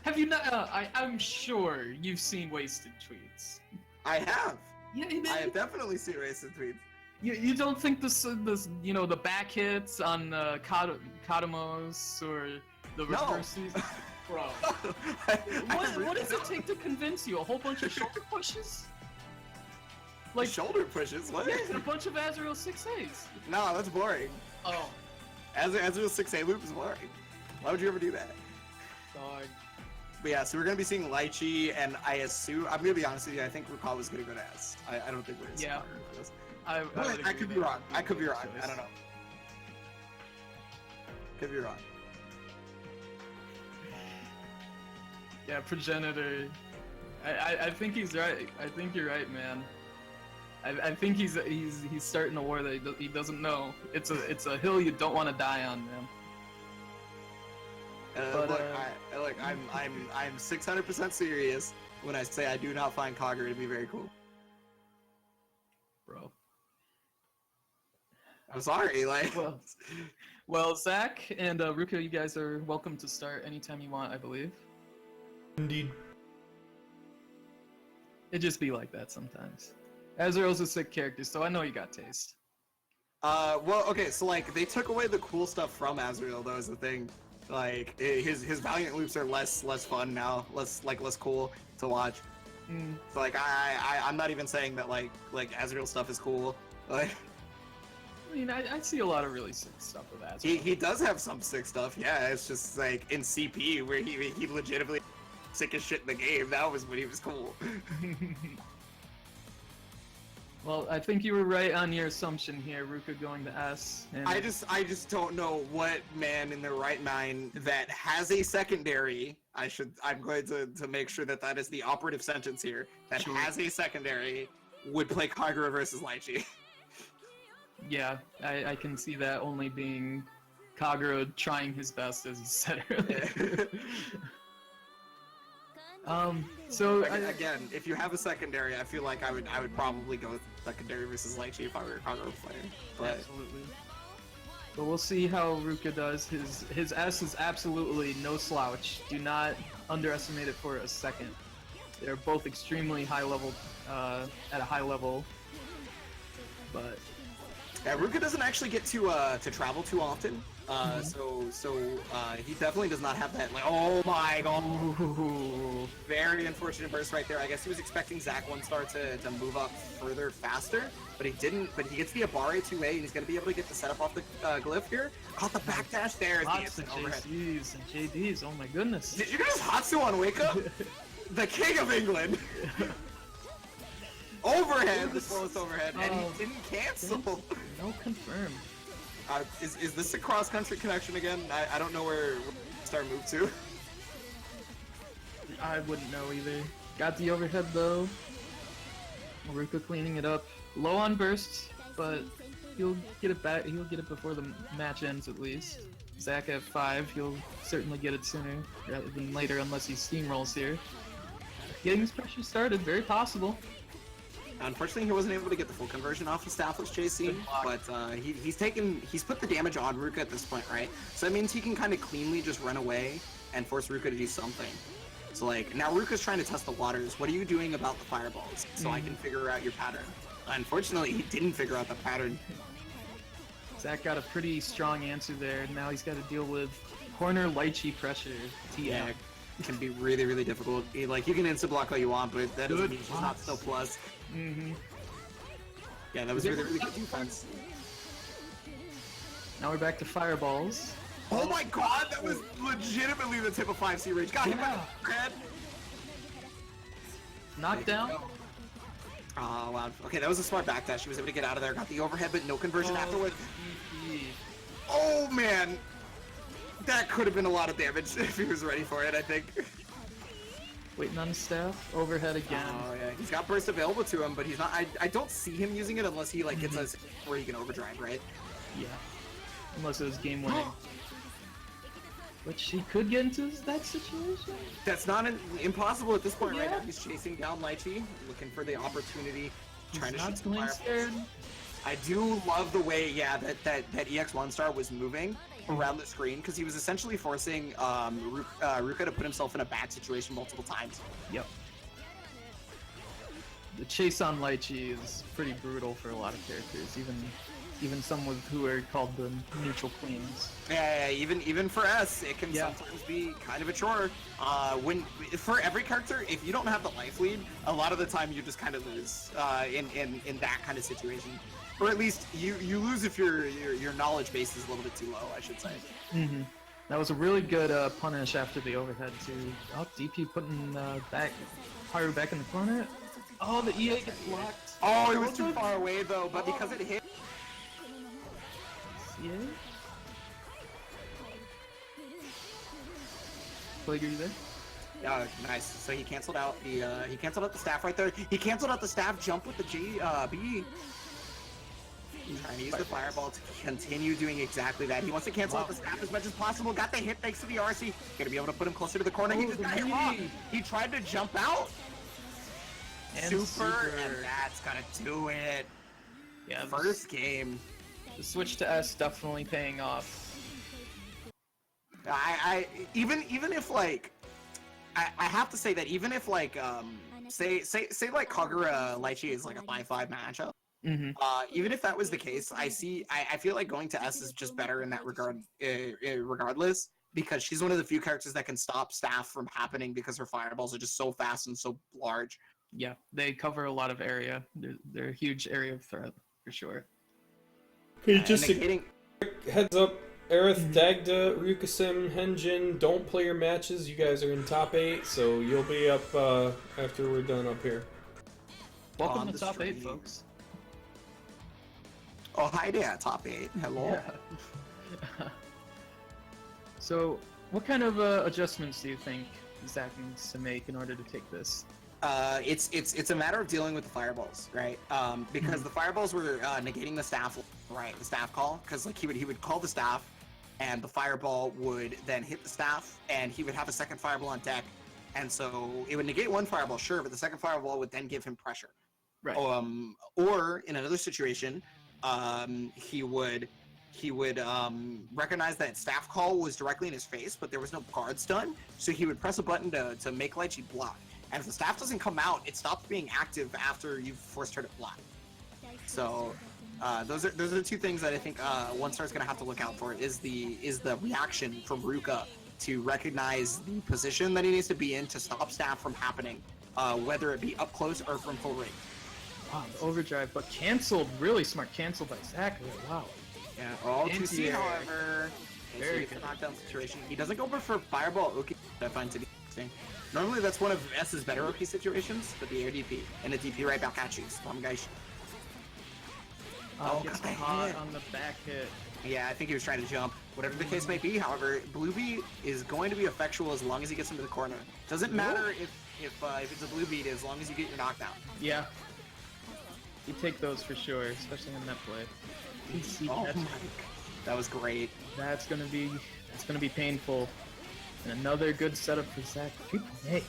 Have you not? I'm sure you've seen wasted tweets. I have. Yeah, I have definitely seen racist tweets. You don't think this the back hits on Katamos or the No. reverses? Bro. What does it take to convince you? A whole bunch of shoulder pushes? Like shoulder pushes? What? Yeah, and a bunch of Azrael 6As. No, that's boring. Oh. Azrael's 6A loop is boring. Why would you ever do that? Dog. But yeah, so we're gonna be seeing Lychee, and I assume I'm gonna be honest with you. I think Rukawa is gonna go to S. I don't think we're gonna see Yeah. Kagura for this. I I could be wrong. I could be wrong. I don't know. Could be wrong. Yeah, progenitor. I think he's right. I think you're right, man. I think he's starting a war that he doesn't know. It's a hill you don't want to die on, man. But, Look, I'm 600% serious when I say I do not find Kagura to be very cool. Bro. I'm sorry, like. Well, Zach and Ruka, you guys are welcome to start anytime you want, I believe. Indeed. It just be like that sometimes. Azrael's a sick character, so I know you got taste. Well, okay, so like they took away the cool stuff from Azrael, though, is the thing. Like his Valiant loops are less fun now, less cool to watch. So like I'm not even saying that like Azrael stuff is cool. Like I mean, I see a lot of really sick stuff with Azrael. he does have some sick stuff. Yeah, it's just like in CP where he legitimately sick as shit in the game. That was when he was cool. Well, I think you were right on your assumption here, Ruka going to S. And I just don't know what man in their right mind that has a secondary. I'm going to make sure that is the operative sentence here. That Sure. has a secondary would play Kagura versus Lychee. Yeah, I can see that only being Kagura trying his best, as he said earlier. So Again, if you have a secondary, I feel like I would probably go with secondary versus Lychee if I were a Kagura player. But absolutely. But we'll see how Ruka does. His S is absolutely no slouch. Do not underestimate it for a second. They're both extremely high level, at a high level. But yeah, Ruka doesn't actually get to travel too often. So he definitely does not have that. Like, oh my god, very unfortunate burst right there. I guess he was expecting Zach 1-star to move up further faster, but he didn't. But he gets the Abare 2A, and he's gonna be able to get the setup off the glyph here. Caught the backdash there. lots of JCs and JDs. Oh my goodness. Did you guys Hatsu on Wake Up? The king of England. Overhead, the slowest overhead, and he didn't cancel. No confirm. Is this a cross-country connection again? I don't know where Star moved to. I wouldn't know either. Got the overhead though. Ruka cleaning it up. Low on bursts, but he'll get it back. He'll get it before the match ends at least. Zach at 5. He'll certainly get it sooner rather than later unless he steamrolls here. Getting his pressure started, very possible. Unfortunately, he wasn't able to get the full conversion off of Staffless JC, but he's put the damage on Ruka at this point, right? So that means he can kind of cleanly just run away and force Ruka to do something. So like, now Ruka's trying to test the waters. What are you doing about the fireballs? So I can figure out your pattern. Unfortunately, he didn't figure out the pattern. Zach got a pretty strong answer there. Now he's got to deal with corner Lychee pressure. Yeah, it can be really, really difficult. Like, you can instant block all you want, but that doesn't mean she's not still plus. Yeah, that was really, really good defense. Now we're back to fireballs. Oh my god, that was legitimately the tip of 5C range. Got him by the head. Knockdown. Oh, wow. Okay, that was a smart backdash. He was able to get out of there, got the overhead, but no conversion afterwards. Oh, man. That could have been a lot of damage if he was ready for it, I think. Waiting on the staff. Overhead again. Oh, yeah. He's got burst available to him, but he's not... I don't see him using it unless he, like, gets us where he can overdrive, right? Yeah. Unless it was game winning. Which he could get into that situation. That's not impossible at this point, right Yeah. now. He's chasing down Lychee, looking for the opportunity, trying to He's shoot not some playing fireballs. scared. I do love the way, yeah, that EX1 star was moving around the screen, because he was essentially forcing Ruka to put himself in a bad situation multiple times. Yep. The chase on Lychee is pretty brutal for a lot of characters, even some with who are called the neutral queens. Yeah, even for us, it can Yeah. sometimes be kind of a chore. For every character, if you don't have the life lead, a lot of the time you just kind of lose in that kind of situation. Or at least you lose if your knowledge base is a little bit too low, I should say. Mm-hmm. That was a really good punish after the overhead too. Oh, DP putting Haru back in the corner. Oh, the EA gets blocked. Oh, it was too far away though, but because it hit. EA? Plague, are you there? Oh, nice. So he canceled out the the staff right there. He canceled out the staff jump with the B. Trying to use the fireball to continue doing exactly that. He wants to cancel out the staff as much as possible. Got the hit thanks to the RC. Gonna be able to put him closer to the corner. He just got hit wrong. He tried to jump out. And Super, and that's gonna do it. Yeah, First game. the switch to S definitely paying off. Even if like, I have to say that even if like say like Kagura Lychee is like a 5-5 matchup. Mm-hmm. Even if that was the case, I feel like going to S is just better in that regard, regardless, because she's one of the few characters that can stop staff from happening because her fireballs are just so fast and so large. Yeah, they cover a lot of area. They're a huge area of threat for sure. Okay, just a Negating- heads up, Aerith, Dagda, Ryukasim, Henjin, don't play your matches. You guys are in top 8, so you'll be up after we're done up here. Welcome On to the top 8, stream. folks. Oh, hi there, top 8. Hello. Yeah. So, what kind of adjustments do you think Zach needs to make in order to take this? It's a matter of dealing with the fireballs, right? Because the fireballs were negating the staff, right? The staff call, because like he would call the staff, and the fireball would then hit the staff, and he would have a second fireball on deck, and so it would negate one fireball, sure, but the second fireball would then give him pressure. Right. Or in another situation, he would recognize that staff call was directly in his face, but there was no guard stun, so he would press a button to make Lychee block. And if the staff doesn't come out, it stops being active after you've forced her to block. So those are the two things that I think One Star's gonna have to look out for is the reaction from Ruka to recognize the position that he needs to be in to stop staff from happening, whether it be up close or from full range. Wow, the overdrive, but canceled. Really smart cancel by Zach. Wow. Yeah. All to Anti-air. see, however, Very it's a good. knockdown situation. He doesn't go for fireball Oki. I find to be interesting. Normally that's one of S's better Oki situations, but the air DP and the DP right back at you. Storm guys. Oh, Gets got the caught hit. on the back hit. Yeah, I think he was trying to jump. Whatever the case may be, however, Blue Beat is going to be effectual as long as he gets into the corner. Doesn't matter if it's a Blue Beat as long as you get your knockdown. Yeah. You take those for sure, especially in that play. PC Oh catch. my, that was great. That's gonna be painful. And another good setup for Zach. Good play.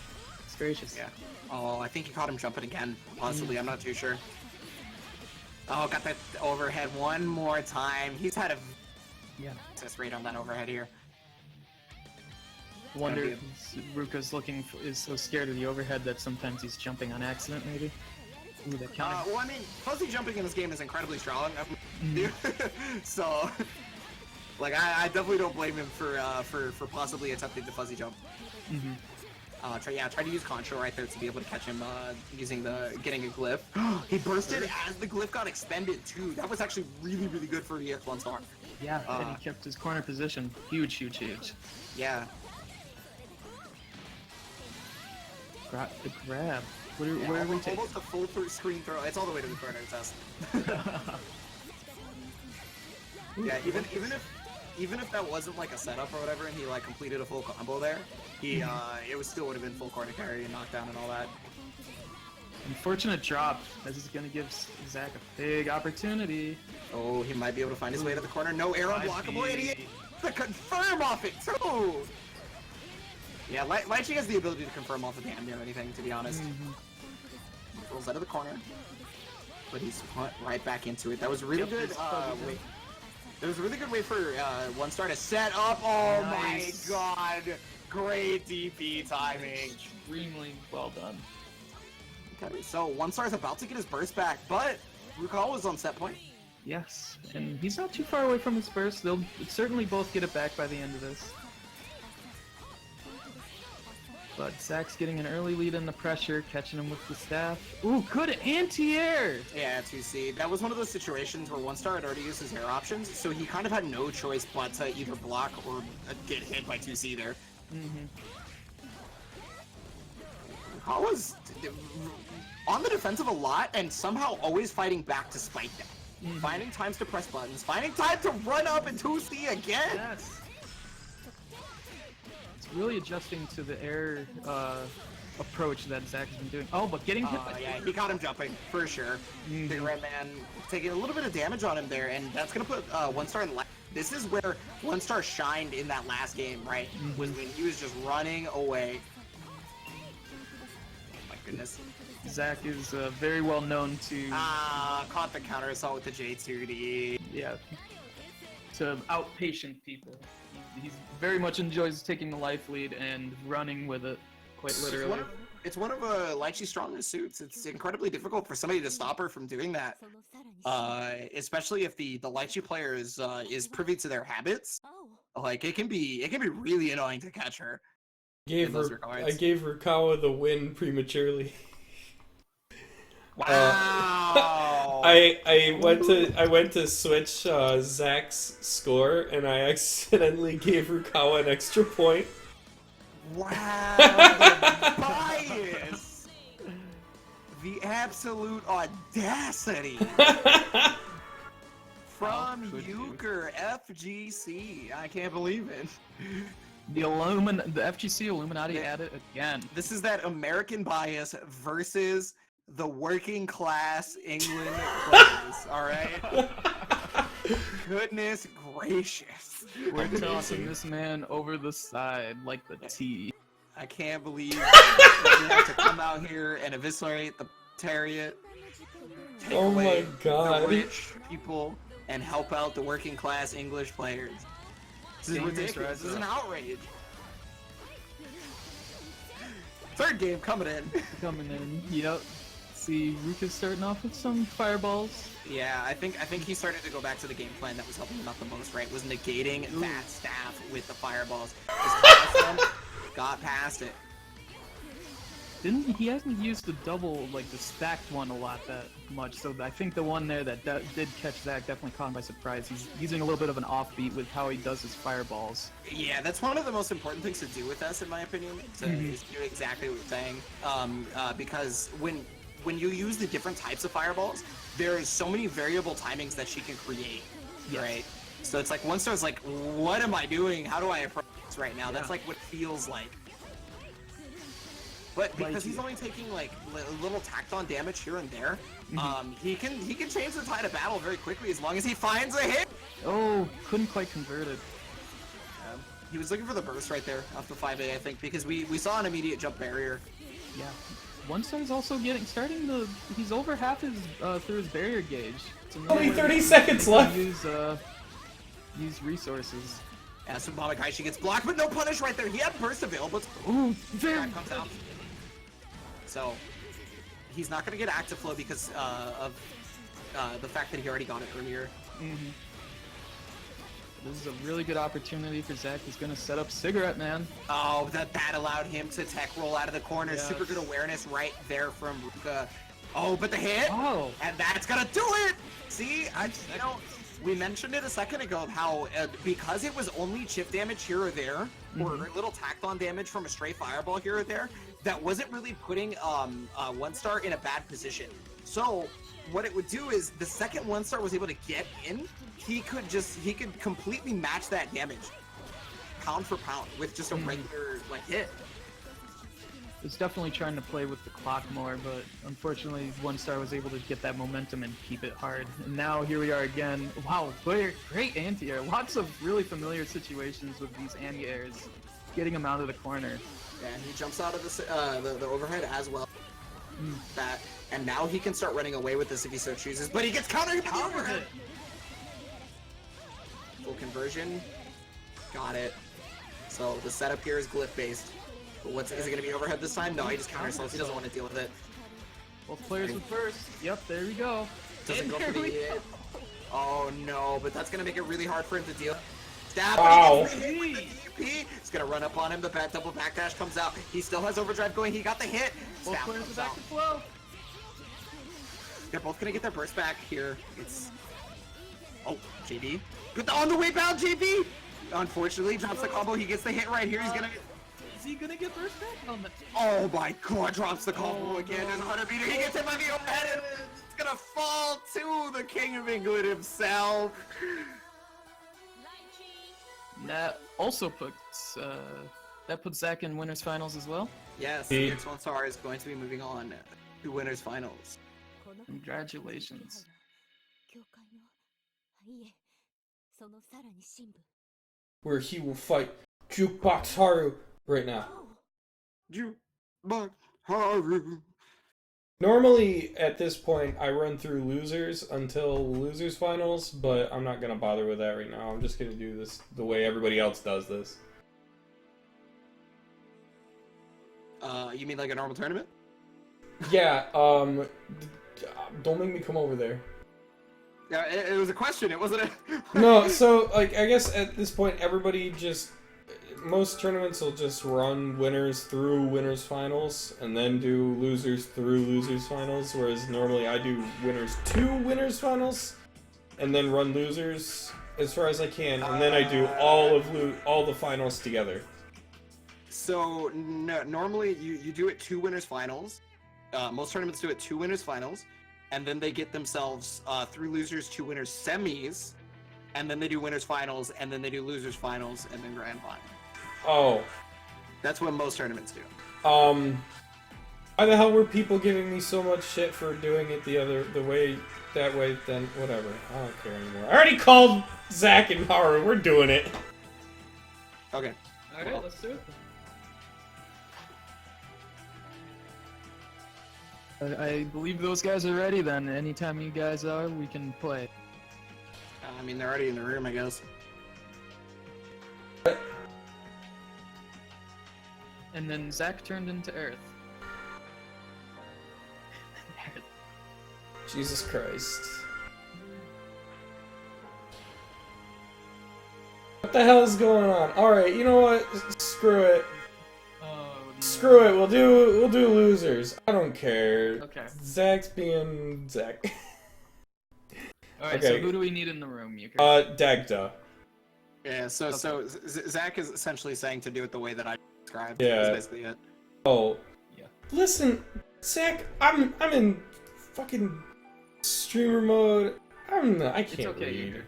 It's gracious. Yeah. Oh, I think he caught him jumping again. Possibly, I'm not too sure. Oh, got that overhead one more time. He's had a Yeah. success rate on that overhead here. Wonder be if Ruka's is so scared of the overhead that sometimes he's jumping on accident, maybe. Ooh, that counted. Well, I mean, fuzzy jumping in this game is incredibly strong. So, like, I definitely don't blame him for possibly attempting the fuzzy jump. Try to use Contra right there to be able to catch him getting a glyph. He bursted as the glyph got expended too. That was actually really, really good for EX1 star. Yeah, and he kept his corner position. Huge, huge, huge. Yeah. The grab. Where are we taking? almost a full screen throw. It's all the way to the corner. It's us. Yeah, even if that wasn't like a setup or whatever, and he like completed a full combo there, he it still would have been full corner carry and knockdown and all that. Unfortunate drop. This is gonna give Zach a big opportunity. Oh, he might be able to find his way to the corner. No air unblockable, and he gets the confirm off it too. Yeah, Lychee has the ability to confirm off of damn near anything, to be honest. Rolls out of the corner, but he's put right back into it. That was really good. Wait. There was a really good way for One Star to set up. Oh Nice. my god! Great DP timing. Extremely well done. Okay, so One Star is about to get his burst back, but Rukawa was on set point. Yes, and he's not too far away from his burst. They'll certainly both get it back by the end of this. But Zach's getting an early lead in the pressure, catching him with the staff. Ooh, good anti-air! Yeah, 2C. That was one of those situations where One Star had already used his air options, so he kind of had no choice but to either block or get hit by 2C there. Rukawa's on the defensive a lot, and somehow always fighting back to spike that. Finding times to press buttons, finding time to run up and 2C again! Yes! It's really adjusting to the air approach that Zach has been doing. Oh, but getting hit by... Yeah, he got him jumping, for sure. Big Red Man taking a little bit of damage on him there, and that's going to put One Star in last. This is where One Star shined in that last game, right? Was when he was just running away. Oh my goodness. Zach is very well known to... Caught the counter assault with the J2D. Yeah, to outpatient people. He very much enjoys taking the life lead and running with it, quite literally. It's one of Lychee's strongest suits. It's incredibly difficult for somebody to stop her from doing that. Especially if the Lychee player is privy to their habits. Like it can be really annoying to catch her. I gave Rukawa the win prematurely. Wow. I went to switch Zach's score, and I accidentally gave Rukawa an extra point. Wow, the bias! The absolute audacity from Euchre FGC. I can't believe it. The FGC Illuminati at it again. This is that American bias versus the working class England players, alright? Goodness gracious. We're tossing this man over the side like the T. I can't believe we have to come out here and eviscerate the Tariot, take Oh my away god. the rich people, and help out the working class English players. This is Dangerous ridiculous. rise This is an up. outrage. Third game coming in. Coming in. Yep. See, Ruka's starting off with some fireballs. Yeah, I think he started to go back to the game plan that was helping him out the most, right? Was negating that staff with the fireballs. Just passed them, got past it. He hasn't used the double, like the stacked one a lot that much, so I think the one there that did catch Zach definitely caught him by surprise. He's using a little bit of an offbeat with how he does his fireballs. Yeah, that's one of the most important things to do with us, in my opinion, is do exactly what you're saying. Because when you use the different types of fireballs, there is so many variable timings that she can create, right? So it's like One Star's like, what am I doing? How do I approach this right now? That's like what it feels like. But because he's only taking like little tacked on damage here and there, he can change the tide of battle very quickly as long as he finds a hit. Oh, couldn't quite convert it. He was looking for the burst right there off the 5A, I think, because we saw an immediate jump barrier. Yeah. One Star's also he's over half his through his barrier gauge. Only 30 seconds left. Use resources. Yeah, so Babakaishi gets blocked, but no punish right there. He had burst available. Ooh, That comes out. So he's not going to get active flow because of the fact that he already got it earlier. This is a really good opportunity for Zach. He's going to set up Cigarette Man. Oh, that allowed him to tech roll out of the corner. Yes. Super good awareness right there from Ruka. Oh, but the hit! Oh. And that's going to do it! See, we mentioned it a second ago how because it was only chip damage here or there, or little tacked on damage from a stray fireball here or there that wasn't really putting One Star in a bad position. So what it would do is the second One Star was able to get in, he could completely match that damage pound for pound with just a regular like hit. It's definitely trying to play with the clock more, but unfortunately One Star was able to get that momentum and keep it hard. And now here we are again. Wow, great anti-air. Lots of really familiar situations with these anti-airs, getting him out of the corner. And he jumps out of the overhead as well. That, and now he can start running away with this if he so chooses, but he gets countered by the overhead. Full conversion. Got it. So the setup here is glyph based. But is it going to be overhead this time? No, he just counter sells. He doesn't want to deal with it. Both players with first. Yep, there we go. Doesn't go for the hit. Oh no, but that's going to make it really hard for him to deal. Stab. Wow. He's going to run up on him. The double backdash comes out. He still has overdrive going. He got the hit. Both Stab players comes with out. active flow. They're both going to get their burst back here. It's... Oh, JB. But on the way bound, JB! Unfortunately, drops the combo. He gets the hit right here. He's going to... Is he gonna get burst back on the... Oh my god, drops the combo again and 100 meter. He gets hit by the overhead and it's gonna fall to the King of England himself. That also puts Zach in winners finals as well. Yes, the X1 Star is going to be moving on to winners finals. Congratulations. Where he will fight Jukebox Haru right now. Jukebox Haru. Normally, at this point, I run through losers until losers finals, but I'm not gonna bother with that right now. I'm just gonna do this the way everybody else does this. You mean like a normal tournament? Yeah, don't make me come over there. Yeah, it was a question, it wasn't a... No, so, like, I guess at this point, everybody just... Most tournaments will just run winners through winners finals, and then do losers through losers finals, whereas normally I do winners to winners finals, and then run losers as far as I can, and then I do all the finals together. So, no, normally you do it 2 winners finals. Most tournaments do it 2 winners finals, and then they get themselves 3 losers, 2 winners semis, and then they do winners finals, and then they do losers finals, and then grand final. Oh. That's what most tournaments do. Why the hell were people giving me so much shit for doing it that way, then whatever. I don't care anymore. I already called Zach and Haru, we're doing it. Okay. Alright, let's do it. I believe those guys are ready then. Anytime you guys are, we can play. I mean, they're already in the room, I guess. And then Zach turned into Earth. Jesus Christ. What the hell is going on? Alright, you know what? Screw it. Oh, no. Screw it, we'll do losers. I don't care. Okay. Zach's being Zach. Alright, Okay. so who do we need in the room, Euchre? Dagda. Yeah, so Zach is essentially saying to do it the way that I described. Yeah. That's basically it. Oh. Yeah. Listen, Zach, I'm in fucking streamer mode. I can't It's okay, read. Euchre.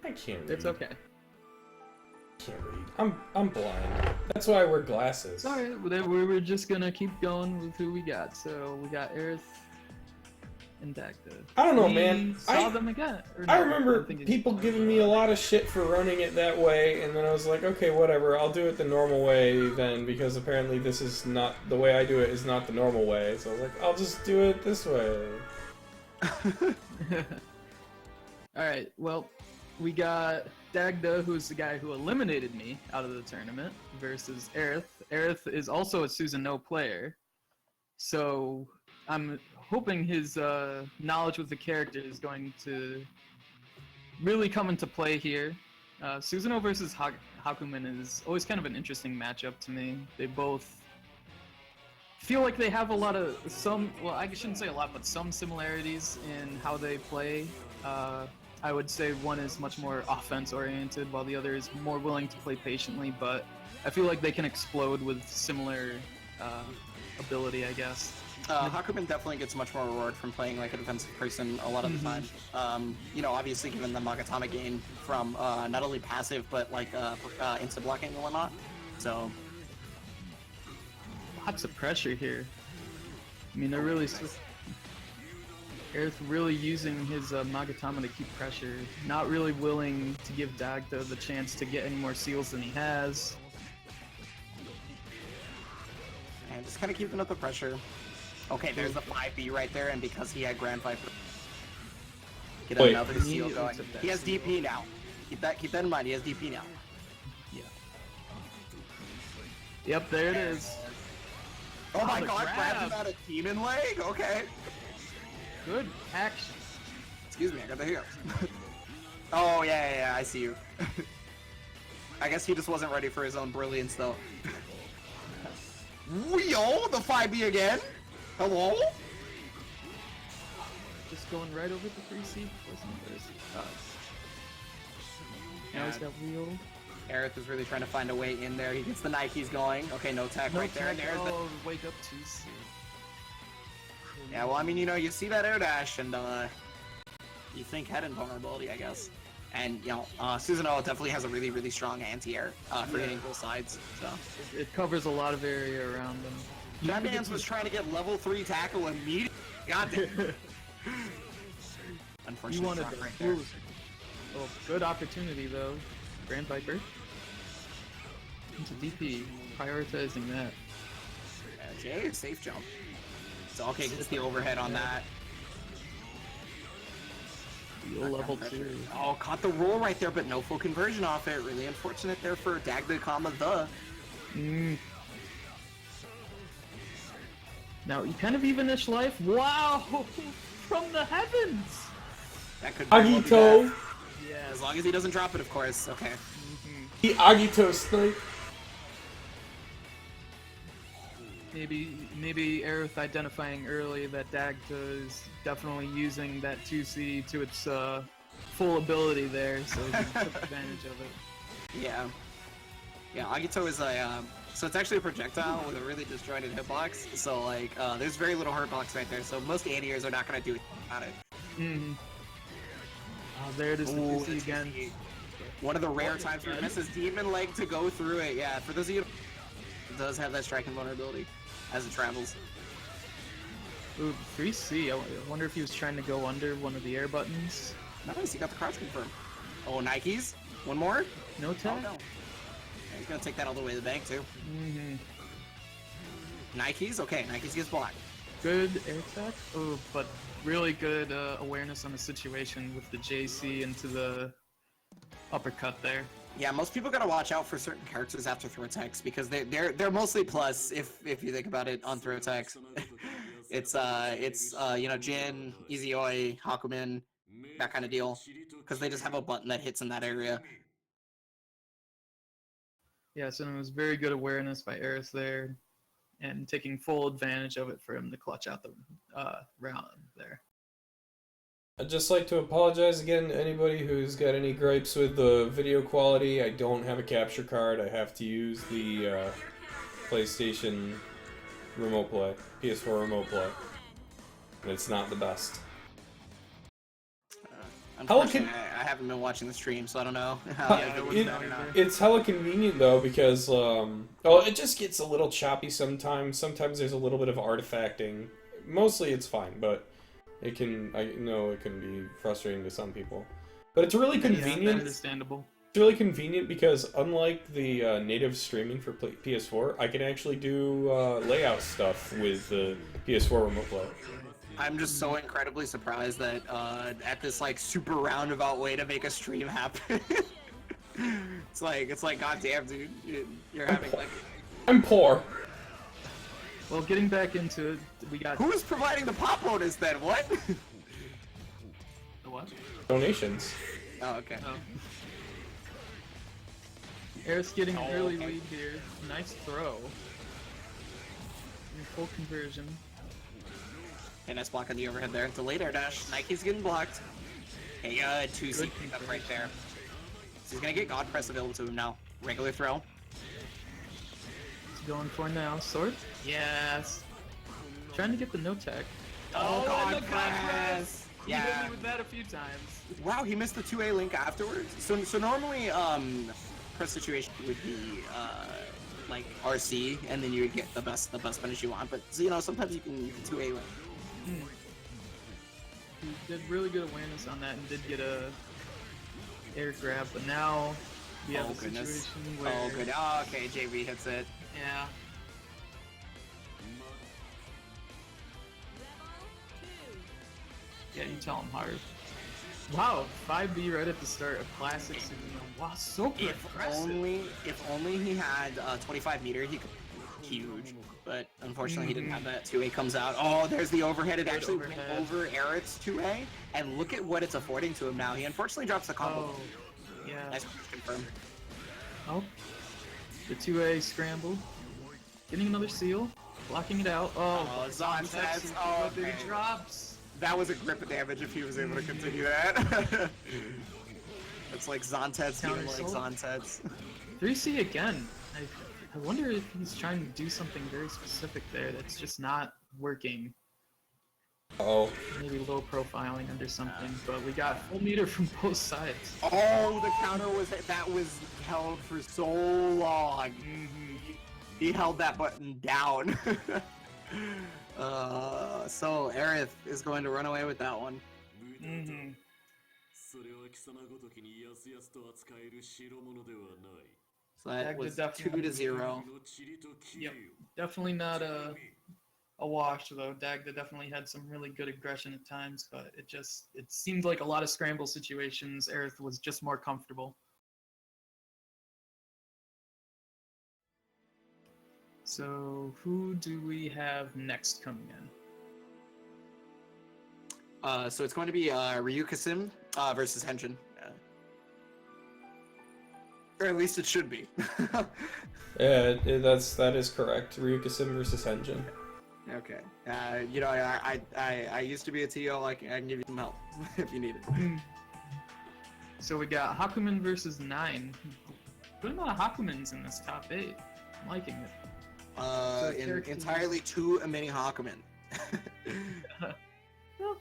I can't read. It's okay. I can't read. I'm blind. That's why I wear glasses. Alright, we were just gonna keep going with who we got. So we got Earth and Dagda. I don't know, We man. saw them again. Or I no, remember I'm thinking- people giving me a lot of shit for running it that way, and then I was like, okay, whatever, I'll do it the normal way then, because apparently this is not, the way I do it is not the normal way, so I was like, I'll just do it this way. Alright, well, we got Dagda, who's the guy who eliminated me out of the tournament, versus Aerith. Aerith is also a Susanoo player, so I'm hoping his knowledge with the character is going to really come into play here. Susanoo versus Hakumen is always kind of an interesting matchup to me. They both feel like they have a lot of well, I shouldn't say a lot, but some similarities in how they play. I would say one is much more offense oriented while the other is more willing to play patiently, but I feel like they can explode with similar ability, I guess. Hakumen definitely gets much more reward from playing like a defensive person a lot of the time. You know, obviously given the Magatama gain from not only passive but like instant blocking and whatnot. So Lots of pressure here. I mean, they're really Aerith really using his Magatama to keep pressure. Not really willing to give Dagda the chance to get any more seals than he has. and just kind of keeping up the pressure. Okay, there's the 5B right there, and because he had Grand Viper, get Wait. another seal going. He has DP now. Keep that in mind. He has DP now. Yeah. Yep, there it is. Oh my the God! grab. Grabs him out of demon leg. Okay. Good action. Excuse me, I got the hiccups. Oh yeah, I see you. I guess he just wasn't ready for his own brilliance though. Yo, the 5B again. Hello. Just going right over the 3C. Now he's got wheel. Aerith is really trying to find a way in there. He gets the Nikes going. Okay, no tag No right there. And tag. there's the... Oh, wake up 2C. Yeah, well, I mean, you know, you see that air dash, and you think head invulnerability, I guess. And you know, Susanoo definitely has a really, really strong anti-air for hitting both sides. So It covers a lot of area around him. Jabans was trying to get level 3 tackle immediately. God damn. You Unfortunately, wanted shot to right there. Oh, good opportunity though. Grand Viper. Into DP. Prioritizing that. Okay, safe jump. So okay, gets the overhead on that. Wheel level 2. Oh, caught the roll right there, but no full conversion off it. Really unfortunate there for Dagda, the. Now, you kind of evenish life. Wow! From the heavens! That could very well be Agito! bad. As long as he doesn't drop it, of course. Okay. The Agito snipe! Maybe Aerith identifying early that Dagda is definitely using that 2C to its full ability there, so he took advantage of it. Yeah. Yeah, Agito is a, so it's actually a projectile with a really disjointed hitbox, so like, there's very little hurtbox right there, so most anti-airs are not gonna do anything about it. Oh, there it is, the Ooh, 2C again. One of the rare times where he misses Demon Leg to go through it, yeah, for those of you it does have that striking vulnerability as it travels. Ooh, 3C, I wonder if he was trying to go under one of the air buttons. Nice, he got the crouch confirm. Oh, Nikes? One more? No Oh, tag? no. Yeah, he's gonna take that all the way to the bank, too. Nikes? Okay, Nikes gets blocked. Good air tag. Oh, but really good awareness on the situation with the JC into the uppercut there. Yeah, most people gotta watch out for certain characters after throw attacks because they're mostly plus if you think about it on throw attacks. it's you know, Jin, Izioi, Hakumen, that kind of deal, because they just have a button that hits in that area. Yeah, so it was very good awareness by Aerith there, and taking full advantage of it for him to clutch out the round there. I'd just like to apologize again to anybody who's got any gripes with the video quality. I don't have a capture card. I have to use the PlayStation Remote Play, PS4 Remote Play. And it's not the best. Unfortunately, I haven't been watching the stream, so I don't know if it was bad or not. It's hella convenient though because it just gets a little choppy sometimes. Sometimes there's a little bit of artifacting. Mostly it's fine, but I know it can be frustrating to some people. But it's really convenient. Yeah, understandable. It's really convenient because unlike the native streaming for PS4, I can actually do layout stuff with the PS4 Remote Play. I'm just so incredibly surprised that at this like super roundabout way to make a stream happen. it's like goddamn, dude, you're having like. I'm poor. Well, getting back into it, we got Who is providing the pop bonus then? What? the what? Donations. Oh, okay. Oh. Aerith's getting an early lead here. Nice throw. Full conversion. Okay, nice block on the overhead there. Delayed air dash. Nike's getting blocked. Okay, 2C pick up right there. So he's gonna get God Press available to him now. Regular throw. What's he going for now? Sword? Yes. Trying to get the no tech. Oh, God, and the press. He hit me with that a few times. Wow, he missed the 2A link afterwards. So normally, press situation would be like RC, and then you would get the best finish you want. But you know, sometimes you can 2A link. He did really good awareness on that and did get a air grab, but now we have Oh, a goodness. situation where Oh, good. Oh, okay, JV hits it. yeah. Yeah, you tell him hard. Wow, 5B right at the start, a classic Suzuno. Wow, so aggressive. If only he had 25 meter, he could huge. But unfortunately, he didn't have that. 2A comes out. Oh, there's the overhead. It Good actually overhead. went over Aerith's 2A, and look at what it's affording to him now. He unfortunately drops the combo. Oh, yeah. Nice confirm. Oh, the 2A scramble. Getting another seal. Blocking it out. Oh, Zontets. Oh, big okay. drops. That was a grip of damage if he was able to continue that. It's like Zontets being like Counter Zontets. 3C again. I wonder if he's trying to do something very specific there that's just not working. Oh. Maybe low profiling under something, but we got full meter from both sides. Oh, the counter was held for so long. He held that button down. So Aerith is going to run away with that one. So that was 2-0. Yep, definitely not a wash though. Dagda definitely had some really good aggression at times, but it seemed like a lot of scramble situations. Aerith was just more comfortable. So who do we have next coming in? So it's going to be Ryukasim versus Henshin. Or at least it should be. Yeah, that is correct. Ryukasim versus Henjin. Okay. You know, I used to be a TO. I can give you some help if you need it. So we got Hakumen versus 9. Good amount of Hakumens in this top 8. I'm liking it. Entirely too many Hakumen. Well,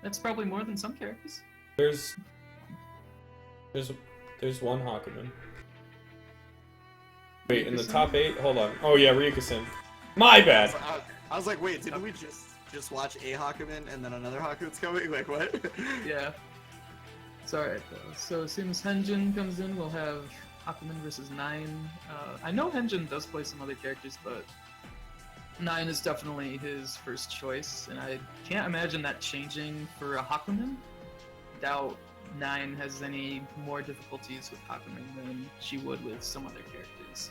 that's probably more than some characters. There's one Hakumen. Wait, in the top 8? Hold on. Oh yeah, Ryukasim. My bad! I was like, wait, didn't we just watch a Hakumen and then another Hakumen's coming? Like, what? Yeah. It's alright though. So as soon as Henjin comes in, we'll have Hakumen versus 9. I know Henjin does play some other characters, but 9 is definitely his first choice, and I can't imagine that changing for a Hakumen. Doubt 9 has any more difficulties with Hakumen than she would with some other characters.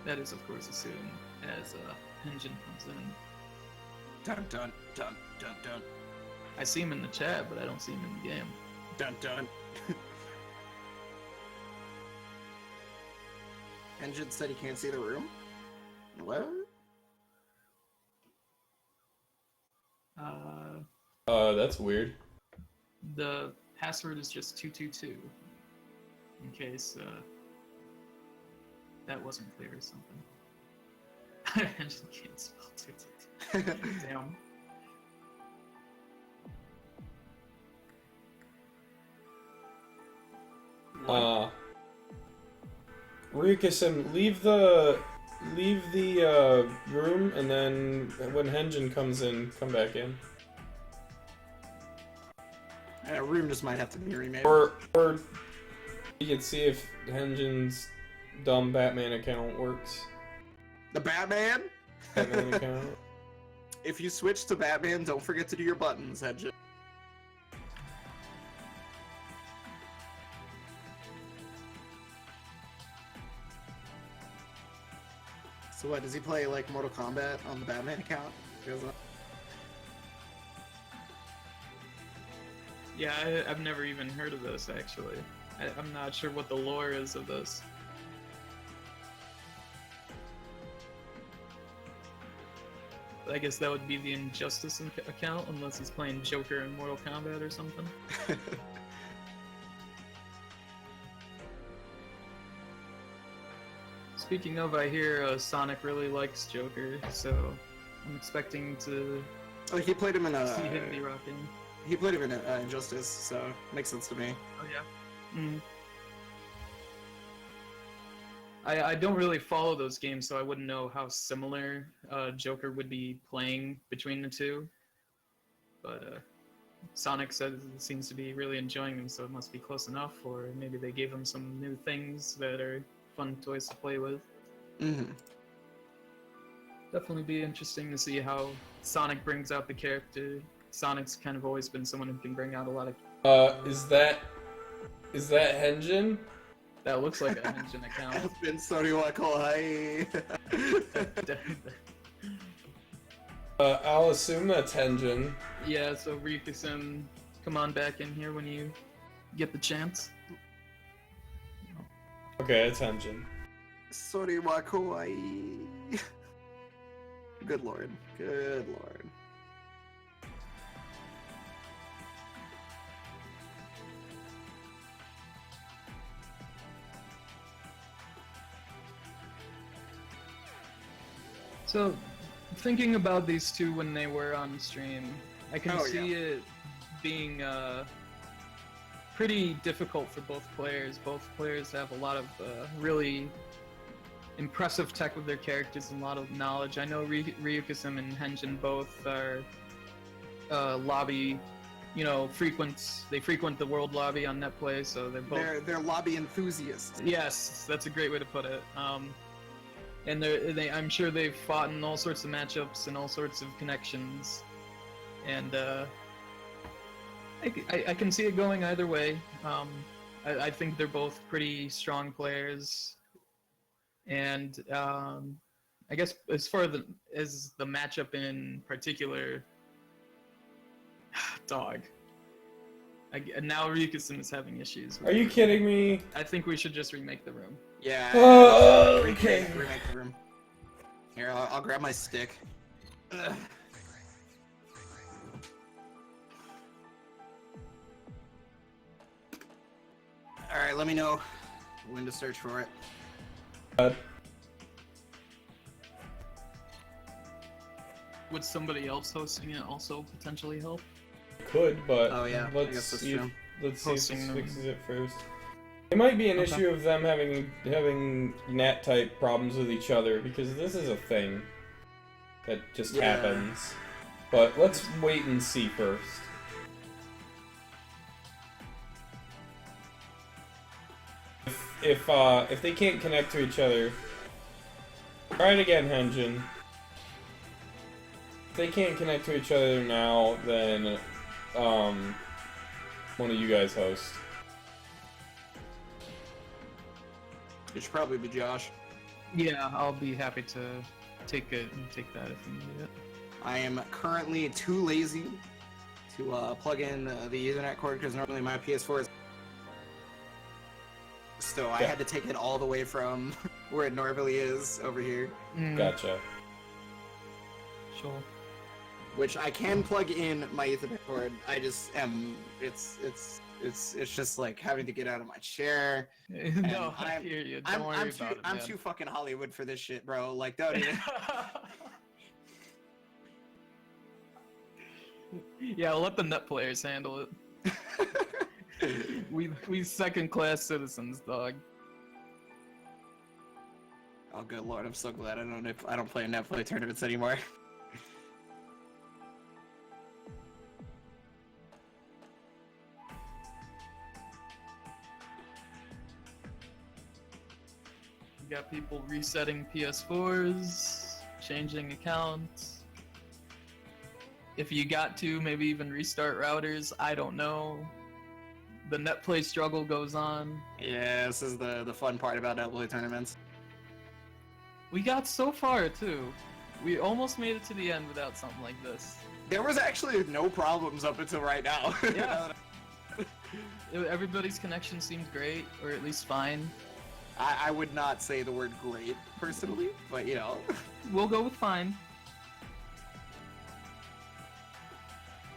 That is, of course, assumed as Henjin comes in. Dun dun dun dun dun. I see him in the chat, but I don't see him in the game. Dun dun. Engine said he can't see the room? What? That's weird. The password is just 222. In case that wasn't clear or something. I just can't spell 222. Damn. Ryukasim, leave the room, and then when Henjin comes in, come back in. Room just might have to be remade. Or you can see if Henjin's dumb Batman account works. The Batman? Batman account. If you switch to Batman, don't forget to do your buttons, Hedge. So what, does he play like Mortal Kombat on the Batman account? Yeah, I've never even heard of this, actually. I'm not sure what the lore is of this. I guess that would be the Injustice account, unless he's playing Joker in Mortal Kombat or something. Speaking of, I hear Sonic really likes Joker, so I'm expecting to Oh, he played him in see him be rocking. he played him in Injustice, so makes sense to me. Oh yeah. Mm. I don't really follow those games, so I wouldn't know how similar Joker would be playing between the two. But Sonic seems to be really enjoying them, so it must be close enough. Or maybe they gave him some new things that are fun toys to play with. Mm-hmm. Definitely be interesting to see how Sonic brings out the character. Sonic's kind of always been someone who can bring out a lot of. Is that Henjin? That looks like a Henshin account. It's been Soriwa Kohai. I'll assume that's Henjin. Yeah, so Ryuka-sim, come on back in here when you get the chance. Okay, it's Henjin. Soriwa Kohai. Good lord. Good lord. So, thinking about these two when they were on stream, I can Oh, see yeah. it being pretty difficult for both players. Both players have a lot of really impressive tech with their characters and a lot of knowledge. I know Ryuka-sim and Henjin both are lobby, they frequent the world lobby on NetPlay, so they're both. They're lobby enthusiasts. Yes, that's a great way to put it. And I'm sure they've fought in all sorts of matchups and all sorts of connections, and I can see it going either way. I think they're both pretty strong players, and I guess as far as the matchup in particular, dog. Now Ryuka-sim is having issues. Are you kidding me? I think we should just remake the room. Yeah. Okay. Remake the room. Here, I'll grab my stick. Ugh. Alright, let me know when to search for it. Would somebody else hosting it also potentially help? Could, but Oh, yeah, I let's guess that's see. true. Let's see if Hosting this them. fixes it first. It might be an Okay. issue of them having NAT type problems with each other because this is a thing that just Yeah. happens. But let's wait and see first. If they can't connect to each other, try it again, Henjin. If they can't connect to each other now, then one of you guys host. It should probably be Josh. Yeah, I'll be happy to take that if you need it. I am currently too lazy to plug in the Ethernet cord because normally my PS4 is. So I Yeah. had to take it all the way from where it normally is over here, Gotcha. Sure. which I can plug in my Ethernet cord. I just am. It's just like having to get out of my chair. No, I I'm- hear you. Don't worry about it, I'm man. too fucking Hollywood for this shit, bro. Like, don't even. Yeah, let the net players handle it. We second-class citizens, dog. Oh, good lord! I'm so glad I don't play in Netplay tournaments anymore. We got people resetting PS4s, changing accounts. If you got to, maybe even restart routers. I don't know. The net play struggle goes on. Yeah, this is the fun part about Netplay tournaments. We got so far too. We almost made it to the end without something like this. There was actually no problems up until right now. Yeah. Everybody's connection seemed great, or at least fine. I would not say the word great personally, but you know. We'll go with fine.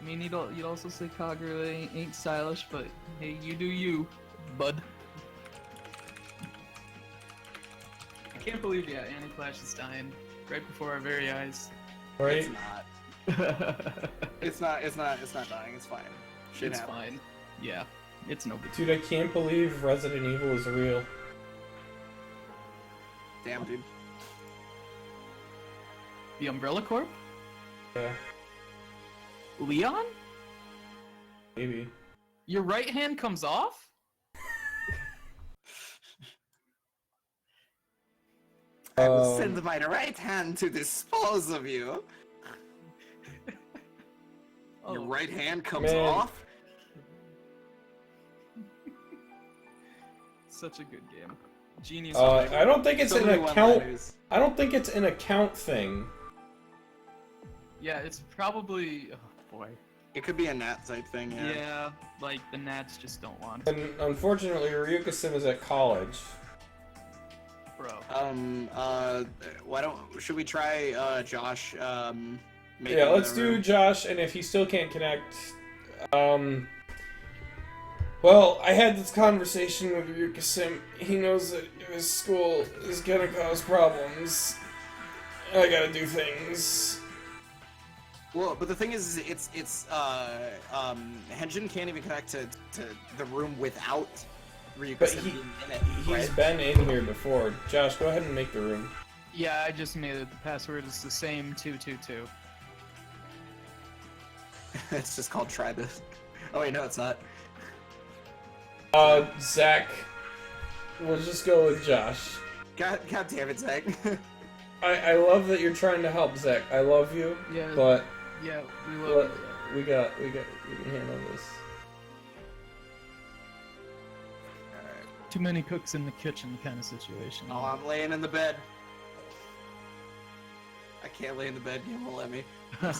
I mean, you'd also say Kagura ain't stylish, but hey, you do you, bud. can't believe, yeah, Aniclash is dying right before our very eyes. Right? It's not. It's not. It's not dying. It's fine. Shit It's happens. fine. Yeah, it's no big deal. Dude, I can't believe Resident Evil is real. Damn, dude. The Umbrella Corp? Yeah, Leon? maybe. Your right hand comes off? I will send my right hand to dispose of you. Your Oh. right hand comes Man. off. Such a good game. Genius. I don't think it's So an many account. one-liners. I don't think it's an account thing. Yeah, it's probably. Oh boy. It could be a Nat type thing. Yeah. Yeah, like the Nats just don't want it, And unfortunately, Ryuka Sim is at college. bro. Why don't? Should we try Yeah, Josh? let's do Josh, and if he still can't connect, well, I had this conversation with Ryuka Sim. He knows that his school is gonna cause problems. I gotta do things. Well, but the thing is, Henjin can't even connect to the room without Ryuka But Sim he- being in it. He's Right? been in here before. Josh, go ahead and make the room. Yeah, I just made it. The password is the same 222. It's just called try this. Oh wait, no, it's not. Zach, we'll just go with Josh. God damn it, Zach. I love that you're trying to help, Zach. I love you, Yeah. but Yeah, we love we can handle this. too many cooks in the kitchen kind of situation. Oh, I'm laying in the bed. I can't lay in the bed. You won't let me. I'm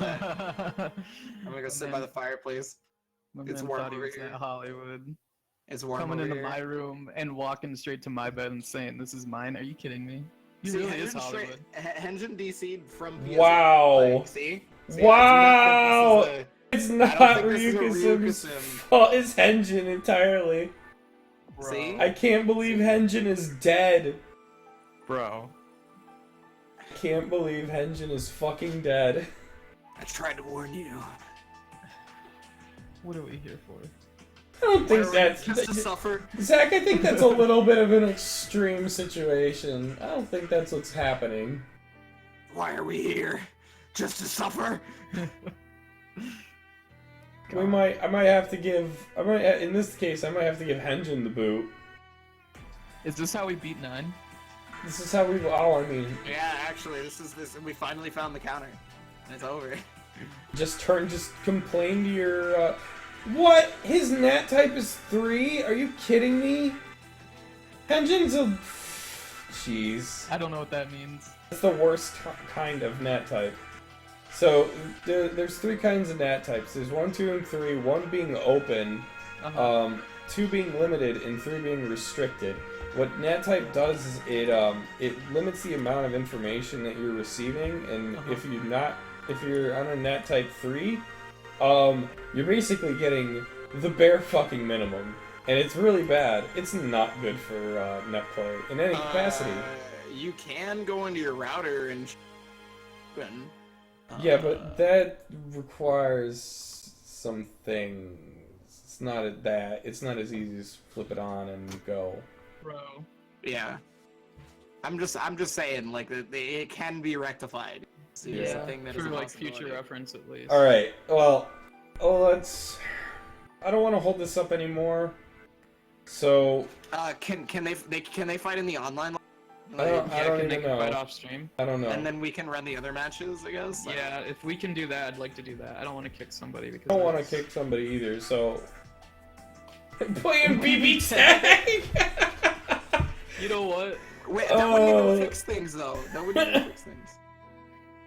gonna go sit by the fireplace. My It's man warm thought he over was here. at Hollywood. It's warm Coming over into here. my room and walking straight to my bed and saying, "This is mine." Are you kidding me? He See, really is Henjin Hollywood. Henjin DC'd from PS. Wow. Like, see? Wow. I do not think It's I not don't think this is a Ryuka Ryuka Sim's Sim. fault. It's Henjin entirely. Bro. See? I can't believe Henjin is dead. Bro. I can't believe Henjin is fucking dead. I tried to warn you. What are we here for? I don't think that's... Just to suffer. Zach, I think that's a little bit of an extreme situation. I don't think that's what's happening. Why are we here? Just to suffer? I might have to give... in this case, I might have to give Henjin the boot. Is this how we beat 9? This is how we... Oh, I mean... Yeah, actually, we finally found the counter. And it's over. Just complain to your, What? His nat type is 3? Are you kidding me? Henjin's a... Jeez. I don't know what that means. That's the worst kind of nat type. So, there's 3 kinds of nat types. There's 1, 2, and 3. 1 being open, 2 being limited, and 3 being restricted. What nat type does is it limits the amount of information that you're receiving, and if you're on a nat type 3, you're basically getting the bare fucking minimum. And it's really bad. It's not good for net play in any capacity. You can go into your router and Yeah, but that requires some things. It's not as easy as flip it on and go. Bro. yeah. I'm just saying, like, it can be rectified. It's a thing that is For a like future possibility. reference at least. Alright, well, let's... I don't want to hold this up anymore. So... Can they fight in the online? I don't Can even they know. fight off stream? I don't know. And then we can run the other matches, I guess. Like, Yeah, if we can do that, I'd like to do that. I don't want to kick somebody because I don't want to kick somebody either, so... Playing BB tag! You know what? Wait, that wouldn't even fix things, though. That wouldn't even fix things.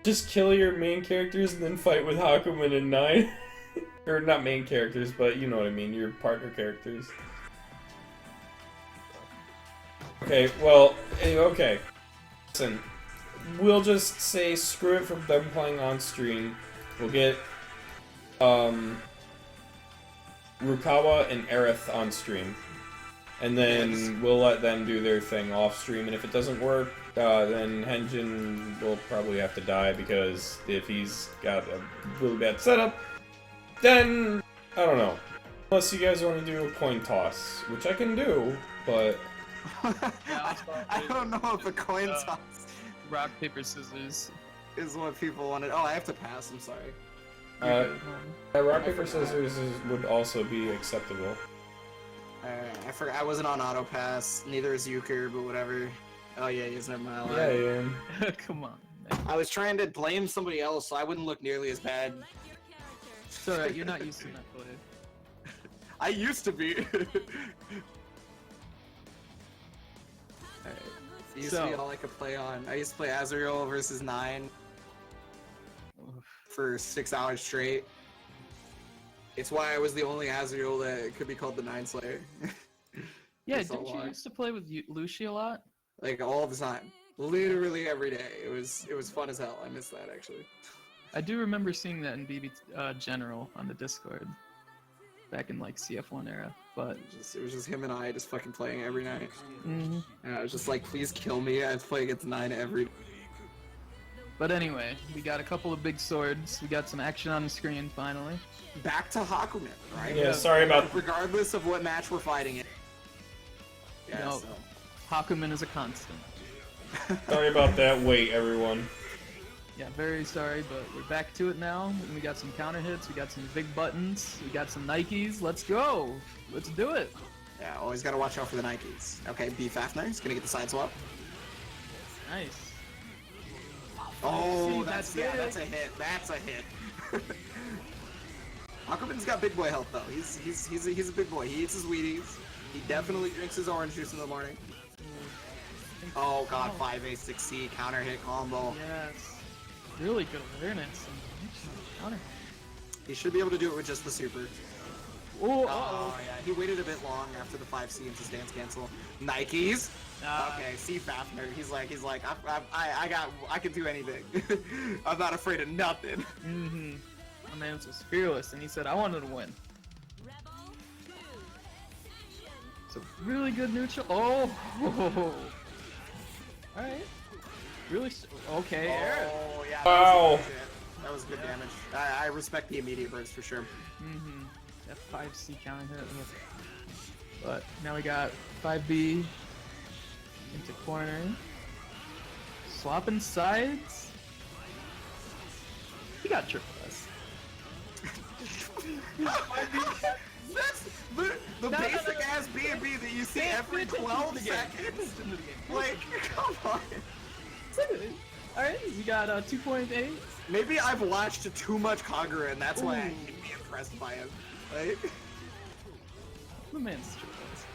Just kill your main characters and then fight with Hakumen and 9. Or not main characters, but you know what I mean, your partner characters. Okay, well, okay. Listen, we'll just say screw it for them playing on stream. We'll get, Rukawa and Aerith on stream. and then we'll let them do their thing off stream. And if it doesn't work, then Henjin will probably have to die, because if he's got a really bad setup, then I don't know. Unless you guys want to do a coin toss, which I can do, but I don't know if a coin toss Rock, paper, scissors. is what people wanted. Oh, I have to pass. I'm sorry. rock paper scissors would also be acceptable. I forgot. I wasn't on auto pass. Neither is Euchre, but whatever. Oh yeah, he's never my ally. Yeah, I am. Come on, man. I was trying to blame somebody else so I wouldn't look nearly as bad. It's alright, you're not used to that play. I used to be. It used to be all I could play on. I used to play Azrael versus 9 for 6 hours straight. It's why I was the only Azrael that could be called the 9 Slayer. Yeah, That's didn't you used to play with Lucy a lot? Like all the time, literally every day. It was fun as hell. I miss that actually. I do remember seeing that in BB General on the Discord back in like CF1 era, but It was just him and I just fucking playing every night. mhm. And I was just like, please kill me. I play against 9 every. But anyway, we got a couple of big swords. We got some action on the screen finally. Back to Hakumen, right? Yeah, sorry about. Regardless of what match we're fighting in. Yeah. No. So. Hakumen is a constant. Sorry about that. Wait, everyone. Yeah, very sorry, but we're back to it now. And we got some counter hits, we got some big buttons, we got some Nikes. Let's go! Let's do it! Yeah, always gotta watch out for the Nikes. Okay, B Fafner is gonna get the side swap. Nice. Oh, See, that's that's that's a hit. That's a hit. Hakumen's got big boy health though. He's a big boy. He eats his Wheaties. He definitely drinks his orange juice in the morning. Oh god, 5A6C counter hit combo. Yes. Really good awareness. Counter. He should be able to do it with just the super. Oh, Oh yeah, he waited a bit long after the 5C into stance cancel. Nikes. Okay, C Fafner. He's like, I can do anything. I'm not afraid of nothing. Mm-hmm. My man was fearless, and he said, I wanted to win. So really good neutral. Oh. All right. Really. Okay. Aaron. Oh yeah. Wow. That was good damage. I respect the immediate burst for sure. Mm-hmm. That 5C counter hit. But now we got 5B into corner. Swapping sides. He got triple S. That's the basic ass B&B that you see every 12 seconds. Like, come on. Alright, we got 2.8. Maybe I've watched too much Kagura and that's why I can be impressed by him. Like, The man's triple S.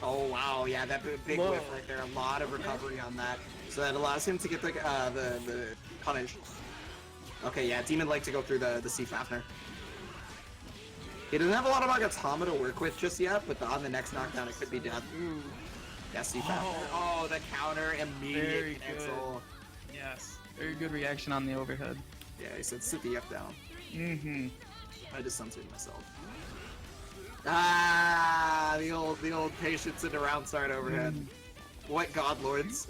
oh wow, yeah, that big Whoa. whiff right there. A lot of recovery on that. So that allows him to get the punish. Okay, yeah, Demon like to go through the C Fafner. He doesn't have a lot of Magatama to work with just yet, but on the next knockdown it could be death. Ooh. Yeah, C Fafner. Oh, the counter immediate Very good. cancel. Yes. Very good reaction on the overhead. Yeah, he said sit the F down. Mm-hmm. I just censored myself. Ah, the old patience and around start overhead. What god lords?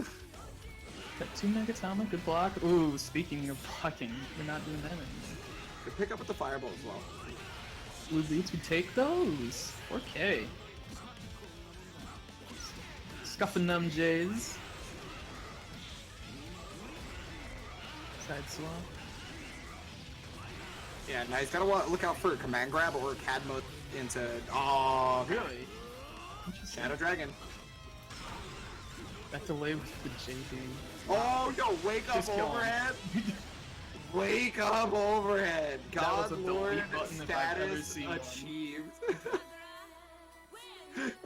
Got 2 Megatama, good block. Ooh, speaking of blocking, we're not doing that anymore. Could pick up with the fireball as well. Blue beats, we take those. 4K. Scuffing them J's. Side swap. Yeah, now he's gotta look out for command grab or CAD mode into. Oh, Really? Interesting. Shadow Dragon. That delay with the JD. Oh, yo, wake up Just kill him. overhead. Wake up overhead. That God was a delete Lord button if I've ever status seen one. achieved.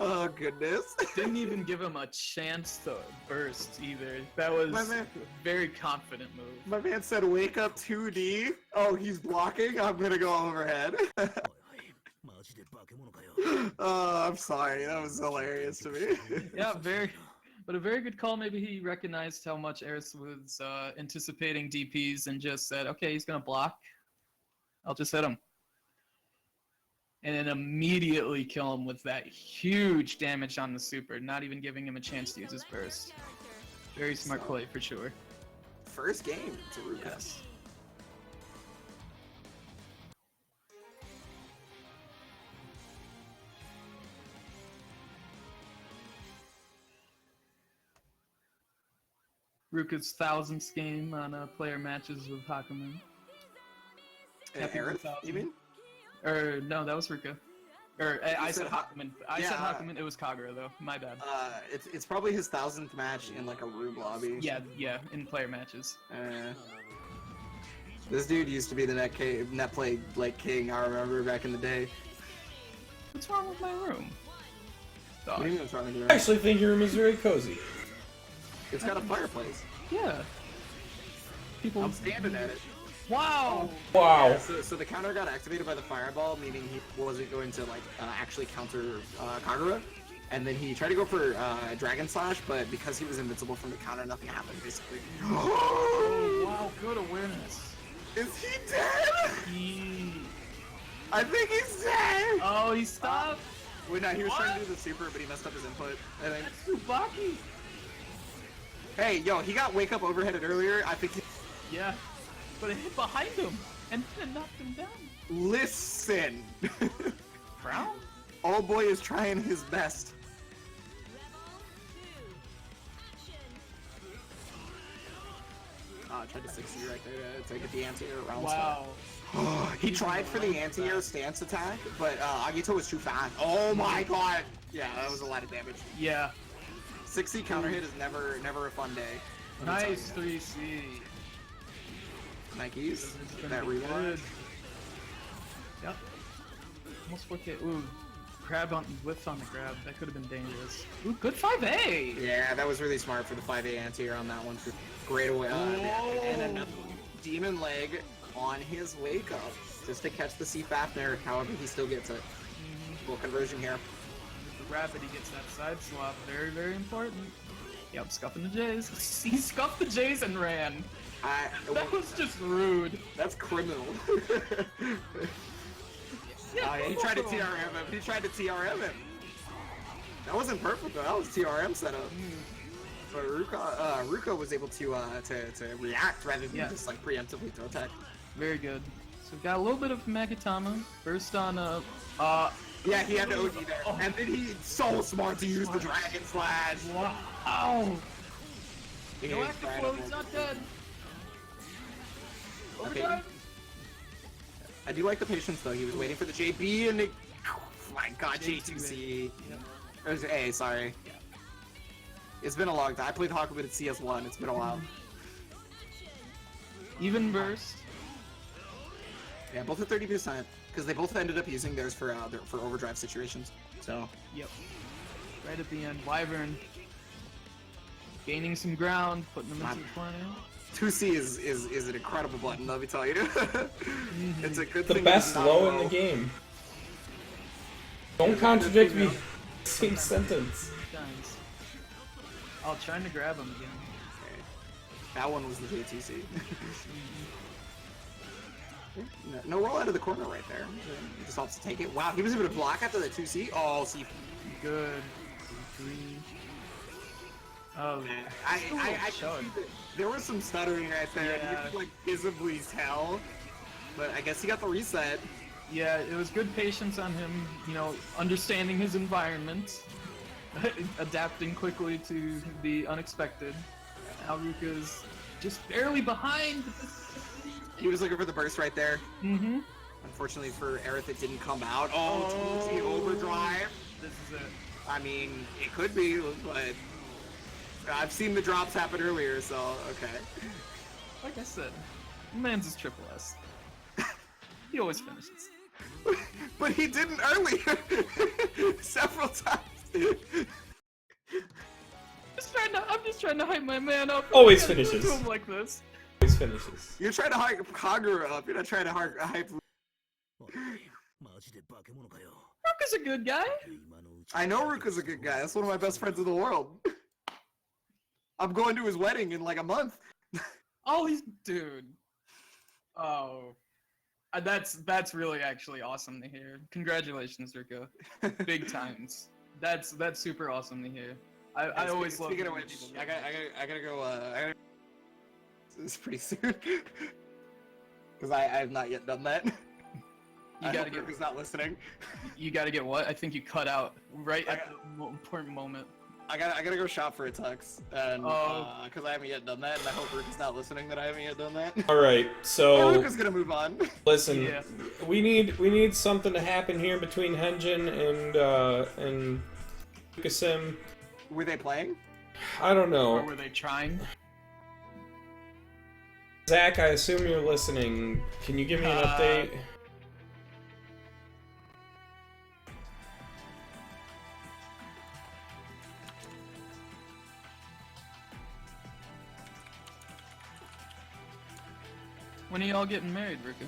Oh goodness. Didn't even give him a chance to burst either. That was My man- a very confident move. My man said wake up 2D. Oh, he's blocking? I'm gonna go overhead. Oh, I'm sorry. That was hilarious to me. Yeah, but a very good call. Maybe he recognized how much Eris was anticipating DPs and just said, okay, he's gonna block. I'll just hit him. and then immediately kill him with that huge damage on the super, not even giving him a chance to use his burst. Very smart play for sure. First game to Ruka. Yes. Ruka's 1000th game on player matches with Hakumen. Happy Aerith, 1000. you mean? Or no, that was Ruka. Or I said said Hakumen. I said Hakumen. It was Kagura though. My bad. It's probably his 1000th match in like a Rube lobby. Yeah, in player matches. This dude used to be the net play like king. I remember back in the day. What's wrong with my room? What do you mean what's wrong with your I room? actually think your room is very cozy. It's got a fireplace. Yeah. People. I'm standing at it. Wow. Wow. Yeah, so the counter got activated by the fireball, meaning he wasn't going to like actually counter Kagura. And then he tried to go for Dragon Slash, but because he was invincible from the counter, nothing happened basically. Oh, wow, good awareness. Is he dead? I think he's dead! Oh, he stopped. Wait, no, he was trying to do the super, but he messed up his input, I think. That's Tsubaki. Hey, yo, he got wake up overheaded earlier. I think he... Yeah, but it hit behind him and then knocked him down. Listen! Crown? Old boy is trying his best. Tried to 60 right there to get the anti-air round Wow. He tried for the anti-air stance attack, but Agito was too fast. Oh my god! Yeah, that was a lot of damage. Yeah. 6C counter hit is never a fun day. Nice 3C. Nikes. Gonna That be rewind. good. Yep. Almost 4K. Ooh. Grab on whiff on the grab. That could have been dangerous. Ooh, good 5A! Yeah, that was really smart for the 5A anti-air on that one. Great away. And another demon leg on his wake up just to catch the C Fafnir. However, he still gets it. Full conversion here. With the grab, but he gets that side swap. Very, very important. Yep, scuffing the J's. He scuffed the J's and ran. That was just rude. That's criminal. Yeah, He tried to TRM him. He tried to TRM him. That wasn't perfect though. That was TRM setup. But Ruka was able to react rather than just like preemptively to attack. Very good. So we've got a little bit of Magatama. First on Yeah, he had to OD there. And then he's so smart to use the Dragon Slash. Wow. He No is active right flow, up he's over. not dead. Okay. Overdrive. I do like the patience though. He was waiting for the JB and it... Oh my god, J2C. Yep. It was A, sorry. Yeah. It's been a long time. I played Hakumen at CS1. It's been a while. Even burst. Yeah, both at 30%, because they both ended up using theirs for overdrive situations. So Yep. Right at the end, Wyvern gaining some ground, putting them into the corner. 2C is an incredible button, let me tell you. It's a good The thing. best it's not low in low. the game. Don't contradict me. Same sentence. Times. Oh, trying to grab him again. Okay. That one was the JTC. No roll out of the corner right there. He just opts to take it. Wow, he was able to block after the 2C. Oh, see. Good. 3. Oh, I showing. there was some stuttering right there. Yeah. You could like visibly tell. But I guess he got the reset. Yeah, it was good patience on him, you know, understanding his environment, adapting quickly to the unexpected. Now Ruka's just barely behind. He was looking for the burst right there. Mm-hmm. Unfortunately for Aerith, it didn't come out. Oh, 2C overdrive. This is it. I mean, it could be, but I've seen the drops happen earlier, so okay. Like I said, man's is triple S. He always finishes. But he didn't earlier several times. I'm just trying to hype my man up. Always I can't do finishes. to him like this. Always finishes. You're trying to hype Kagura up. You're not trying to hype. Ruka's a good guy. I know Ruka's a good guy. That's one of my best friends in the world. I'm going to his wedding in like a month. Oh, he's dude. Oh. That's really actually awesome to hear. Congratulations, Rico. Big times. That's super awesome to hear. I always love. Speaking of hearing which, people I get gotta go. It's pretty soon because I have not yet done that. You gotta get. Who's not listening. You gotta get what? I think you cut out right at the important moment. I gotta go shop for a tux, and Oh. because I haven't yet done that, and I hope Luke is not listening that I haven't yet done that. All right, Or so Luke is gonna move on. listen, Yeah. we need something to happen here between Henjin and Lucasim. Were they playing? I don't Or know. were they trying? Zach, I assume you're listening. Can you give me an update? When are y'all getting married, Rico?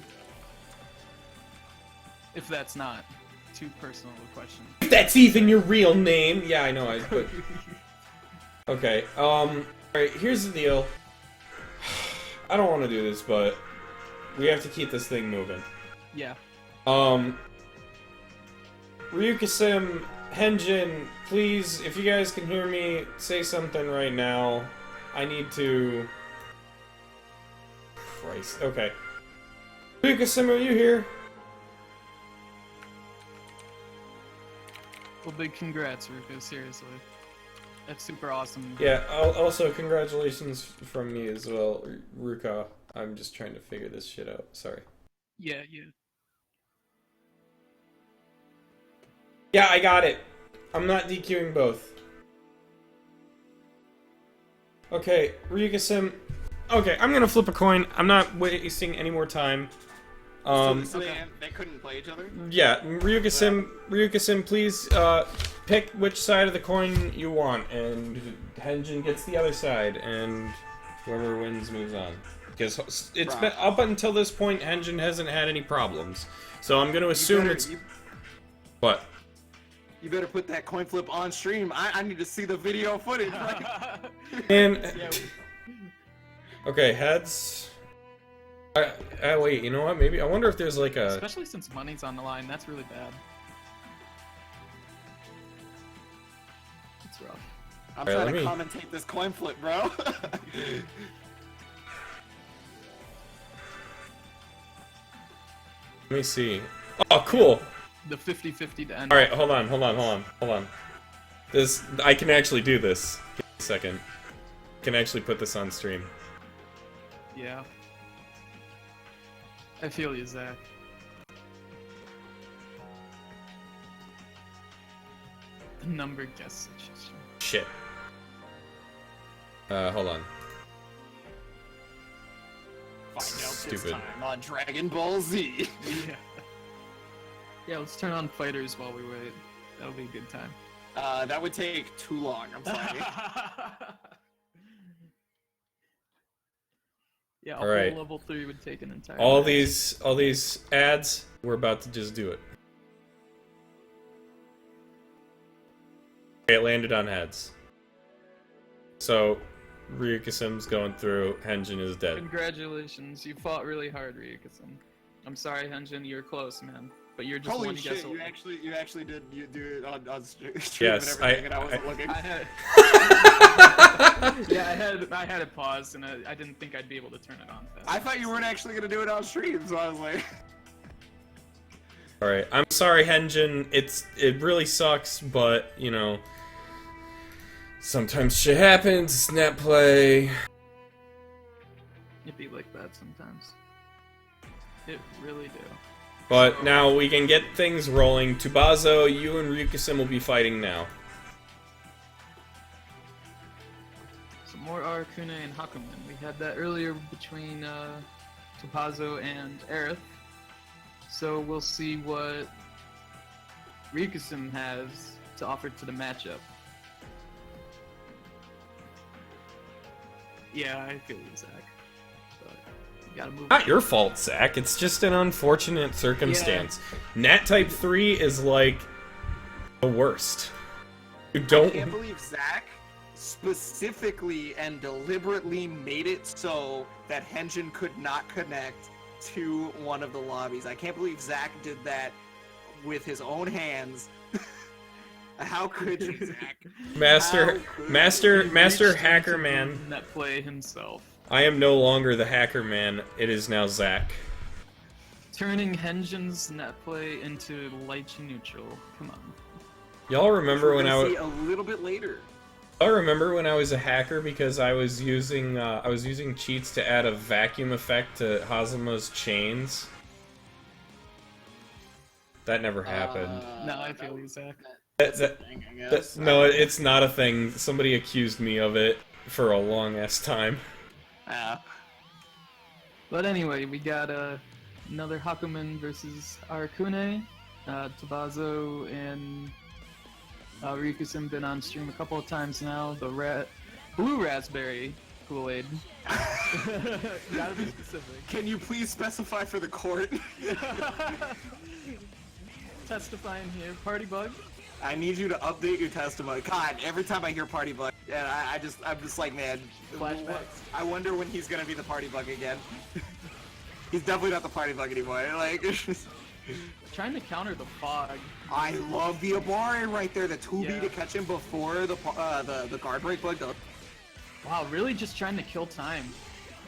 If that's not too personal a question. If that's even your real name. Yeah, I know. I put. Okay. Alright, here's the deal. I don't want to do this, but we have to keep this thing moving. Yeah. Ryukasim, Henjin, please, if you guys can hear me, say something right now. I need to... Christ. Okay. Ryukasim, are you here? Well, big congrats, Rico. Seriously. That's super awesome. Yeah, also congratulations from me as well, Ruka. I'm just trying to figure this shit out. Sorry. Yeah. Yeah, I got it. I'm not DQing both. Okay, Ryukasim. Okay, I'm gonna flip a coin. I'm not wasting any more time. So Okay. they couldn't play each other? Yeah, Ryukasim, please pick which side of the coin you want, and Henjin gets the other side, and whoever wins moves on. Because it's been up until this point, Henjin hasn't had any problems. So I'm gonna assume what? You better put that coin flip on stream. I need to see the video footage. And Yeah, okay, heads. Wait, you know what? Maybe I wonder if there's like a. especially since money's on the line, that's really bad. It's rough. I'm Alright, trying to let me- commentate this coin flip, bro. Let me see. Oh, cool. The 50-50 to end. All right, hold on. This I can actually do this. Give me a second. I can actually put this on stream. Yeah. I feel you, Zach. The number guess suggestion. Shit. Hold on. Find out this Stupid. time on Dragon Ball Z. Yeah. Yeah, let's turn on fighters while we wait. That'll be a good time. That would take too long. I'm sorry. Yeah, a All right. whole level 3 would take an entire All match. these ads, we're about to just do it. Okay, it landed on heads. So, Ryukasim's going through, Henjin is dead. Congratulations, you fought really hard, Ryukasim. I'm sorry, Henjin, you're close, man. But you're just Holy one guess shit! away. You actually did do it on stream Yes, and everything, and I wasn't looking. I had yeah, I had it paused, and I didn't think I'd be able to turn it on fast. I thought you weren't actually gonna do it on stream, so I was like, Alright, I'm sorry, Henjin. It really sucks, but, you know, sometimes shit happens, it's net play. It'd be like that sometimes. It really do. But now we can get things rolling. Tubazo, you and Ryukasim will be fighting now. Some more Arakune and Hakumen. We had that earlier between Topazo and Aerith. So we'll see what Ryukasim has to offer to the matchup. Yeah, I feel you, Zach. But you gotta move Not on. your fault, Zach. It's just an unfortunate circumstance. Nat Type 3 is like the worst. You I don't. can't believe Zach specifically and deliberately made it so that Henjin could not connect to one of the lobbies. I can't believe Zach did that with his own hands. How could you, Zach? Master Hacker Man. Net play himself. I am no longer the Hacker Man. It is now Zach. Turning Henjin's net play into light neutral. Come on. Y'all remember when I was a little bit later. I remember when I was a hacker because I was using cheats to add a vacuum effect to Hazuma's chains. That never happened. No, I feel you, Zach. No, it's not a thing. Somebody accused me of it for a long ass time. But anyway, we got another Hakumen versus Arakune. Tabazo and Rikusen been on stream a couple of times now. The blue raspberry Kool-Aid. Gotta be specific. Can you please specify for the court? Testifying here, Party Bug. I need you to update your testimony. God, every time I hear Party Bug, and I'm just like, man, Flashbacks. I wonder when he's gonna be the Party Bug again. He's definitely not the Party Bug anymore. Like, Trying to counter the fog. I love the Abare right there, the 2B Yeah. to catch him before the guard break bug. Wow, really just trying to kill time.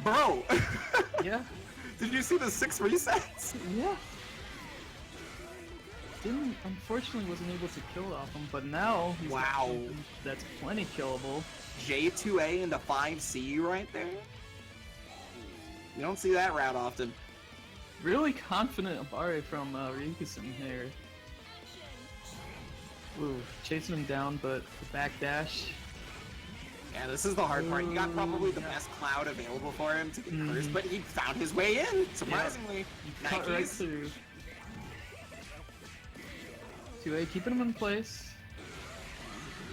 Bro, Yeah. did you see the 6 resets? Yeah. Unfortunately wasn't able to kill off him, but now he's got Wow. something that's plenty killable. J2A into 5C right there. You don't see that route often. Really confident Abare from Rikusen here. Ooh, chasing him down, but the back dash. Yeah, this is the hard part. He got probably the best cloud available for him to get first, but he found his way in, surprisingly. Cut right Nikes. through. 2A keeping him in place.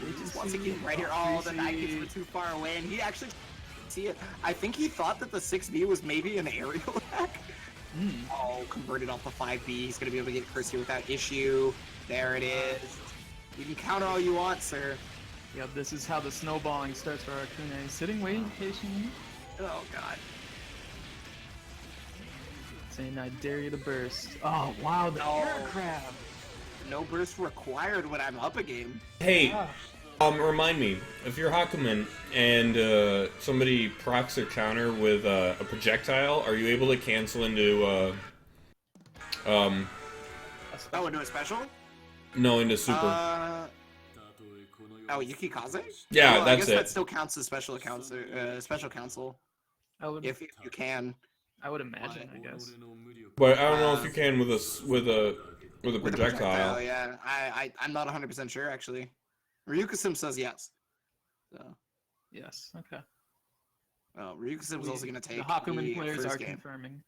He just wants to get right here. Oh, the Nikes were too far away, and he actually see it. I think he thought that the 6B was maybe an aerial attack. Oh, converted off the 5B. He's going to be able to get Curse here without issue. There it is. You can counter all you want, sir. Yep, this is how the snowballing starts for Arakune. Sitting, waiting patiently, Oh, God. saying, I dare you to burst. Oh, wow, the air crab. No burst required when I'm up a game. Hey, remind me, if you're Hakumen and somebody procs their counter with a projectile, are you able to cancel into Oh, into a special? no, into super? Oh, Yukikaze? Yeah, Well, I that's guess it. that still counts as special counsel, I would, if you can. I would imagine, I guess. But I don't know if you can with a With a projectile. yeah. I'm not 100% sure, actually. Ryuka-sim says yes. So, Yes, okay. well, Ryuka-sim was also going to take the Hakumen players first are game. confirming.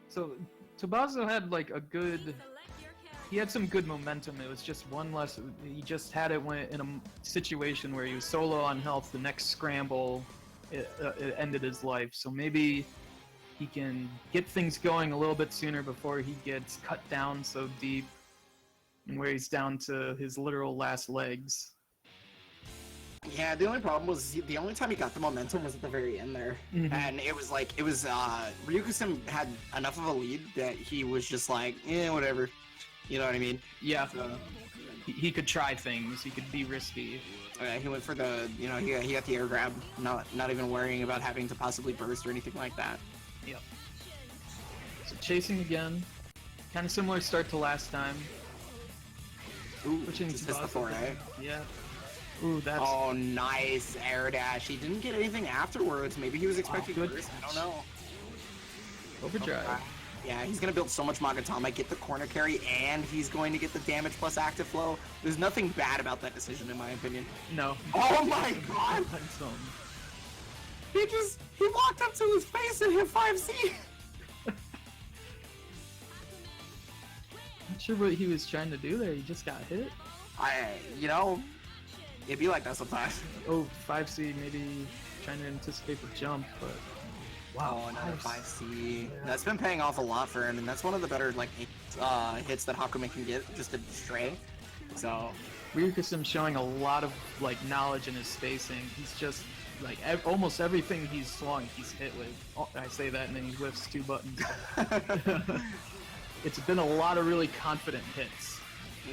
So, Tabazo had like a good... Select your character. He had some good momentum. It was just one less. He just had it when in a situation where he was solo on health. The next scramble, it ended his life. So maybe he can get things going a little bit sooner before he gets cut down so deep, and where he's down to his literal last legs. Yeah, the only problem was the only time he got the momentum was at the very end there. And it was Ryuka-sim had enough of a lead that he was just like, whatever. You know what I mean? Yeah, So, he could try things. He could be risky. he went for the, he got the air grab, not even worrying about having to possibly burst or anything like that. Yep. So chasing again, kind of similar start to last time. Ooh, Pushing just missed the Tsubasa 4A. down. Yeah. Ooh, that's Oh, nice air dash. He didn't get anything afterwards. Maybe he was expecting good burst. I don't know. overdrive. Yeah, he's gonna build so much Magatama, get the corner carry, and he's going to get the damage plus active flow. There's nothing bad about that decision, in my opinion. No. Oh my god! Momentum. He walked up to his face and hit 5C! Not sure what he was trying to do there. He just got hit. It'd be like that sometimes. Oh, 5C, maybe trying to anticipate the jump, but wow, Oh, another 5C. 5C. That's been paying off a lot for him, and that's one of the better hits that Hakumen can get, just to stray. So, Ryuka-sim showing a lot of knowledge in his spacing. He's just like almost everything he's swung, he's hit with. Oh, I say that and then he whiffs 2 buttons. It's been a lot of really confident hits.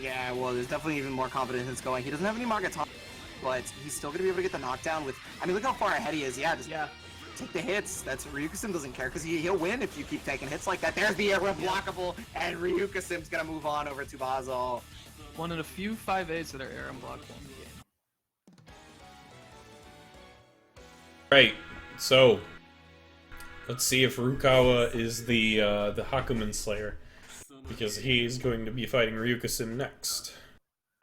Yeah, well, there's definitely even more confidence going. He doesn't have any Magatama, but he's still gonna be able to get the knockdown with. I mean, look how far ahead he is. Yeah, just take the hits. That's Ryukasim doesn't care because he'll win if you keep taking hits like that. There's the air unblockable, and Ryukasim's gonna move on over to Bazo. One of the few 5As that are air unblockable in the game. Right. So let's see if Rukawa is the Hakumen Slayer, because he's going to be fighting Ryukasim next.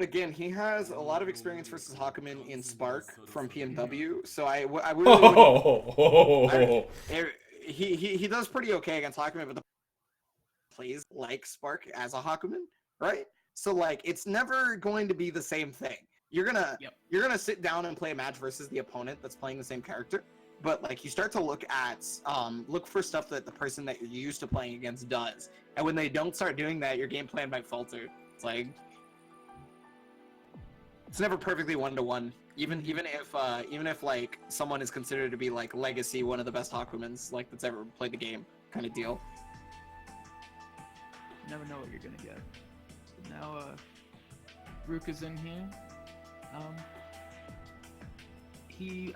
Again, he has a lot of experience versus Hakumen in Spark from PMW, so I really he does pretty okay against Hakumen, but the plays like Spark as a Hakumen, right? So like it's never going to be the same thing. You're gonna sit down and play a match versus the opponent that's playing the same character, but like you start to look for stuff that the person that you're used to playing against does, and when they don't start doing that, your game plan might falter. It's like it's never perfectly one-to-one. Even if like someone is considered to be like legacy, one of the best Hakumens like that's ever played the game, kind of deal. You never know what you're gonna get. Now, Ruka's in here.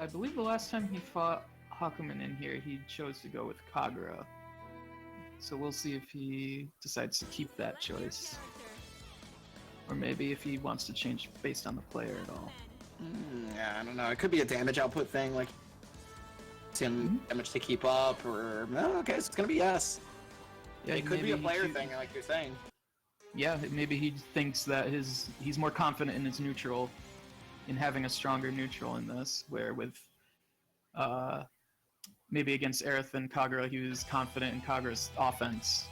I believe the last time he fought Hakumen in here, he chose to go with Kagura. So we'll see if he decides to keep that choice. Or maybe if he wants to change based on the player at all. Yeah, I don't know. It could be a damage output thing, like him damage to keep up, or no, okay, so it's gonna be yes. Yeah, it could be a player thing, like you're saying. Yeah, maybe he thinks that he's more confident in his neutral, in having a stronger neutral in this, where with maybe against Aerith and Kagura, he was confident in Kagura's offense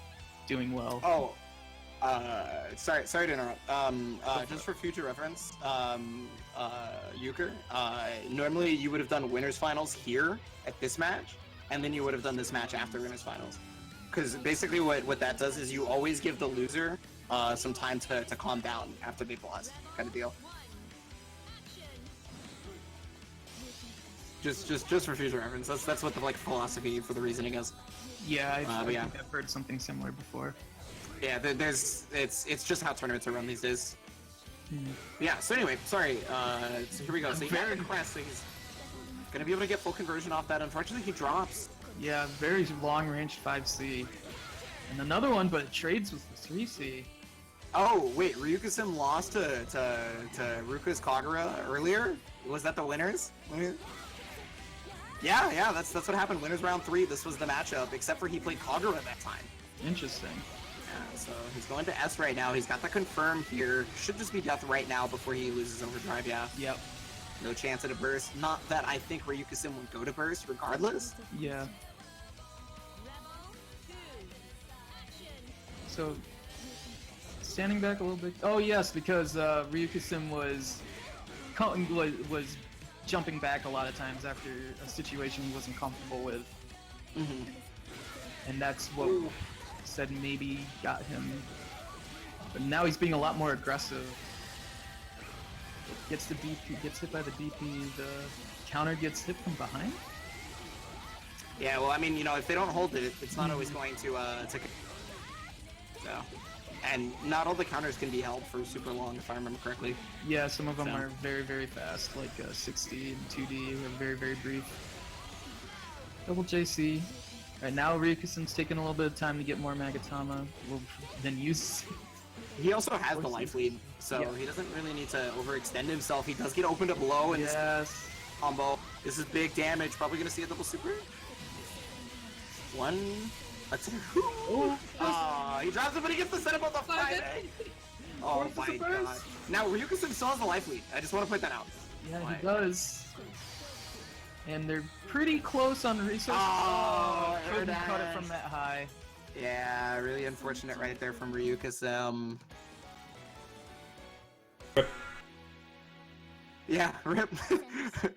doing well. Oh, sorry to interrupt. Just for future reference, Euchre, normally you would have done winners finals here at this match, and then you would have done this match after winners finals. Because basically what that does is you always give the loser some time to calm down after they've lost, kind of deal. Just for future reference, that's what the like philosophy for the reasoning is. Yeah, I think I've heard something similar before. Yeah, it's just how tournaments are run these days. Yeah. So anyway, sorry. So here we go. So very impressed. He's gonna be able to get full conversion off that. Unfortunately, he drops. Yeah, very long range 5C, and another one, but it trades with the 3C. Oh wait, Ryukasim lost to Ruka's Kagura earlier. Was that the winners? Yeah, that's what happened. Winners round 3. This was the matchup, except for he played Kagura that time. Interesting. Yeah, so he's going to S right now. He's got the confirm here. Should just be death right now before he loses overdrive. Yeah. Yep. No chance at a burst. Not that I think Ryukasim would go to burst regardless. Yeah. So standing back a little bit. Oh yes, because Ryukasim was jumping back a lot of times after a situation he wasn't comfortable with. And that's what said maybe got him. But now he's being a lot more aggressive. Gets the DP, gets hit by the DP, the counter gets hit from behind? Yeah, well, I mean, you know, if they don't hold it, it's not always going to so. And not all the counters can be held for super long, if I remember correctly. Yeah, some of them are very, very fast, like 60 and 2D are very, very brief. Double JC. Right now, Ryukasim's taking a little bit of time to get more Magatama, then use. He also has the life lead, so he doesn't really need to overextend himself. He does get opened up low in this combo. This is big damage. Probably gonna see a double super. One, a two. He drops it, but he gets the setup on the Friday. Oh my god. Now Ryukasim still has the life lead. I just want to point that out. Yeah, he does. And they're pretty close on resources. Oh, couldn't cut it from that high. Yeah, really unfortunate right there from Ryukasim. Yeah, rip. It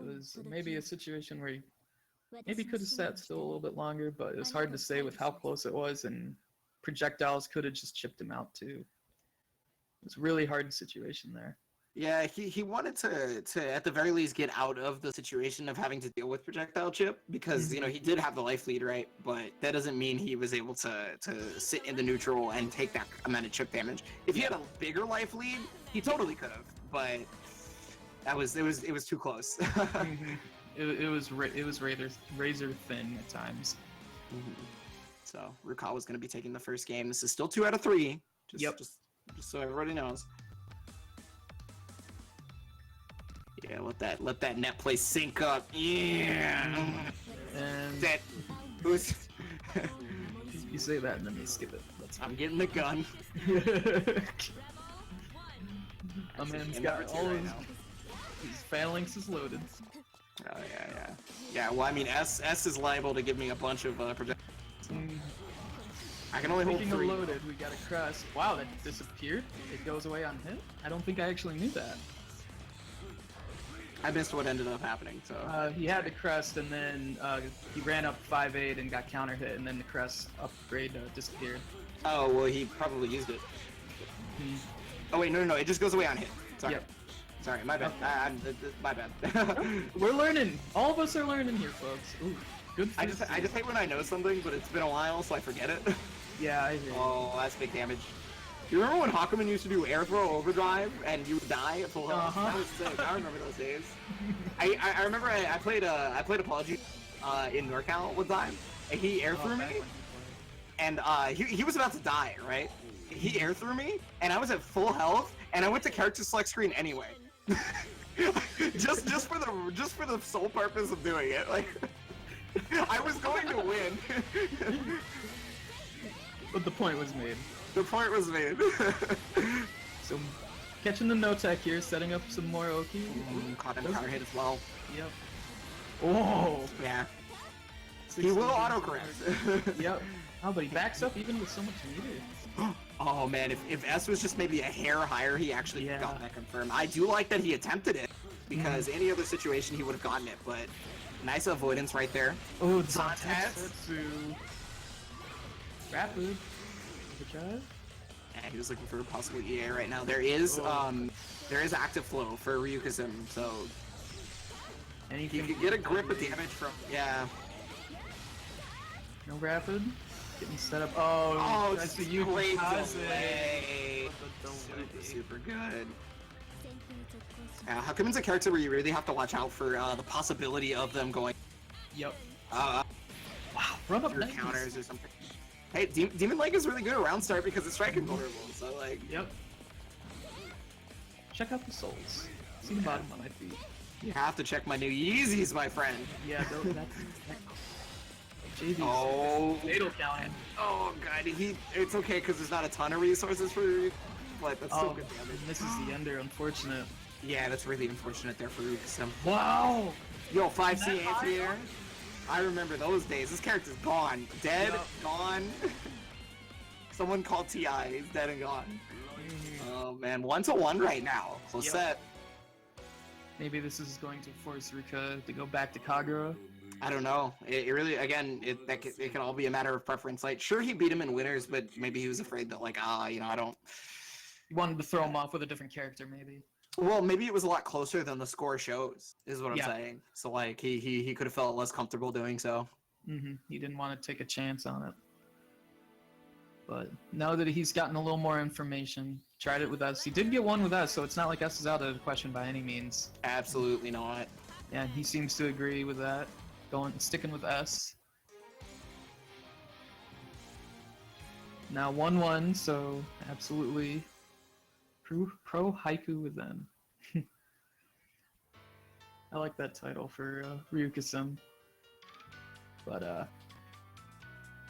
was maybe a situation where he maybe could have sat still a little bit longer, but it was hard to say with how close it was, and projectiles could have just chipped him out too. It was a really hard situation there. Yeah, he wanted to at the very least get out of the situation of having to deal with projectile chip because you know he did have the life lead, right? But that doesn't mean he was able to sit in the neutral and take that amount of chip damage. If he had a bigger life lead, he totally could have. But it was too close. It was razor thin at times. So Rukawa was going to be taking the first game. This is still 2 out of 3. Just so everybody knows. Yeah, let that net play sync up. Yeah. And That who's you say that and then you skip it. That's I'm getting the gun. My man's Game got number 2 all right his, now. his phalanx is loaded. Oh yeah. Yeah, well I mean S is liable to give me a bunch of projectiles. I can only hold Speaking of 3. loaded, we got a crest. Wow, that disappeared. It goes away on hit. I don't think I actually knew that. I missed what ended up happening, so He had the crest and then he ran up 5-8 and got counter hit, and then the crest upgrade disappeared. oh well he probably used it. Oh wait, no, it just goes away on hit. Sorry. Yep. Sorry, my bad. My bad. We're learning. All of us are learning here, folks. Ooh, good. I just hate when I know something, but it's been a while, so I forget it. Yeah, I hear you. Oh, that's big damage. You remember when Hakuman used to do air throw overdrive and you would die at full health? Uh-huh. That was sick. I remember those days. I remember I played Apology in NorCal one time, and he air threw me, and he was about to die, right? He air threw me, and I was at full health, and I went to character select screen anyway. just for the sole purpose of doing it, like I was going to win. But the point was made. The point was made. So, catching the no tech here, setting up some more Oki. Caught him counter hit as well. Yep. Oh. Yeah. He will 16. autocorrect. Yep. Oh, but he backs up even with so much meter. Oh man, if S was just maybe a hair higher, he actually Yeah. got that confirmed. I do like that he attempted it, because any other situation he would have gotten it, but nice avoidance right there. Oh, it's on Zantetsu. Tetsu. Rapid. Good job. Yeah, he was looking for a possible EA right now. There is active flow for Ryukazim, so he Anything could get a grip of damage from No rapid. Getting set up. Oh, that's the you great Kaze. delay. The delay. Super good. Hakumen's a character where you really have to watch out for the possibility of them going Yep. wow, Run up through 90s. counters or something. Hey, Demon Leg is really good around start because it's strike invulnerable, so like... Yep. Check out the souls. See the bottom of my feet. You have to check my new Yeezys, my friend. Yeah, that's JV's. Oh. Fatal counting. Oh god, it's okay because there's not a ton of resources for you, but that's still Oh, good damage. misses the under, unfortunate. Yeah, that's really unfortunate there for Ryukazim. Wow! Yo, 5C anti-air. I remember those days. This character's gone. Dead, Yup. gone. Someone called TI. He's dead and gone. Oh man, 1-1 right now. Close Yep. set. Maybe this is going to force Rika to go back to Kagura. I don't know. It really, again, it can all be a matter of preference. Like, sure, he beat him in winners, but maybe he was afraid that, like, I don't. He wanted to throw him off with a different character, maybe. Well, maybe it was a lot closer than the score shows, is what I'm Yeah. saying. So, like, he could have felt less comfortable doing so. He didn't want to take a chance on it. But now that he's gotten a little more information, tried it with us. He did get one with us, so it's not like us is out of the question by any means. Absolutely not. And he seems to agree with that. Sticking with us. Now 1-1, so absolutely pro haiku with them. I like that title for Ryukasum. But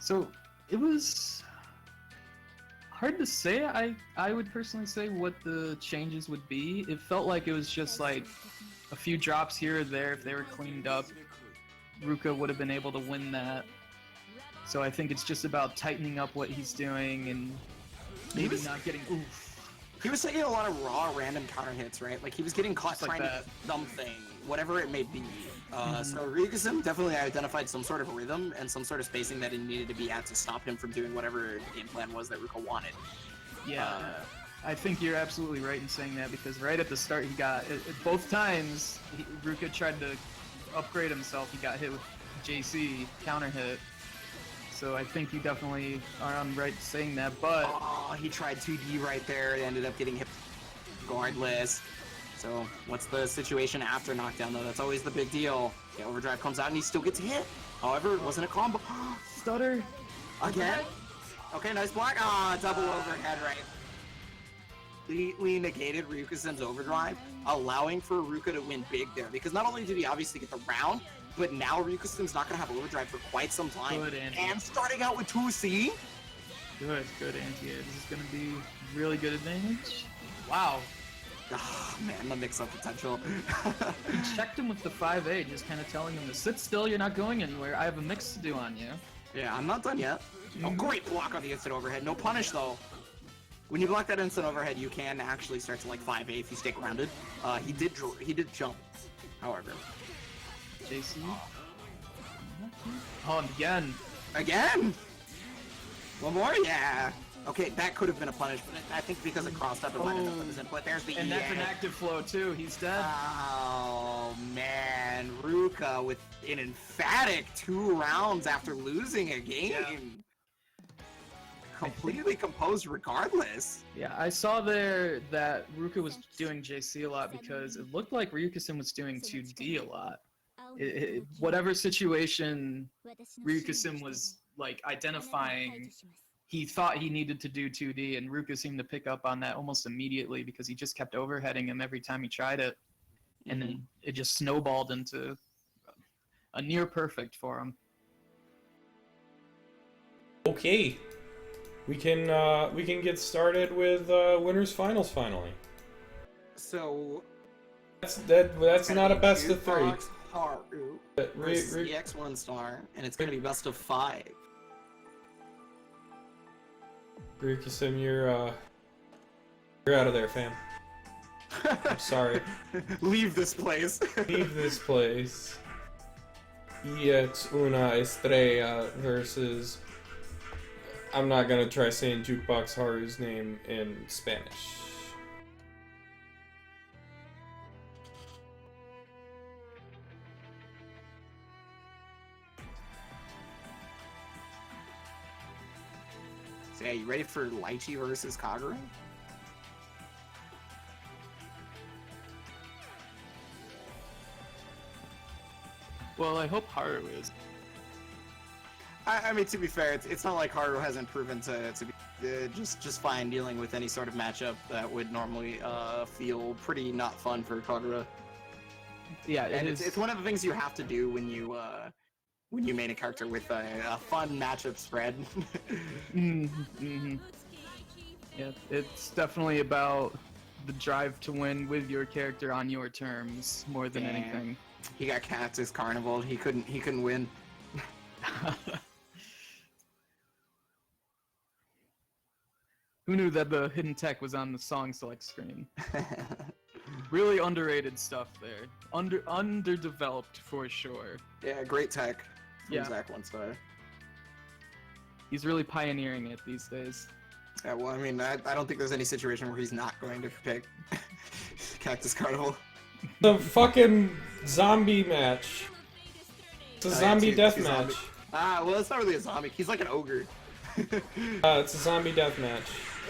so it was hard to say. I would personally say what the changes would be. It felt like it was just like a few drops here or there. If they were cleaned up, Ruka would have been able to win that. So I think it's just about tightening up what he's doing and maybe not getting oof. He was taking a lot of raw random counter hits, right? Like, he was getting caught Just like trying that. to do something, whatever it may be. So Ryukazim definitely identified some sort of rhythm and some sort of spacing that he needed to be at to stop him from doing whatever game plan was that Ruka wanted. Yeah. I think you're absolutely right in saying that because right at the start he got both times Ruka tried to upgrade himself. He got hit with JC counter hit. So I think you definitely are on right saying that. But Oh, he tried 2D right there. Ended up getting hit regardless. So what's the situation after knockdown though? That's always the big deal. Yeah, overdrive comes out and he still gets hit. However, it wasn't a combo. stutter Again? Okay, nice block. Ah, double overhead right. Completely negated Ryuka-sen's overdrive, allowing for Ruka to win big there. Because not only did he obviously get the round, but now Ryuka-sen's not going to have overdrive for quite some time. Good anti. And starting out with 2C. Good anti-air. This is gonna be really good advantage. Wow. Oh, man, the mix-up potential. He checked him with the 5A, just kind of telling him to sit still, you're not going anywhere. I have a mix to do on you. Yeah, I'm not done yet. Oh, great block on the instant overhead. No punish, though. When you block that instant overhead, you can actually start to like 5A if you stay grounded. He did jump, however. JC. Oh, and again. Again! One more? Yeah. Okay, that could have been a punish, but I think because it crossed up, it might have been his input. There's the And that's an EA. active flow too, he's dead. Oh, man. Ruka with an emphatic 2 rounds after losing a game. Yeah. Completely composed regardless. Yeah, I saw there that Ruka was doing JC a lot because it looked like Ryuka-sen was doing 2D a lot. Whatever situation Ryuka-sen was like identifying, he thought he needed to do 2D, and Ruka seemed to pick up on that almost immediately because he just kept overheading him every time he tried it, and then it just snowballed into a near perfect for him. Okay, we can get started with winners finals finally. So That's not a best of 3. Jukebox Haru versus EX1 Star, and it's gonna be best of 5. Ryuka-sen, you're out of there, fam. I'm sorry. Leave this place. Leave this place. EX Una Estrella versus... I'm not gonna try saying Jukebox Haru's name in Spanish. So yeah, you ready for Lychee versus Kagura? Well, I hope Haru is. I mean, to be fair, it's not like Haru hasn't proven to be just fine dealing with any sort of matchup that would normally feel pretty not fun for Kagura. Yeah, And it's one of the things you have to do when you main a character with a fun matchup spread. Mm-hmm. Yeah, it's definitely about the drive to win with your character on your terms more than Damn. anything. He got Cactus Carnival. He couldn't win. Who knew that the hidden tech was on the song select screen? Really underrated stuff there. Underdeveloped for sure. Yeah, great tech. From Yeah. Zach One Star. He's really pioneering it these days. Yeah, well, I mean, I don't think there's any situation where he's not going to pick Cactus Carnival. The fucking zombie match. It's a zombie death He's match. zombie. Well, it's not really a zombie. He's like an ogre. It's a zombie death match.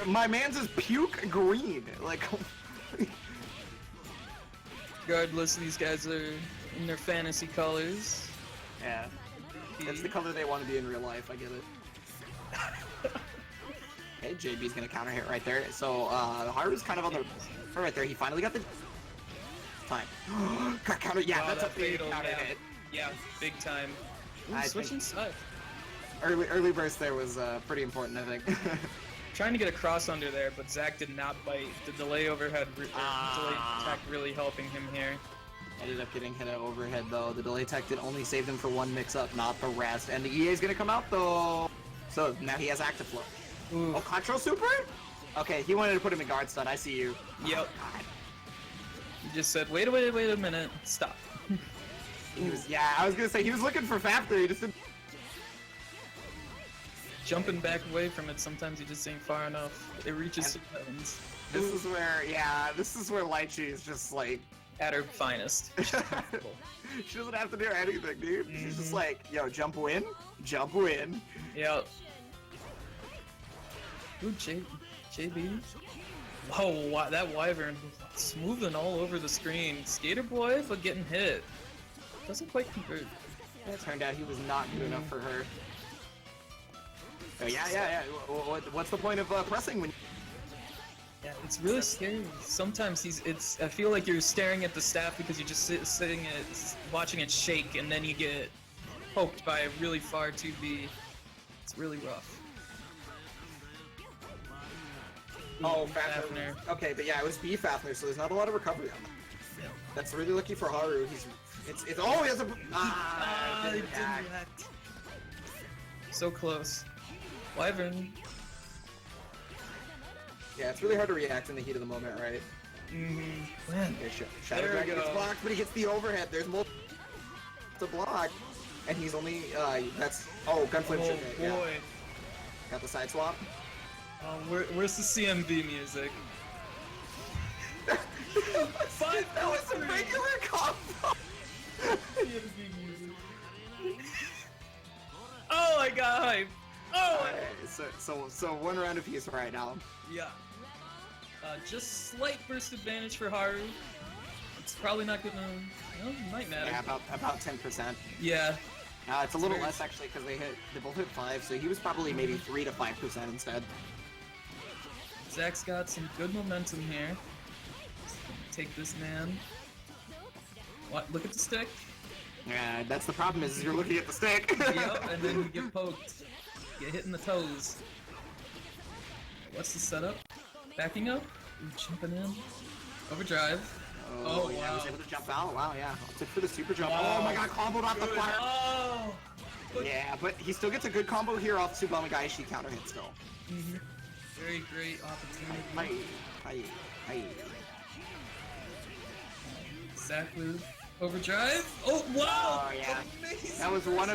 My man's is puke green. Like, Regardless, these guys are in their fantasy colors. yeah, that's the color they want to be in real life. I get it. Okay, JB's gonna counter hit right there. So Haru's kind of on the right there. He finally got the time. Got counter. Yeah, Wow, that's a that big fatal, counter yeah. hit. Yeah, big time. Ooh, I switching think- side. Early burst there was pretty important, I think. Trying to get a cross under there, but Zach did not bite. The delay overhead, delay tech really helping him here. Ended up getting hit overhead though. The delay tech did only save them for one mix-up, not the rest. And the EA's gonna come out though. So now he has active flow. Ooh. Oh, control super? Okay, he wanted to put him in guard stun. I see you. Yep. Oh, God. He just said, wait a minute, stop. He was, yeah, I was gonna say he was looking for Factory. He just didn't. jumping back away from it, sometimes you just ain't far enough. It reaches the heavens. This is where, yeah, this is where Lychee is just like, At her finest. She's comfortable. she doesn't have to do anything, dude. She's just Mhm. like, yo, jump win, jump win. Yep. Ooh, JB. Whoa, that Wyvern smoothing all over the screen. Skater boy, but getting hit. Doesn't quite convert. It turned out he was not good enough for her. Oh, yeah. What's the point of pressing when? Yeah, it's really scary. Sometimes I feel like you're staring at the staff because you're just watching it shake, and then you get poked by a really far 2B. It's really rough. Oh, Fafner. Okay, but yeah, it was B Fafner, so there's not a lot of recovery on that. That's really lucky for Haru. It's oh, he has a Ah, it it didn't didn't act. react. So close. Wyvern. Yeah, it's really hard to react in the heat of the moment, right? Man. Okay, Shadow There we Dragon gets go. blocked, but he gets the overhead. There's multiple to block, and he's only that's gunflip. Oh shit, yeah. boy. Got the side swap. Where's the CMV music? Five, That was a regular combo. CMV music. Oh, I got hype. Oh. Alright, so one round apiece right now. Yeah. Just slight burst advantage for Haru. It's probably not gonna. No, it might matter. Yeah, about 10%. Yeah. It's a little less actually because they both hit 5, so he was probably maybe 3 to 5% instead. Zach's got some good momentum here. Take this man. What? Look at the stick. Yeah, that's the problem is you're looking at the stick. Yep, and then you get poked. Get hit in the toes. What's the setup? Backing up? Ooh, jumping in. Overdrive. Oh, yeah, wow. was able to jump out. Wow, yeah. Opted for the super jump. Wow. Oh my god, comboed off the Good. fire. Oh! Yeah, but he still gets a good combo here off Tsubamagaishi counter hit still. Very great opportunity. Hi. Zach with overdrive. Oh wow! Oh yeah. Amazing. That was one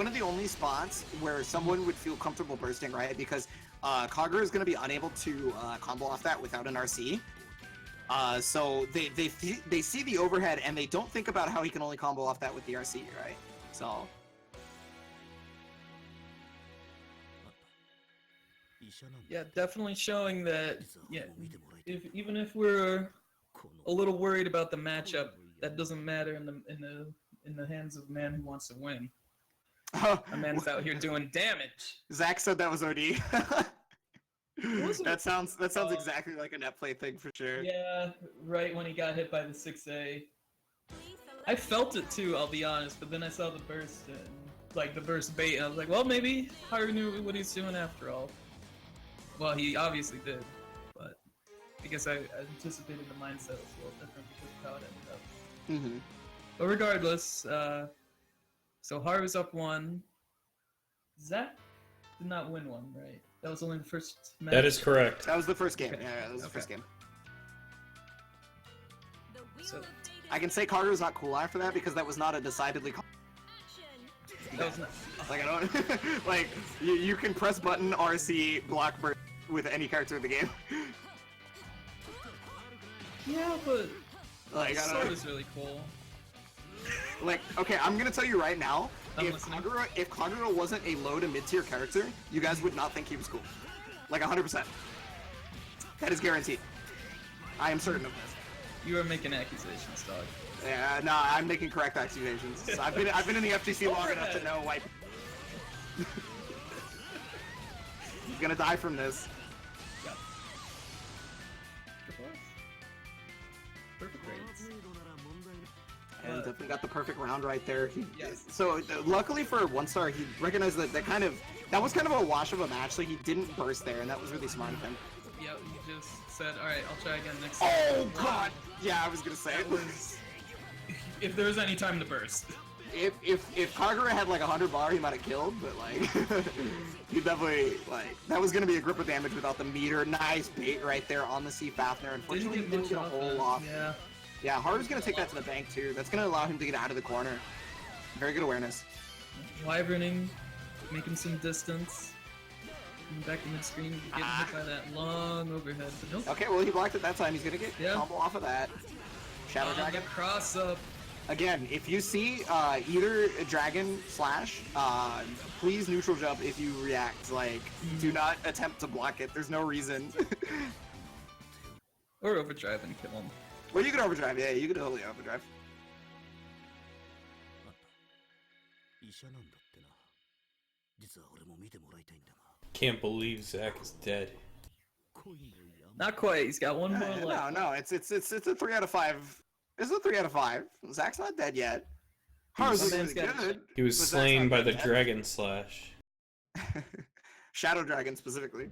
of the only spots where someone would feel comfortable bursting, right? Because Kagura is going to be unable to combo off that without an RC. So they see the overhead and they don't think about how he can only combo off that with the RC, right? So. Yeah, definitely showing that. Yeah, even if we're a little worried about the matchup, that doesn't matter in the hands of a man who wants to win. A man's out here doing damage. Zach said that was OD. Was it? that sounds exactly like a net play thing for sure. Yeah, right when he got hit by the 6A. I felt it too, I'll be honest, but then I saw the burst and like the burst bait, and I was like, well, maybe Haru knew what he's doing after all. Well, he obviously did, but I guess I anticipated the mindset was a little different because of how it ended up. Mm-hmm. But regardless, so Haru's up 1. Zach did not win one, right? That was only the first match. That is correct. That was the first game. Okay. Yeah, that was the Okay. first game. So I can say Carter was not cool after that because that was not a decidedly. that was not. Like I don't like you can press button RC block burst with any character in the game. Yeah, but Like I sword don't is really cool. like okay, I'm gonna tell you right now, I'm if listening. Kagura wasn't a low to mid tier character, you guys would not think he was cool. Like 100%. That is guaranteed. I am certain of this. You are making accusations, dog. Yeah, no, I'm making correct accusations. I've been in the FGC long enough to know why. He's gonna die from this. Yep. Perfect grades. And definitely got the perfect round right there. Yes. So luckily for 1-star, he recognized that that was kind of a wash of a match, so he didn't burst there, and that was really smart of him. Yep, you just said, alright, I'll try again next Oh time. god! Yeah, I was gonna say That it. was... If there was any time to burst. If Kagura had like 100 bar, he might have killed, but like he definitely like that was gonna be a grip of damage without the meter. Nice bait right there on the C Fafner. Unfortunately, he didn't get a whole off. Yeah. Yeah, Haru's gonna take that to the bank too. That's gonna allow him to get out of the corner. Very good awareness. Wyverning. making some distance. Coming back to mid-screen, getting hit by that long overhead, but nope. Okay, well he blocked it that time. He's gonna get combo off of that. Shadow Dragon. The cross-up. Again, if you see either Dragon Slash, please neutral jump if you react. Like, do not attempt to block it. There's no reason. Or overdrive and kill him. Well, you can overdrive. Yeah, you can totally overdrive. Can't believe Zach is dead. Not quite. He's got one more left. No, it's a 3 out of 5. It's a 3 out of 5. Zach's not dead yet. Haru's really good. He was slain by the Dragon Slash. Shadow Dragon specifically.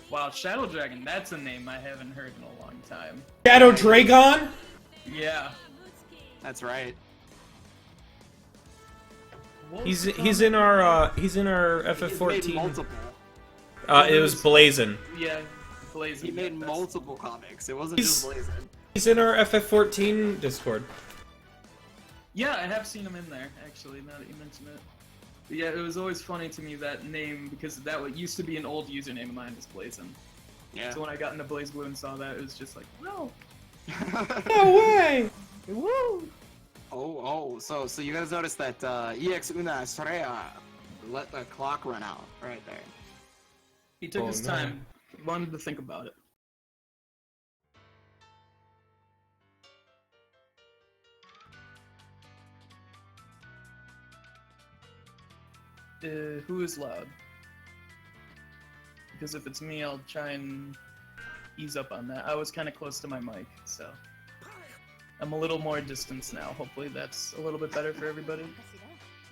Wow, Shadow Dragon, that's a name I haven't heard in a long time. Shadow Dragon? Yeah. That's right. He's in our FF14. He's made multiple. It was Blazin. Yeah, Blazin. He made multiple comics. It wasn't just Blazin. He's in our FF14 Discord. Yeah, I have seen him in there, actually, now that you mention it. But yeah, it was always funny to me, that name, because that used to be an old username of mine, was Blazin. Yeah. So when I got into BlazBlue and saw that, it was just like, no! No way! Woo! So you guys noticed that EX Una Estrella let the clock run out right there. He took his time, wanted to think about it. Who is loud? Because if it's me, I'll try and ease up on that. I was kind of close to my mic, so I'm a little more distance now. Hopefully that's a little bit better for everybody.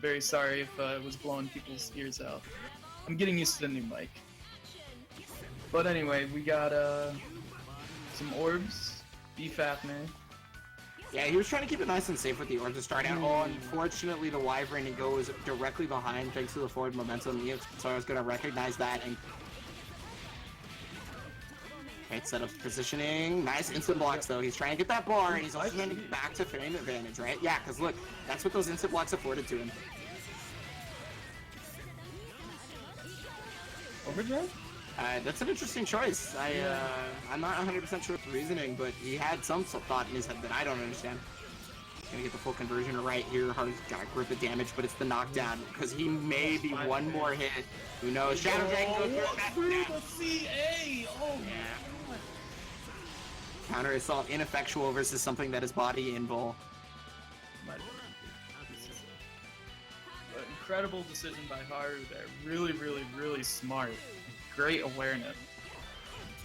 Very sorry if it was blowing people's ears out. I'm getting used to the new mic. But anyway, we got some orbs, Fafnir. Yeah, he was trying to keep it nice and safe with the orbs to start out. Oh, unfortunately, the Wyvern goes directly behind thanks to the forward momentum. So I was going to recognize that and... Right, set up positioning. Nice instant blocks, though. He's trying to get that bar, and he's also trying to get back to frame advantage, right? Yeah, because look, that's what those instant blocks afforded to him. Overdrive? That's an interesting choice. I'm not 100% sure of the reasoning, but he had some thought in his head that I don't understand. Gonna get the full conversion right here. Haru's gotta grip the damage, but it's the knockdown because he may be one more hit. Who knows? Shadow Dragon goes through the CA! Oh, yeah. Counter assault ineffectual versus something that is body invul. Incredible decision by Haru there. Really, really, really smart. Great awareness.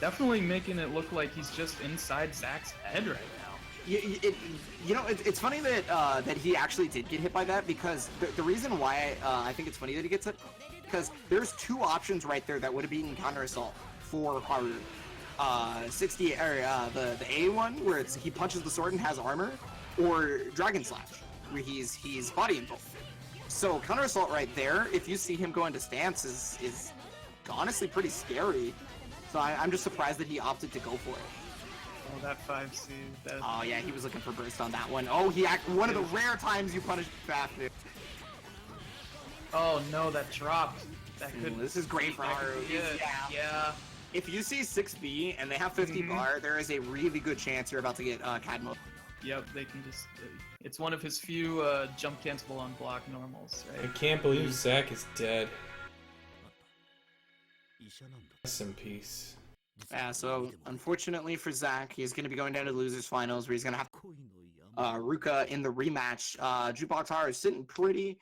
Definitely making it look like he's just inside Zach's head right now. It's funny that that he actually did get hit by that, because the reason why I think it's funny that he gets hit, because there's two options right there that would have beaten counter assault for Haru. 60 or the A one where he punches the sword and has armor, or Dragon Slash where he's body invul. So counter assault right there, if you see him go into stance, is honestly pretty scary. So I'm just surprised that he opted to go for it. Oh, that 5C. Oh yeah, he was looking for burst on that one. Oh, one of the rare times you punish Fafnir. Oh no, that dropped. That could. This is great for Haru. Yeah. If you see 6B and they have 50 bar, there is a really good chance you're about to get Cadmo. Yep, they can just. It's one of his few jump cancelable on block normals, right? I can't believe Zach is dead. Rest in peace. Yeah, so unfortunately for Zach, he's going to be going down to the losers finals where he's going to have Ruka in the rematch. Jukebox Haru is sitting pretty,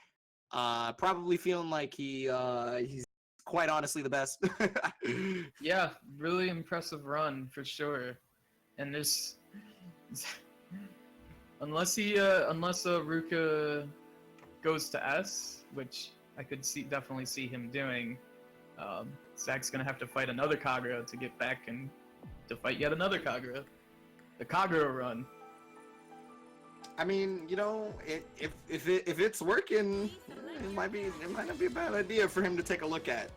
probably feeling like he's quite honestly the best. Yeah, really impressive run for sure. And there's unless Ruka goes to S, which I could definitely see him doing. Zach's gonna have to fight another Kagura to get back and to fight yet another Kagura. The Kagura run. I mean, if it's working, it might not be a bad idea for him to take a look at.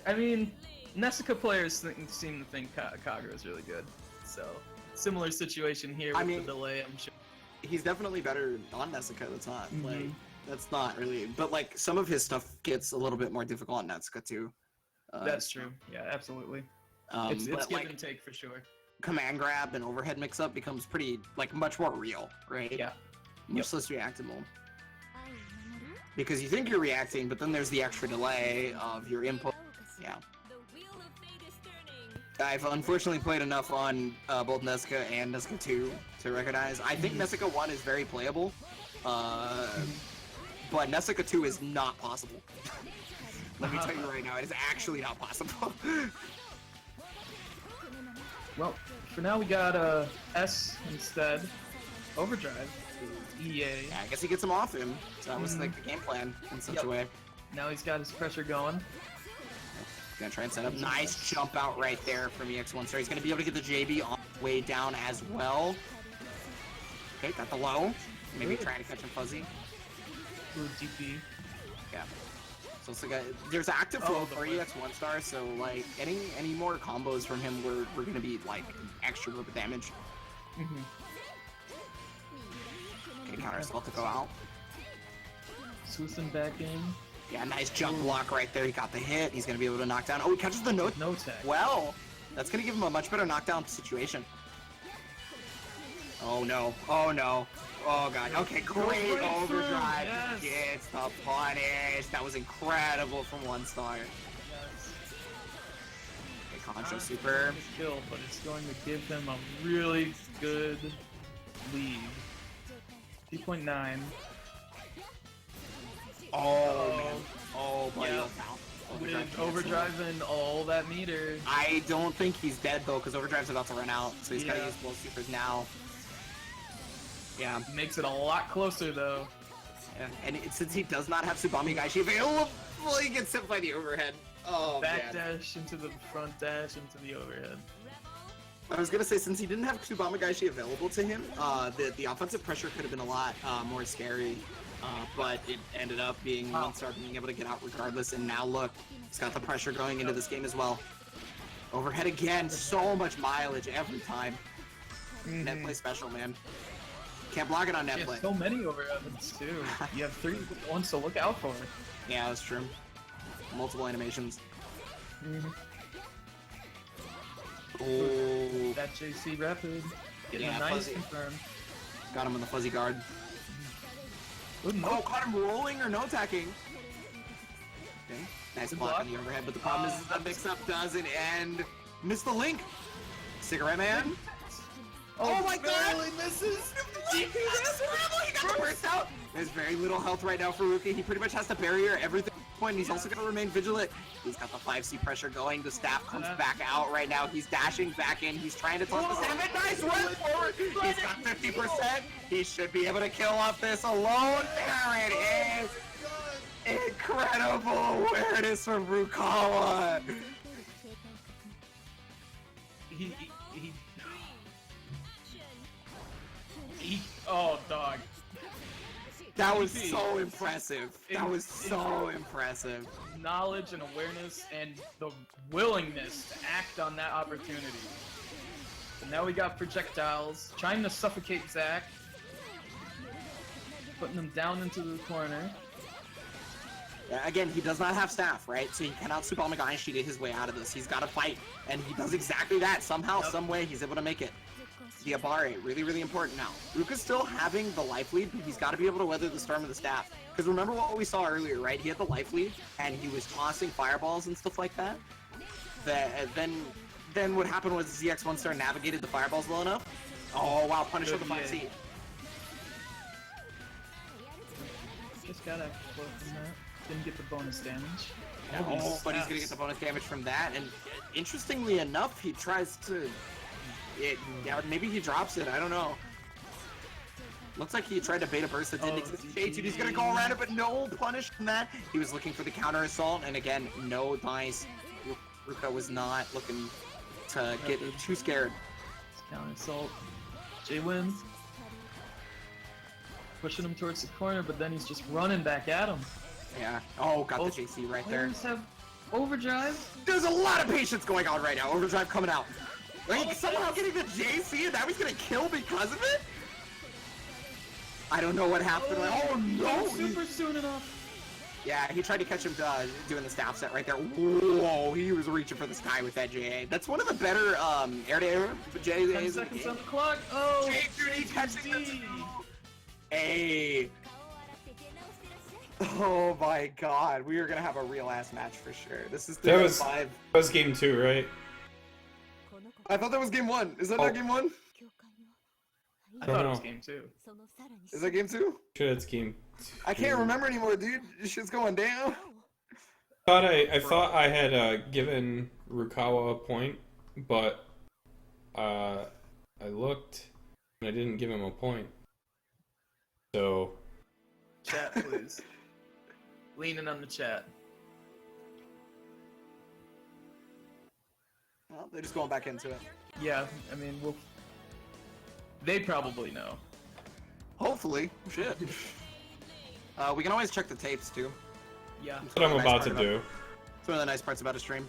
I mean, Nessica players seem to think Kagura is really good. So similar situation here with the delay, I'm sure. he's definitely better on Nezuka. That's not really, but like some of his stuff gets a little bit more difficult on Nezuka too. That's true. Yeah, absolutely. It's but, give like, and take for sure. command grab and overhead mix up becomes pretty like much more real, right? Yeah. Much less reactable. Because you think you're reacting, but then there's the extra delay of your input. Yeah. The wheel of fate is turning. I've unfortunately played enough on both Nezuka and Nezuka 2 to recognize. I think Nezuka 1 is very playable, but Nezuka 2 is not possible. Let me tell you right now, it is actually not possible. Well, for now we got S instead. Overdrive. EA. Yeah, I guess he gets him off him. So that was like the game plan in such a way. Now he's got his pressure going. Gonna try and set up. Nice jump out right there from EX1 Star. He's gonna be able to get the JB on the way down as well. Okay, got the low. Maybe trying to catch him fuzzy. Ooh, DP. Yeah. So it's like there's active flow for EX1 Star, so like any more combos from him we're gonna be like extra group of damage. Okay, counter assault to go out. Swooping back in. Yeah, nice jump block right there. He got the hit. He's gonna be able to knock down. Oh, he catches the no. No tech. Well, that's gonna give him a much better knockdown situation. Oh no. Oh no. Oh god. Okay, great overdrive. Yes. Gets the punish. That was incredible from 1 star. Yes. Okay, Contra super. Kill, but it's going to give him a really good lead. 2.9. Oh man. Oh boy. Yeah. With overdriving all that meter. I don't think he's dead though, because overdrive's about to run out, so he's gotta Yeah. use both supers now. Yeah. Makes it a lot closer though. Yeah. And since he does not have Tsubame Gaishi available, he gets hit by the overhead. Oh Back man. dash into the front dash into the overhead. I was gonna say, since he didn't have Tsubame Gaishi available to him, the offensive pressure could have been a lot more scary. But it ended up being 1 star being able to get out regardless, and now look, he's got the pressure going into this game as well. Overhead again, so much mileage every time. Net play special, man. Can't block it on net play. So many overheads too. You have 3 ones to look out for. Yeah, that's true. Multiple animations. Oh, That JC Rapid. Getting Yeah, a nice fuzzy. confirm. got him in the fuzzy guard. Ooh, no. Oh, caught him rolling or no attacking. Okay, nice Good block block. on the overhead, but the problem is the mix-up doesn't end. Missed the link. Cigarette Man. Oh my god! misses! He got the burst out! There's very little health right now for Ruka. He pretty much has to barrier everything at this point. He's also going to remain vigilant. He's got the 5C pressure going. The staff comes back out right now. He's dashing back in. He's trying to toss the 7. Nice run forward! He's got 50%. He should be able to kill off this alone. There it is! Incredible awareness from Rukawa! Oh, dog. That was so impressive. That was so impressive. Knowledge and awareness and the willingness to act on that opportunity. So now we got projectiles, trying to suffocate Zack. Putting him down into the corner. Yeah, again, he does not have staff, right? So he cannot Tsubame Gaishi his way out of this. He's got to fight, and he does exactly that. Somehow, some way, he's able to make it. The Abare, really, really important now. Ruka's still having the life lead, but he's got to be able to weather the storm of the staff. Because remember what we saw earlier, right? He had the life lead, and he was tossing fireballs and stuff like that. Then what happened was ZX1 Star navigated the fireballs well enough. Oh, wow, punish with the 5C. Just got out from that. Didn't get the bonus damage. Oh, but he's gonna get the bonus damage from that, and interestingly enough, he tries to... yeah, maybe he drops it, I don't know. Looks like he tried to bait a burst that didn't exist. He's gonna go around it, but no punish from that. He was looking for the counter assault, and again, no dice. Ruka was not looking to get too scared. Counter assault. Jay wins. Pushing him towards the corner, but then he's just running back at him. Yeah. Oh, got the JC right there. Players have overdrive. There's a lot of patience going on right now. Overdrive coming out. Like, somehow getting the JC, and now he's gonna kill because of it? I don't know what happened. Oh no! Super soon enough. Yeah, he tried to catch him doing the staff set right there. Whoa, he was reaching for the sky with that JA. That's one of the better air-to-air JAs. 10 seconds on the clock. Oh, JD catching the JD. Hey. Oh my god, we are gonna have a real ass match for sure. This is That was 5. that was game 2, right? I thought that was game 1. Is that not game 1? I thought it was game 2. Is that game 2? Sure, that's game 2. I can't remember anymore, dude. This shit's going down. I thought I had given Rukawa a point, but I looked and I didn't give him a point. So Chat, please. Leaning on the chat. Well, they're just going back into it. Yeah, I mean, they probably know. Hopefully. Shit. We can always check the tapes too. Yeah. that's what I'm about to do. It's one of the nice parts about a stream.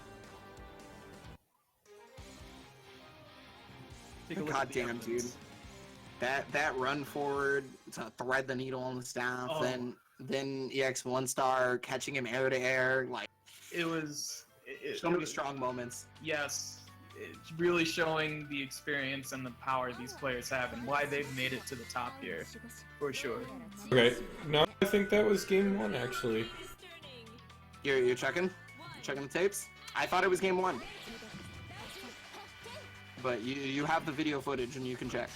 Take a look God at the damn, evidence. dude. That run forward to thread the needle on the staff, Oh. then EX 1-star catching him air to air, like It was. so many strong moments. Yes. It's really showing the experience and the power these players have and why they've made it to the top here, for sure. Okay, no, I think that was game 1 actually. You're checking? Checking the tapes? I thought it was game 1. But you have the video footage and you can check.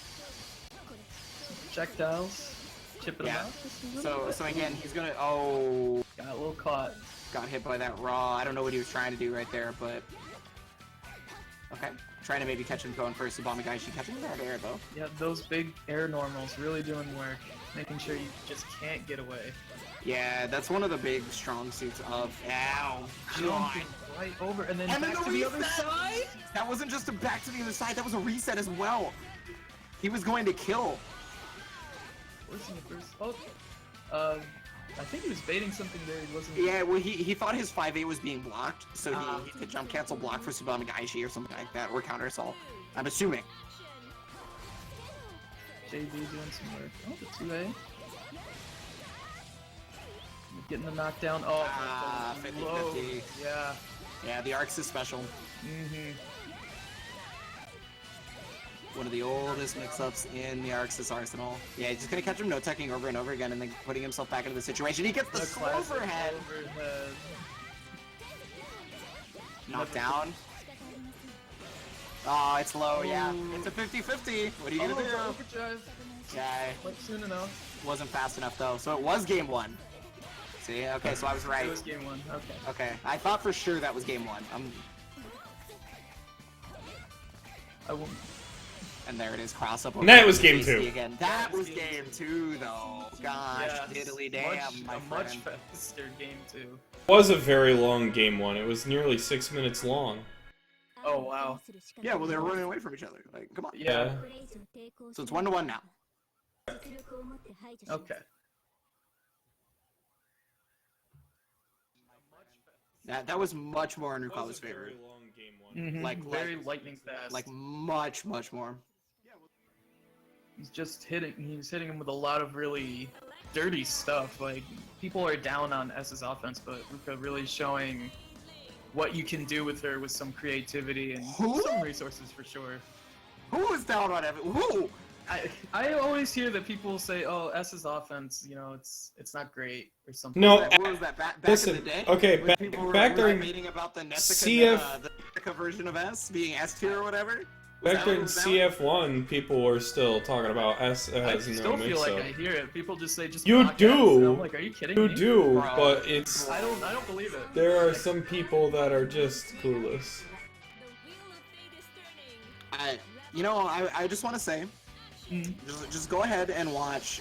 Projectiles. Chipping Yeah. them out just a little So bit. again, he's gonna Got a little caught. got hit by that raw. I don't know what he was trying to do right there, but okay. Trying to maybe catch him going for a Subama guy. She catching him out of air though. Yeah, those big air normals really doing work. Making sure you just can't get away. Yeah, that's one of the big strong suits of. Ow! God. Jumping right over and then And then back the to the other reset! side. That wasn't just a back to the other side. That was a reset as well. He was going to kill. What's in the first? Oh, I think he was baiting something there. He wasn't. Yeah, well, he thought his 5A was being blocked, so he could jump cancel block for Subama Gaishi or something like that, or counter assault. I'm assuming. JV doing some work. Oh, the 2A. Getting the knockdown. Oh, Ah, that's 50-50. Yeah. Yeah, the Arcs is special. Mm-hmm. One of the oldest mix-ups in the Arcs' arsenal. Yeah, he's just gonna catch him no-teching over and over again and then putting himself back into the situation. He gets the classic overhead. overhead. Knocked down. Oh, it's low, yeah. It's a 50-50. What are you gonna do? Overdrive. Yeah, Like soon enough. wasn't fast enough though. So it was game 1. See, okay, so I was right. It was game 1. Okay. Okay, I thought for sure that was game 1. I won't. And there it is, cross up. And that was game 2. Again. That was game 2 though. Gosh, Yes, diddly damn, my much friend. faster game 2. It was a very long game 1. It was nearly 6 minutes long. Oh wow. Yeah, well, they were running away from each other. Like, come on. Yeah. So it's 1-1 now. Okay. That was much more in Rukawa's favor. long game 1. Mm-hmm. Very lightning fast. Like much more. He's just hitting. He's hitting him with a lot of really dirty stuff. Like people are down on S's offense, but Ruka really showing what you can do with her with some creativity and Who? some resources for sure. Who was down on Evan? Who? I always hear that people say, "Oh, S's offense, you know, it's not great" or something. No, What was that? Back listen, in the day? okay, When back- people were back during debating about the CF the Nessica version of S being S tier or whatever. Back during CF1, people were still talking about S I as no still feel mix-up. like I hear it. People just say, "Just You block do. S," and I'm like, "Are you kidding You me?" do, Bro. but it's I don't believe it. there are some people that are just clueless. I just want to say, just go ahead and watch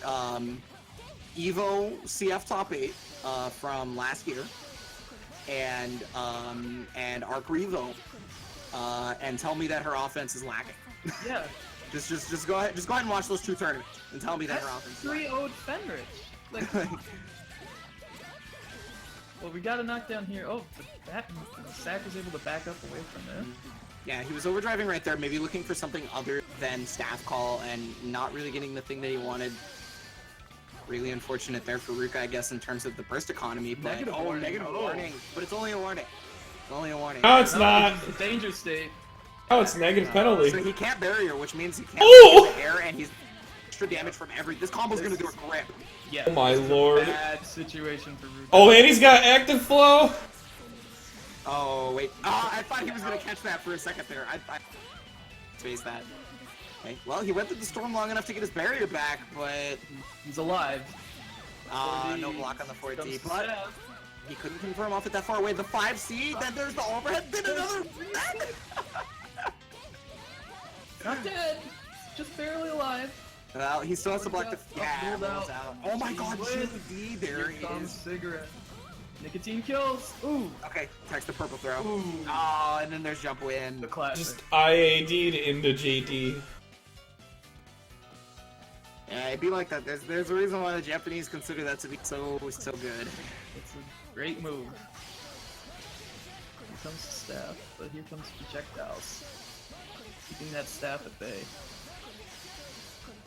Evo CF Top 8 from last year, and Arc Revo, and tell me that her offense is lacking. Yeah. just go ahead and watch those 2 tournaments and tell me that her That's offense is lacking. 3-0'd Fenrich. Like, well, we got a knockdown here. Oh, the Sack was able to back up away from there. Yeah, he was overdriving right there, maybe looking for something other than staff call and not really getting the thing that he wanted. Really unfortunate there for Ruka, I guess, in terms of the burst economy. But Negative oh, warning. negative Oh. warning. But it's only a warning. It's only a warning. No, it's not. It's a danger state. Oh, it's negative penalty. So he can't barrier, which means he can't Oh! in the air, and he's extra damage from every. This combo's gonna do a grip. Yeah. Oh my this is a lord. Bad situation for Ruka. Oh, and he's got active flow. Oh wait. I thought he was gonna catch that for a second there. I spaced that. Okay. Well, he went through the storm long enough to get his barrier back, but He's alive. no block on the 4D. Comes to But staff. he couldn't confirm off it that far away. The 5C, then there's the overhead, then another. Not dead. Just barely alive. Well, he still has to block the. Up, Yeah, rolled rolls out. out. Oh my God, He wins. GD, there Here he comes is. cigarette. Nicotine kills. Ooh. Okay, text the purple throw. Ooh. Oh, and then there's jump win. The classic. Just IAD'd into JD. Yeah, it'd be like that. There's a reason why the Japanese consider that to be so good. It's a great move. Here comes the staff, but here comes projectiles. Keeping that staff at bay.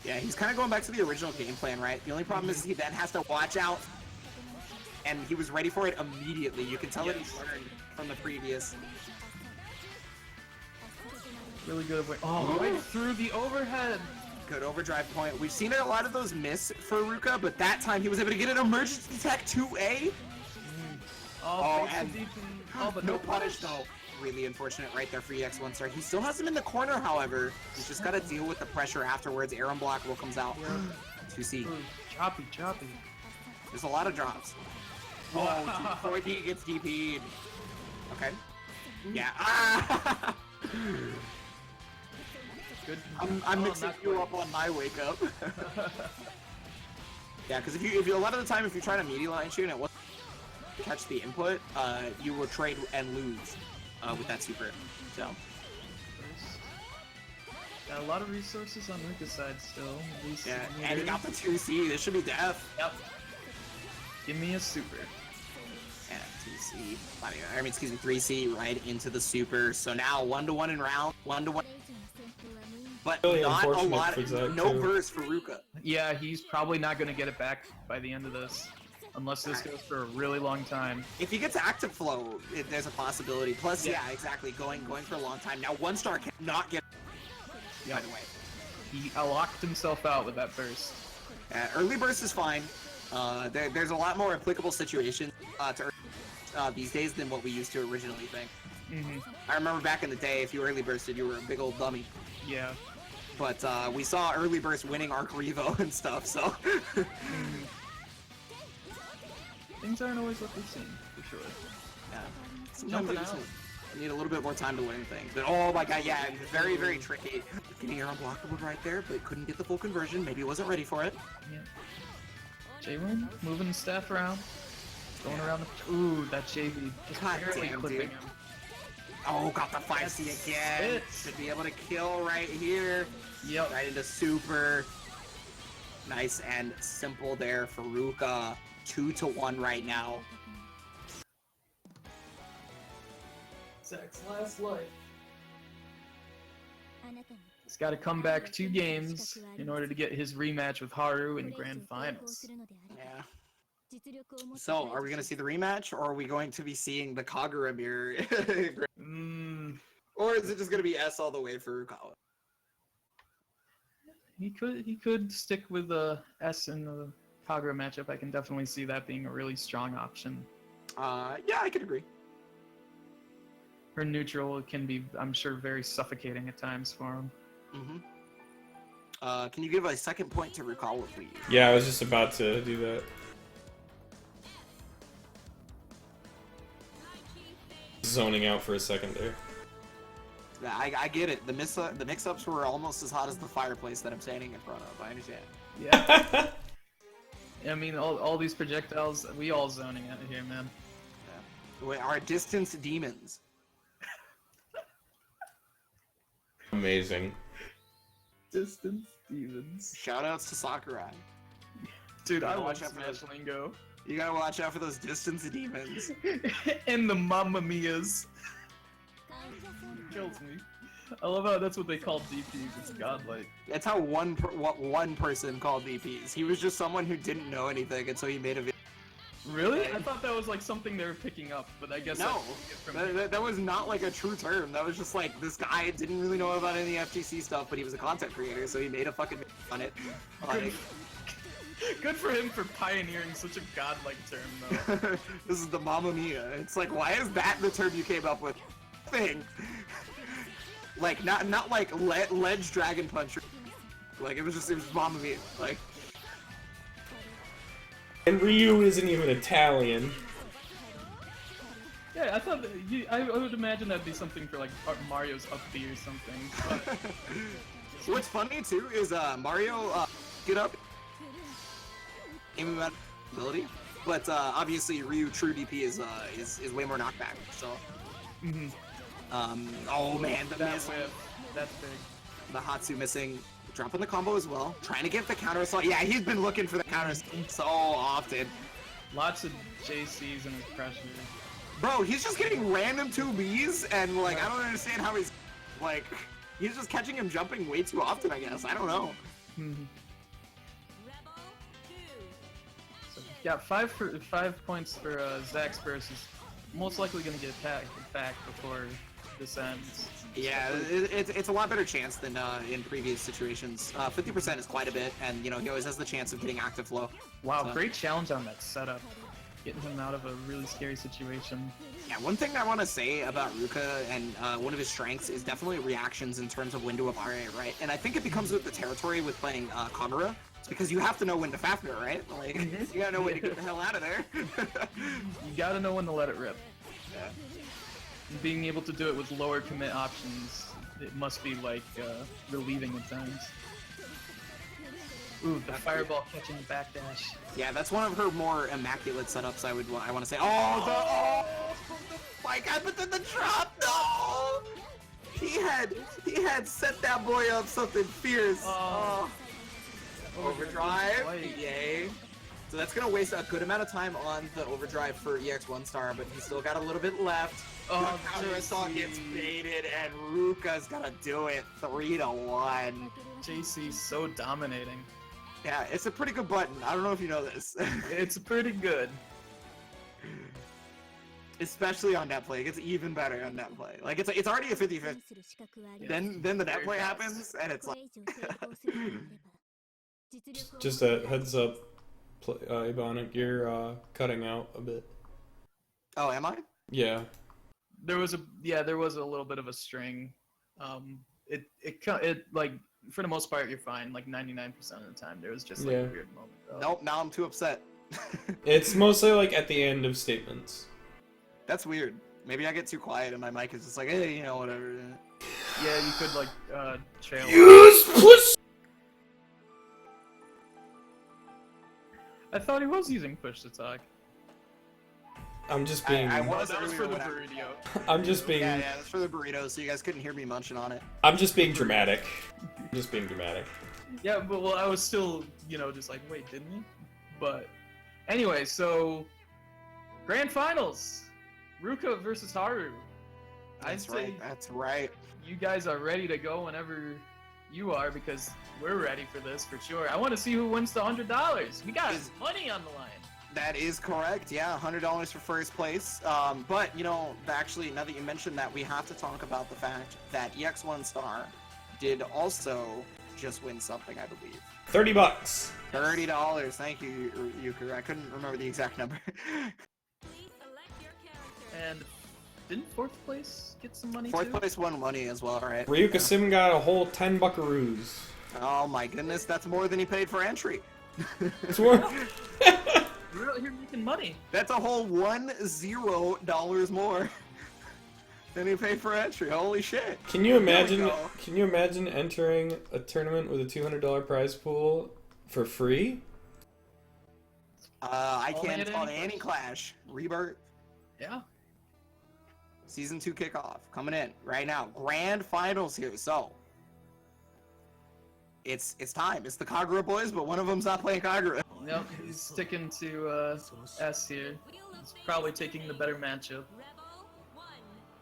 Yeah, he's kind of going back to the original game plan, right? The only problem is he then has to watch out, and he was ready for it immediately. You can tell that he's learned from the previous. Really good. Oh, right through the overhead. Good overdrive point. We've seen a lot of those miss for Ruka, but that time he was able to get an emergency attack 2A. Oh, Oh, and but no punish though. Really unfortunate right there for EX1 star. He still has him in the corner, however. He's just got to deal with the pressure afterwards. Air unblockable comes out. 2C. Ooh, choppy, choppy. There's a lot of drops. Oh, 4D gets DP'd. Okay. Yeah. Ah! Good. I'm mixing not you quite. up on my wake up. Yeah, because if you a lot of the time if you try to media line shoot and it wasn't catch the input, you will trade and lose with that super. So Got a lot of resources on Ruka's side still. At least yeah, and he got the 2C. This should be death. Yep. Give me a super. And 2C. I mean, excuse me, 3C right into the super. So now 1-1 in round, 1-1. But Really not a unfortunate lot. for Zach, No too. burst for Ruka. Yeah, he's probably not going to get it back by the end of this. Unless this goes for a really long time. If he gets active flow, there's a possibility. Plus, Yeah. yeah, exactly, going for a long time. Now, 1 star cannot get. By the way, He locked himself out with that burst. early burst is fine. There's a lot more applicable situations these days than what we used to originally think. I remember back in the day, if you early bursted, you were a big old dummy. Yeah. But we saw early burst winning Arc Revo and stuff, so. Things aren't always what they seem, for sure. Yeah. Sometimes Jumping you just out. need a little bit more time to learn things. But oh my god, yeah, very, very tricky. Getting your unblockable right there, but couldn't get the full conversion. Maybe wasn't ready for it. Yeah. Jalen moving the staff around. Going around the... Ooh, that JV. Just God barely damn, clipping dude. him. Oh, got the 5C again. it. Should be able to kill right here. Yep. Right into super. Nice and simple there for Ruka. 2-1 right now. Zach's last life. He's got to come back 2 games in order to get his rematch with Haru in Grand Finals. Yeah. So, are we going to see the rematch, or are we going to be seeing the Kagura mirror? Or is it just going to be S all the way for Rukawa? He could stick with the S in the Kagura matchup. I can definitely see that being a really strong option. Yeah, I could agree. Her neutral can be, I'm sure, very suffocating at times for him. Can you give a second point to Rukawa, please? Yeah, I was just about to do that. Zoning out for a second there. Yeah, I get it. The mix-ups were almost as hot as the fireplace that I'm standing in front of. I understand. Yeah. I mean, all these projectiles, we all zoning out here, man. Yeah. We are distance demons. Amazing. Distance demons. Shoutouts to Sakurai. Dude, I gotta watch watch out for Smash Lingo. You gotta watch out for those distance demons. And the Mamma Mias. Kills me. I love how that's what they call DPs. It's godlike. That's how one person called DPs. He was just someone who didn't know anything, and so he made a video. Really? I thought that was like something they were picking up, but I guess No, from that was not like a true term. That was just like, this guy didn't really know about any FGC stuff, but he was a content creator, so he made a fucking video on it. Like, Good for him for pioneering such a godlike term, though. this is the Mamma Mia. It's like, why is that the term you came up with? Thing. Like, not like ledge dragon punch. Like, it was Mamma Mia. Like. And Ryu isn't even Italian. Yeah, I thought I would imagine that'd be something for like Mario's up B or something. But... What's funny too is Mario get up aiming at ability, but obviously Ryu true DP is way more knockback. So. Oh man, the miss. That's big. The Hatsu missing. Dropping the combo as well. Trying to get the counter assault. Yeah, he's been looking for the counter assault so often. Lots of JCs in his pressure. Bro, he's just getting random 2Bs, and like, I don't understand how he's, like, he's just catching him jumping way too often, I guess. I don't know. So, yeah, 5 points for Zach's burst is most likely going to get back before this ends. Yeah, it's a lot better chance than in previous situations. 50% is quite a bit, and you know he always has the chance of getting active flow. Wow, So- great challenge on that setup. Getting him out of a really scary situation. Yeah, one thing I want to say about Ruka and one of his strengths is definitely reactions in terms of when to RA, right? And I think it becomes with the territory with playing Kagura. It's because you have to know when to Fafnir, right? Like, you gotta know when to get the hell out of there. You gotta know when to let it rip. Yeah. Being able to do it with lower commit options, it must be like relieving at times. Ooh, the fireball catching the backdash. Yeah, that's one of her more immaculate setups. I want to say. Oh, my God! But then the drop, no! He had set that boy up something fierce. Oh. Overdrive, yay! So that's gonna waste a good amount of time on the overdrive for EX1 star, but he's still got a little bit left. Oh, the counter assault gets baited, and Ruka's gonna do it 3-1. JC's so dominating. Yeah, it's a pretty good button. I don't know if you know this. It's pretty good. Especially on net play. It gets even better on net play. Like, it's already a 50-50. Then the net play happens, and it's like... Just a heads up, Ebonic, you're cutting out a bit. Oh, am I? Yeah. There was a little bit of a string. It like for the most part you're fine. Like 99% of the time, there was just like a weird moment. Though. Nope. Now I'm too upset. It's mostly like at the end of statements. That's weird. Maybe I get too quiet and my mic is just like, hey, you know, whatever. Yeah, you could like trail. Use push. I thought he was using push to talk. I'm just being. I was That was earlier for the when I- burrito. I'm just being. Yeah, that's for the burrito, so you guys couldn't hear me munching on it. I'm just being dramatic. Just being dramatic. Yeah, but well, I was still, just like, wait, didn't he? But anyway, so grand finals, Ruka versus Haru. That's I'd right. say That's right. you guys are ready to go whenever you are, because we're ready for this for sure. I want to see who wins the $100. We got money on the line. That is correct. Yeah, $100 for first place. But actually, now that you mentioned that, we have to talk about the fact that EX1 Star did also just win something, I believe. $30. $30. Thank you, Euchre. I couldn't remember the exact number. Please select your character. And didn't fourth place get some money Fourth too? place won money as well, right? Ryuka Sim got a whole 10 buckaroos. Oh my goodness, that's more than he paid for entry. It's worth. You're out here making money. That's a whole $10 more than he paid for entry. Holy shit. Can you imagine? There we go. Can you imagine entering a tournament with a $200 prize pool for free? I Only can. at It's called Aniclash. Aniclash. Rebirth. Yeah. Season 2 kickoff. Coming in right now. Grand finals here. So, it's time. It's the Kagura boys, but one of them's not playing Kagura. Yep, he's sticking to S here. He's probably taking the better matchup. Rebel 1.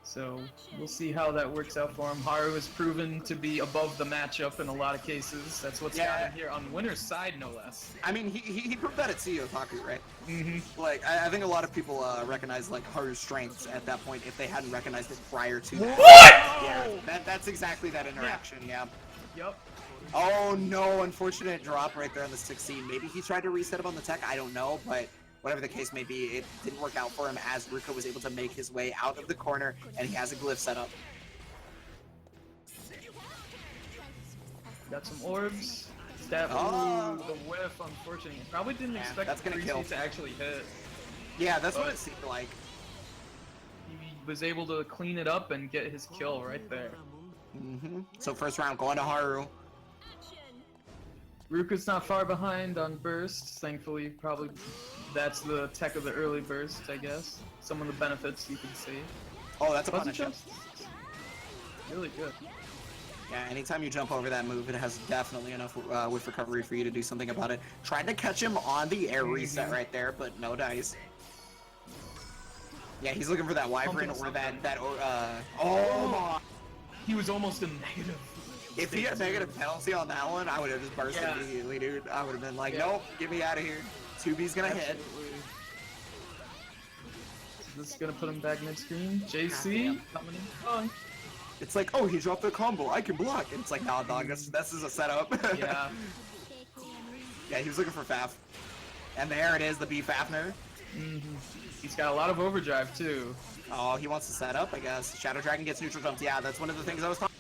So we'll see how that works out for him. Haru has proven to be above the matchup in a lot of cases. That's what's got him here on winner's side, no less. I mean, he proved that at CEO Taku, right? Mm-hmm. Like, I think a lot of people recognize like Haru's strengths at that point if they hadn't recognized it prior to that. What? Yeah, that's exactly that interaction. Yeah. Yep. Oh no, unfortunate drop right there on the 16. Maybe he tried to reset him on the tech. I don't know, but whatever the case may be, it didn't work out for him as Ruka was able to make his way out of the corner, and he has a glyph set up. Got some orbs. Stab. Oh. Ooh, the whiff, unfortunately. Probably didn't expect that's gonna the kill. 3C to actually hit. Yeah, that's what But- it seemed like. He was able to clean it up and get his kill right there. So first round going to Haru. Ruka's not far behind on burst, thankfully. Probably that's the tech of the early burst, I guess. Some of the benefits you can see. Oh, that's a Buzzer punish. jumps, really good. Yeah, anytime you jump over that move, it has definitely enough with recovery for you to do something about it. Tried to catch him on the air reset right there, but no dice. Yeah, he's looking for that wyvern or that oh my. He was almost a negative. If he had negative penalty on that one, I would have just burst immediately, dude. I would have been like, nope, get me out of here. 2B's gonna hit. This is gonna put him back mid-screen. JC coming in strong. It's like, oh, he dropped the combo. I can block. And it's like, nah, dog, this is a setup. Yeah. Yeah, he was looking for Faf. And there it is, the B Fafner. He's got a lot of overdrive too. Oh, he wants to set up, I guess. Shadow Dragon gets neutral jumps. Yeah, that's one of the things I was talking.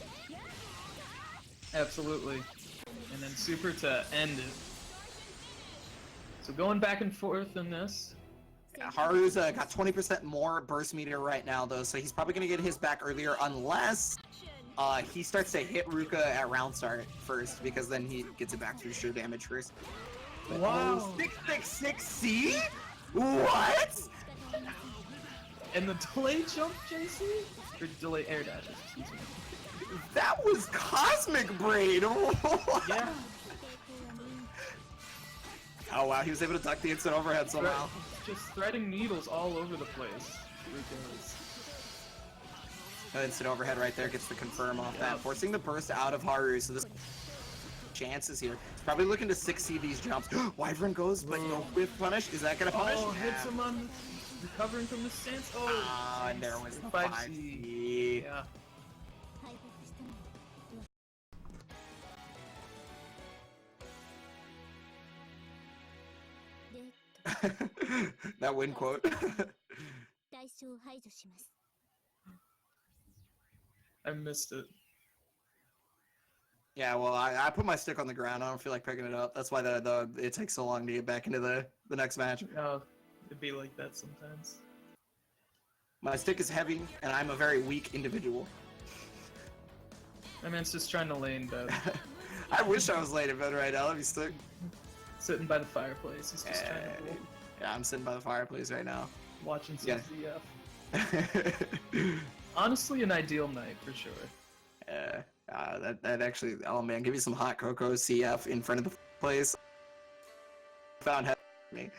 Absolutely. And then super to end it. So going back and forth in this. Yeah, Haru's got 20% more burst meter right now, though, so he's probably going to get his back earlier unless he starts to hit Ruka at round start first, because then he gets it back through sheer damage first. But, Wow. 666C? What? And the delay jump, JC? Or delay air dash, excuse me. That was Cosmic Braid! Yeah. Oh wow, he was able to duck the instant overhead somehow. Just threading needles all over the place. Ridiculous. Instant overhead right there gets the confirm off that, forcing the burst out of Haru, so this chances here. He's probably looking to 6C these jumps. Wyvern goes, but no whiff punish. Is that gonna punish? Oh, hits him on recovering from the stance. Oh, Ah, and there was the 5C. 5C. Yeah. That win quote. I missed it. Yeah, well, I put my stick on the ground. I don't feel like picking it up. That's why it takes so long to get back into the next match. Oh, it'd be like that sometimes. My stick is heavy, and I'm a very weak individual. I mean, it's just trying to lane bed. I wish I was late in bed right now. Let me stick. Sitting by the fireplace. He's just trying to bowl. Yeah, I'm sitting by the fireplace right now. Watching some Yeah. ZF. Honestly, an ideal night for sure. That actually, oh man, give me some hot cocoa CF in front of the place. Found heaven for me.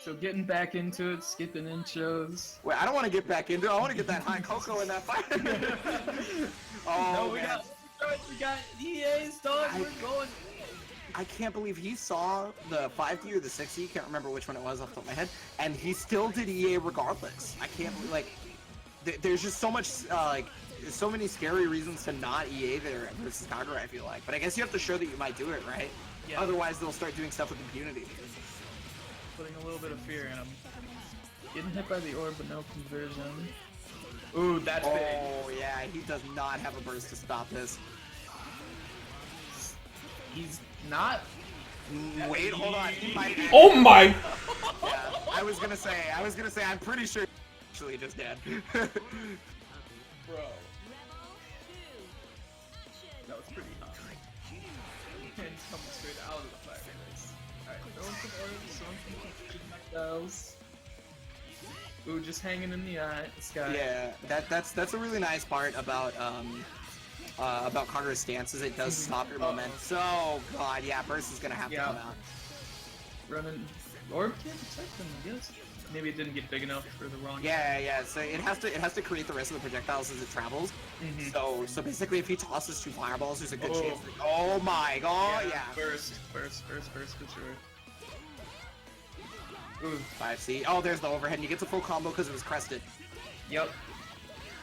So getting back into it, skipping intros. Wait, I don't want to get back into it. I want to get that hot cocoa in that fire. Oh, No, we man. got EA's dog. We're going. I can't believe he saw the 5D or the 6D, can't remember which one it was off the top of my head, and he still did EA regardless. I can't believe, like, there's just so much, there's so many scary reasons to not EA there versus Kagura, I feel like. But I guess you have to show that you might do it, right? Yeah. Otherwise, they'll start doing stuff with impunity. Putting a little bit of fear in him. Getting hit by the orb, but no conversion. Ooh, that's big. Oh, yeah, he does not have a burst to stop this. He's not. Wait, hold on. He might Oh my! Yeah, I was gonna say, I'm pretty sure actually just dead. Bro. That was pretty hot. And he's coming straight out of the fireplace. Alright, throwing some orbs, throwing some projectiles. Ooh, just hanging in the eye. This guy. Yeah, that's a really nice part about Kagura's stance is it does stop your momentum. So god, yeah, burst is gonna have to come out. Running. Orb can't protect him, I guess. Maybe it didn't get big enough for the wrong. Yeah. So it has to create the rest of the projectiles as it travels. Mhm. So basically, if he tosses 2 fireballs, there's a good Oh. chance. Oh my god! Yeah. First for sure. Ooh. 5C. Oh, there's the overhead. And he gets a full combo because it was crested. Yep.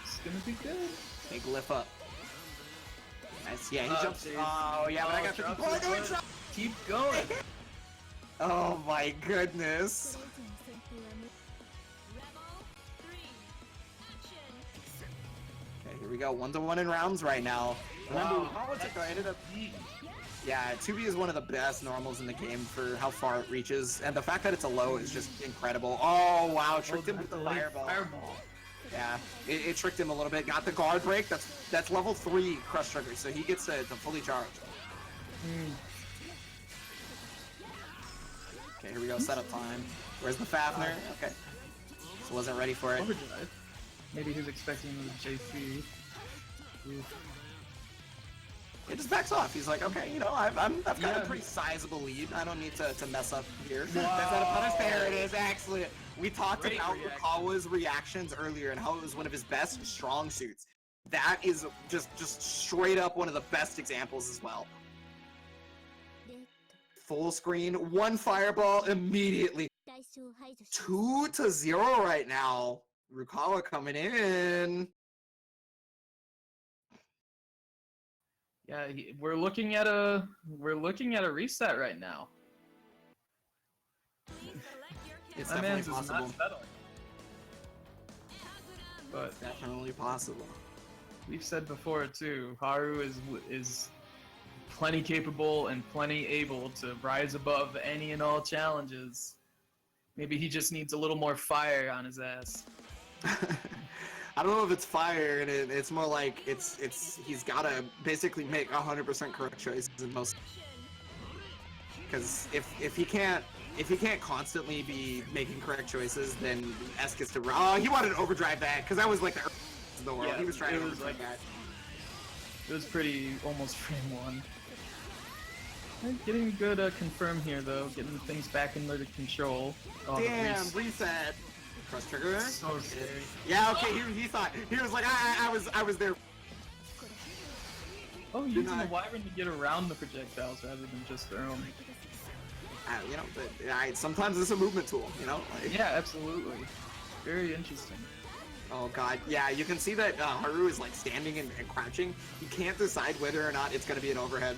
It's gonna be good. Big lift up. Nice. Yeah, he Oh, jumps. jeez. Oh yeah, but I got 50 drop points. his foot. Keep going. Oh my goodness. Okay, here we go. 1-1 in rounds right now. Remember, Wow. I ended up. Yeah, 2B is one of the best normals in the game for how far it reaches, and the fact that it's a low is just incredible. Oh wow, tricked him with the fireball. Yeah, it tricked him a little bit. Got the guard break. That's level 3 crush trigger, so he gets to fully charge. Okay, here we go. Setup time. Where's the Fafner? Okay, so wasn't ready for it. Overdrive. Maybe he was expecting the JC. Ooh. It just backs off. He's like, okay, you know, I've got Yeah. a pretty sizable lead. I don't need to mess up here. That's not a punish. There it is. Excellent. We talked Great about reaction. Rukawa's reactions earlier and how it was one of his best strong suits. That is just straight up one of the best examples as well. Full screen, 1 fireball immediately. 2-0 right now. Rukawa coming in. Yeah, we're looking at a reset right now. It's My definitely man's is possible. not settling. But Definitely possible. we've said before too, Haru is plenty capable and plenty able to rise above any and all challenges. Maybe he just needs a little more fire on his ass. I don't know if it's fire, and it's more like he's gotta basically make 100% correct choices in most. Because if he can't constantly be making correct choices, then S gets to. Oh, he wanted to overdrive that because that was like the in the world. Yeah, He was trying it to was overdrive like- that. It was pretty almost frame 1. Getting good confirm here though, getting things back under control. Oh, the Damn, reset. reset. Cross trigger. So scary. Yeah, okay. He thought he was like I was there. Oh, using not- the Wyvern to get around the projectiles rather than just throw them. You know, but sometimes it's a movement tool. You know. Like, Yeah, absolutely. Very interesting. Oh god, yeah, you can see that Haru is like standing and crouching. He can't decide whether or not it's gonna be an overhead.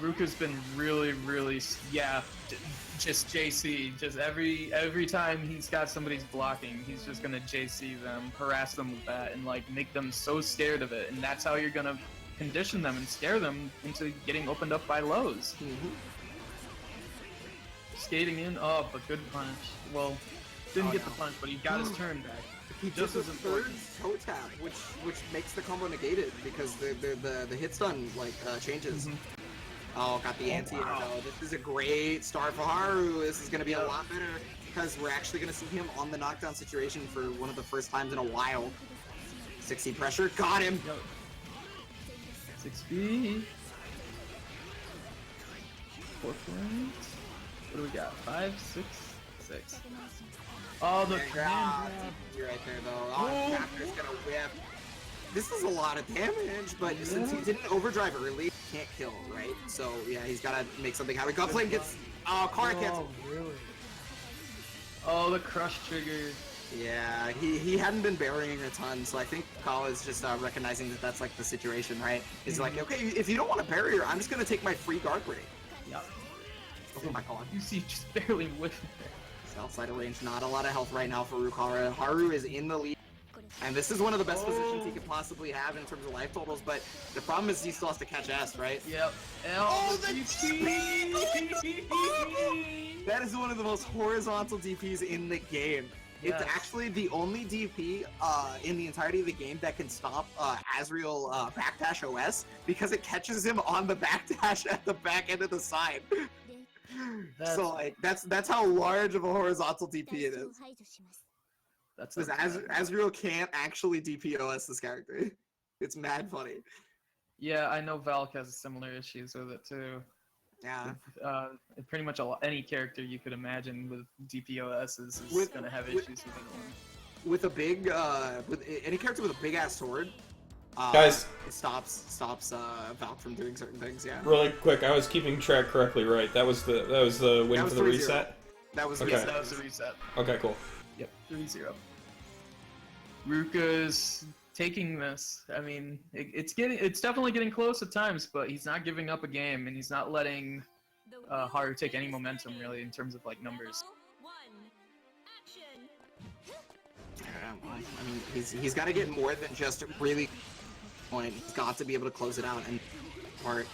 Ruka's been really, just JC. Just every time he's got somebody's blocking, he's just gonna JC them, harass them with that, and like make them so scared of it. And that's how you're gonna condition them and scare them into getting opened up by lows. Skating in, oh, but good punch. Well, didn't get the punch, but he got his turn back. He Just just as a third important. toe tap, which makes the combo negated because the hit stun like changes. Oh, got the anti-air though. This is a great start for Haru. This is gonna be a lot better because we're actually gonna see him on the knockdown situation for one of the first times in a while. 60 pressure, got him. 6B. 4 points. What do we got? 5, 6, 6. Oh, the command grab. You're right there though. Oh, Captor's gonna whip. This is a lot of damage, but since he didn't overdrive early, he can't kill, right? So yeah, he's gotta make something happen. Gunflame gets car cancel. Really? Oh, the crush trigger. Yeah, he hadn't been burying a ton, so I think Kyle is just recognizing that that's like the situation, right? He's like, okay, if you don't want a barrier, I'm just gonna take my free guard break. Yep. Oh my god. You see, just barely whiffing there. Outside of range, not a lot of health right now for Rukawa. Haru is in the lead. And this is one of the best positions he could possibly have in terms of life totals, but the problem is he still has to catch S, right? Yep. Oh, the the DP! That is one of the most horizontal DPs in the game. It's Yes. actually the only DP in the entirety of the game that can stop Azrael backdash OS because it catches him on the backdash at the back end of the side. So like that's how large of a horizontal DP it is. That's Because Azrael can't actually DP OS this character. It's mad funny. Yeah, I know Valk has similar issues with it too. Yeah. Pretty much any character you could imagine with DPOS is going to have issues with it. With a big, with any character with a big ass sword, Guys. it stops Valk from doing certain things. Yeah. Really quick, I was keeping track correctly, right? That was the win That was for the 3-0. reset. That was Okay. Yes, that was the reset. Okay, cool. Yep, 3-0. Ruka's taking this. I mean, it's definitely getting close at times, but he's not giving up a game, and he's not letting Haru take any momentum really in terms of like numbers. Yeah, well, I mean, he's got to get more than just really point. He's got to be able to close it out and part.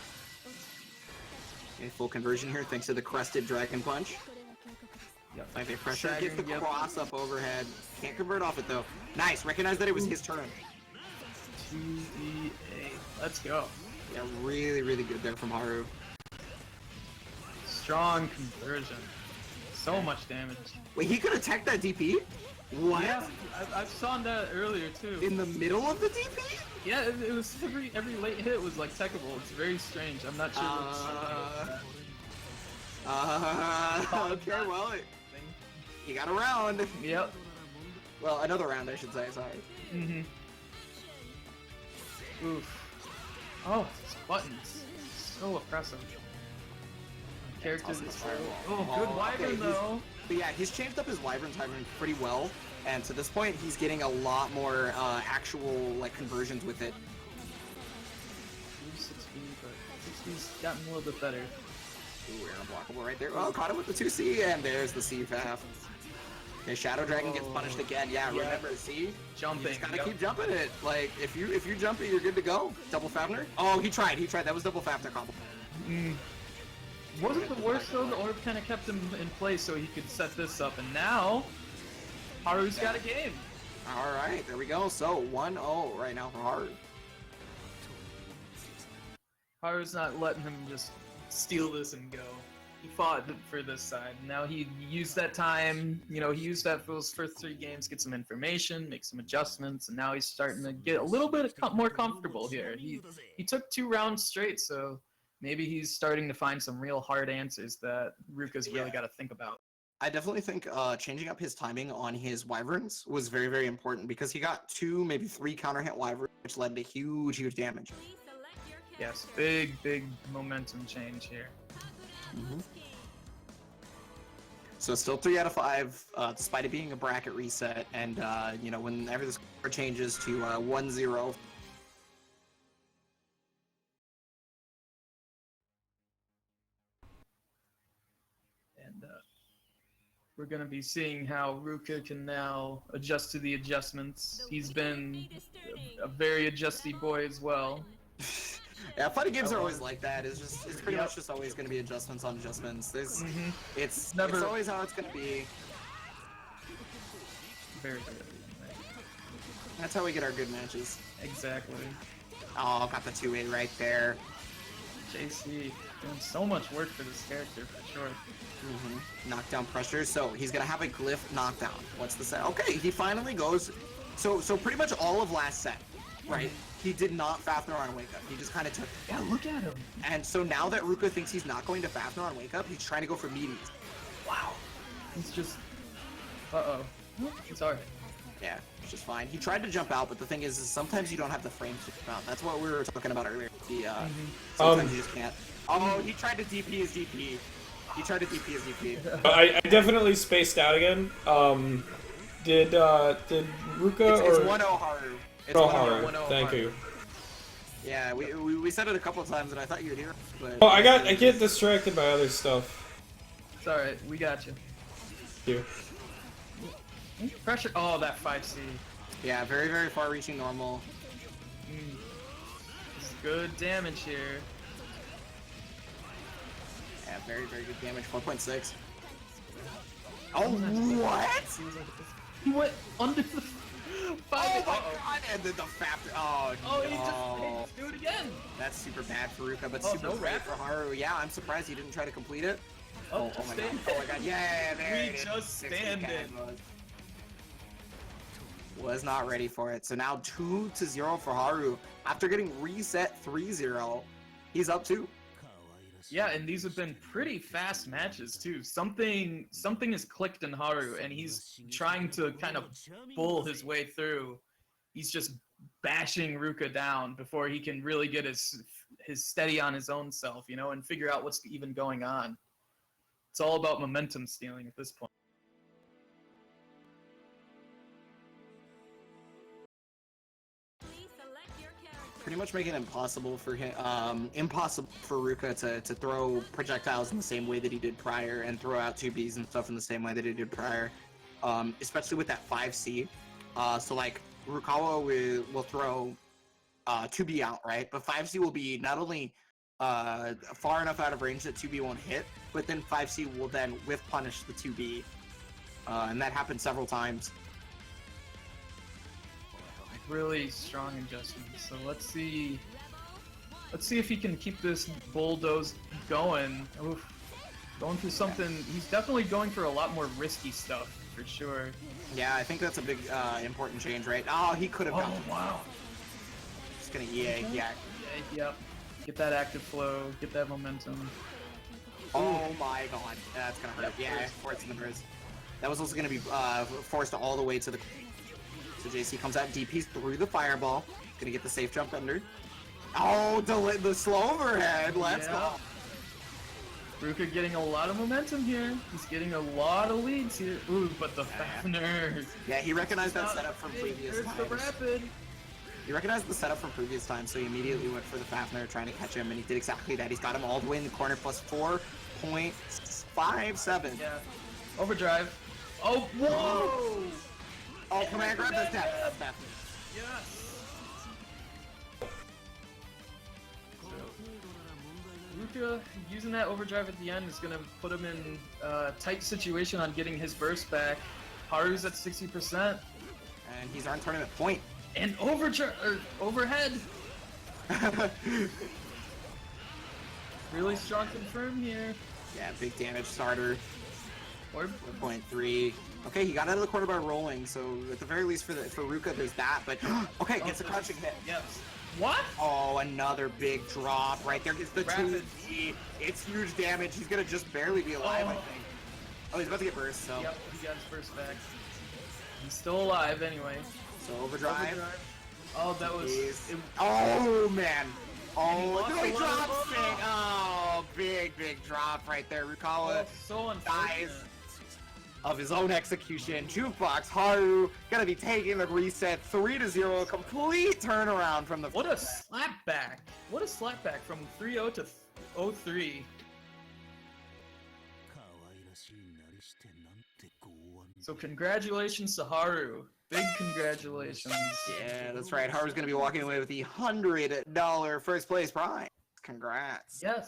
Okay, full conversion here thanks to the crested dragon punch. Yep. Like they pressure, Sagging, gets the yep. cross up overhead. Can't convert off it though. Nice, recognize that it was his turn. 2-E-8. Let's go. Yeah, really, really good there from Haru. Strong conversion. So much damage. Wait, he could attack that DP? What? Yeah, I saw that earlier too. In the middle of the DP? Yeah, it was every late hit was like techable. It's very strange. I'm not sure what's okay, well, he got a round. Yep. Well, another round, I should say, sorry. Mm-hmm. Oof. Oh, these buttons. So oppressive. Characters. Oh, good Wyvern though. But yeah, he's changed up his Wyvern timing pretty well, and to this point, he's getting a lot more actual like conversions with it. 6B, but 6B's gotten a little bit better. Ooh, we're unblockable right there. Oh, caught him with the 2C, and there's the C-Faf. Okay, Shadow Dragon gets punished again. Yeah, Yeah. remember, see? Jumping. You just gotta yep. keep jumping it. Like, if you jump it, you're good to go. Double Fafner? Oh, he tried. That was double Fafner combo. Wasn't the worst though, the orb kind of kept him in place so he could set this up, and now Haru's got a game. Alright, there we go. So, 1-0 right now for Haru. Haru's not letting him just steal this and go. He fought for this side. Now he used that time, he used that for those first 3 games, get some information, make some adjustments, and now he's starting to get a little bit more comfortable here. He took 2 rounds straight, so maybe he's starting to find some real hard answers that Ruka's really got to think about. I definitely think changing up his timing on his Wyverns was very, very important because he got 2, maybe 3 counter hit Wyverns, which led to huge, huge damage. Yes, big momentum change here. So still 3 out of 5, despite it being a bracket reset, and whenever the score changes to 1-0. And we're going to be seeing how Ruka can now adjust to the adjustments. He's been a very adjusty boy as well. Yeah, fighting games are always like that. It's pretty much just always going to be adjustments on adjustments. It's always how it's going to be. Very good. That's how we get our good matches. Exactly. Oh, got the 2-8 right there. JC doing so much work for this character for sure. Knockdown pressure. So he's going to have a glyph knockdown. What's the set? Okay, he finally goes. So pretty much all of last set, right? He did not Fafner on Wake Up. He just kind of took it. Yeah, look at him. And so now that Ruka thinks he's not going to Fafner on Wake Up, he's trying to go for meaties. Wow. He's just... Uh-oh. It's alright. Yeah, which is fine. He tried to jump out, but the thing is sometimes you don't have the frames to jump out. That's what we were talking about earlier. Sometimes you just can't. Oh, he tried to DP his DP. He tried to DP his DP. I definitely spaced out again. Did Ruka It's or 1-0 Haru. It's Oh, 1-0. Haru. 1-0 Thank Haru. you. Yeah, we said it a couple of times, and I thought you'd hear it. But Oh, I get distracted by other stuff. It's alright, we got you. Thank you. Pressure. Oh, that 5C. yeah, very, very far-reaching normal. This is good damage here. Yeah, very, very good damage. 4.6. Oh, what? He went under the... Oh my god, and then the Fafner. Oh, Oh, no. he just do it again. That's super bad for Ruka, but Oh, super no great wrap? for Haru. Yeah, I'm surprised he didn't try to complete it. Oh, Oh just my stand. god. Oh my god. Yeah, there We it is. just 60 stand cat it. mode. Was not ready for it. So now 2-0 for Haru. After getting reset 3-0, he's up 2. Yeah, and these have been pretty fast matches too. Something has clicked in Haru, and he's trying to kind of bull his way through. He's just bashing Ruka down before he can really get his steady on his own self, you know, and figure out what's even going on. It's all about momentum stealing at this point. Please select your character. Pretty much making it impossible for him, impossible for Ruka to throw projectiles in the same way that he did prior and throw out 2Bs and stuff in the same way that he did prior, especially with that 5C. So like Rukawa will throw 2B out, right? But 5C will be not only far enough out of range that 2B won't hit, but then 5C will then whiff punish the 2B, and that happened several times. Really strong adjustments. So let's see if he can keep this bulldoze going. Oof. Going for something. He's definitely going for a lot more risky stuff for sure. Yeah, I think that's a big important change, right? Oh, he could have Oh gone. wow. Just gonna EA, yeah. Yep. Get that active flow. Get that momentum. Oh my god, that's gonna hurt. Yep, Yeah, force in the burst. That was also gonna be forced all the way to the. So JC comes out, DPs through the fireball. Gonna get the safe jump under. Oh, the slow overhead. Let's go. Ruka getting a lot of momentum here. He's getting a lot of leads here. Ooh, but the Fafner. Yeah, he recognized that setup from previous There's the times. rapid. He recognized the setup from previous times, so he immediately went for the Fafner, trying to catch him, and he did exactly that. He's got him all the way in the corner, plus 4.57. Yeah. Overdrive. Oh, whoa! Oh, command grab the step. Yes. Ruka using that overdrive at the end is gonna put him in a tight situation on getting his burst back. Haru's at 60%. And he's on tournament point. And overhead. Really strong confirm here. Yeah, big damage starter. Or 4.3. Okay, he got out of the corner by rolling, so at the very least for Ruka, there's that. But okay, gets a crouching hit. yes. What? Oh, another big drop right there. Gets the Rapid. 2G. It's huge damage. He's gonna just barely be alive, I Oh. think. Oh, he's about to get burst. So Yep, he got his burst back. He's still alive anyway. so overdrive. Oh, that was. Jeez. It, Oh man. And he Oh, lost no, he a lot drops of- big. Oh, big drop right there. Rukawa so dies unfortunate. of his own execution. Jukebox Haru gonna be taking the reset 3-0. Complete turnaround from the. What a slapback! What a slapback from 3-0 to 0-3. So congratulations to Haru. Big congratulations. Yeah, that's right. Haru's gonna be walking away with the $100 first place prize. Congrats. Yes.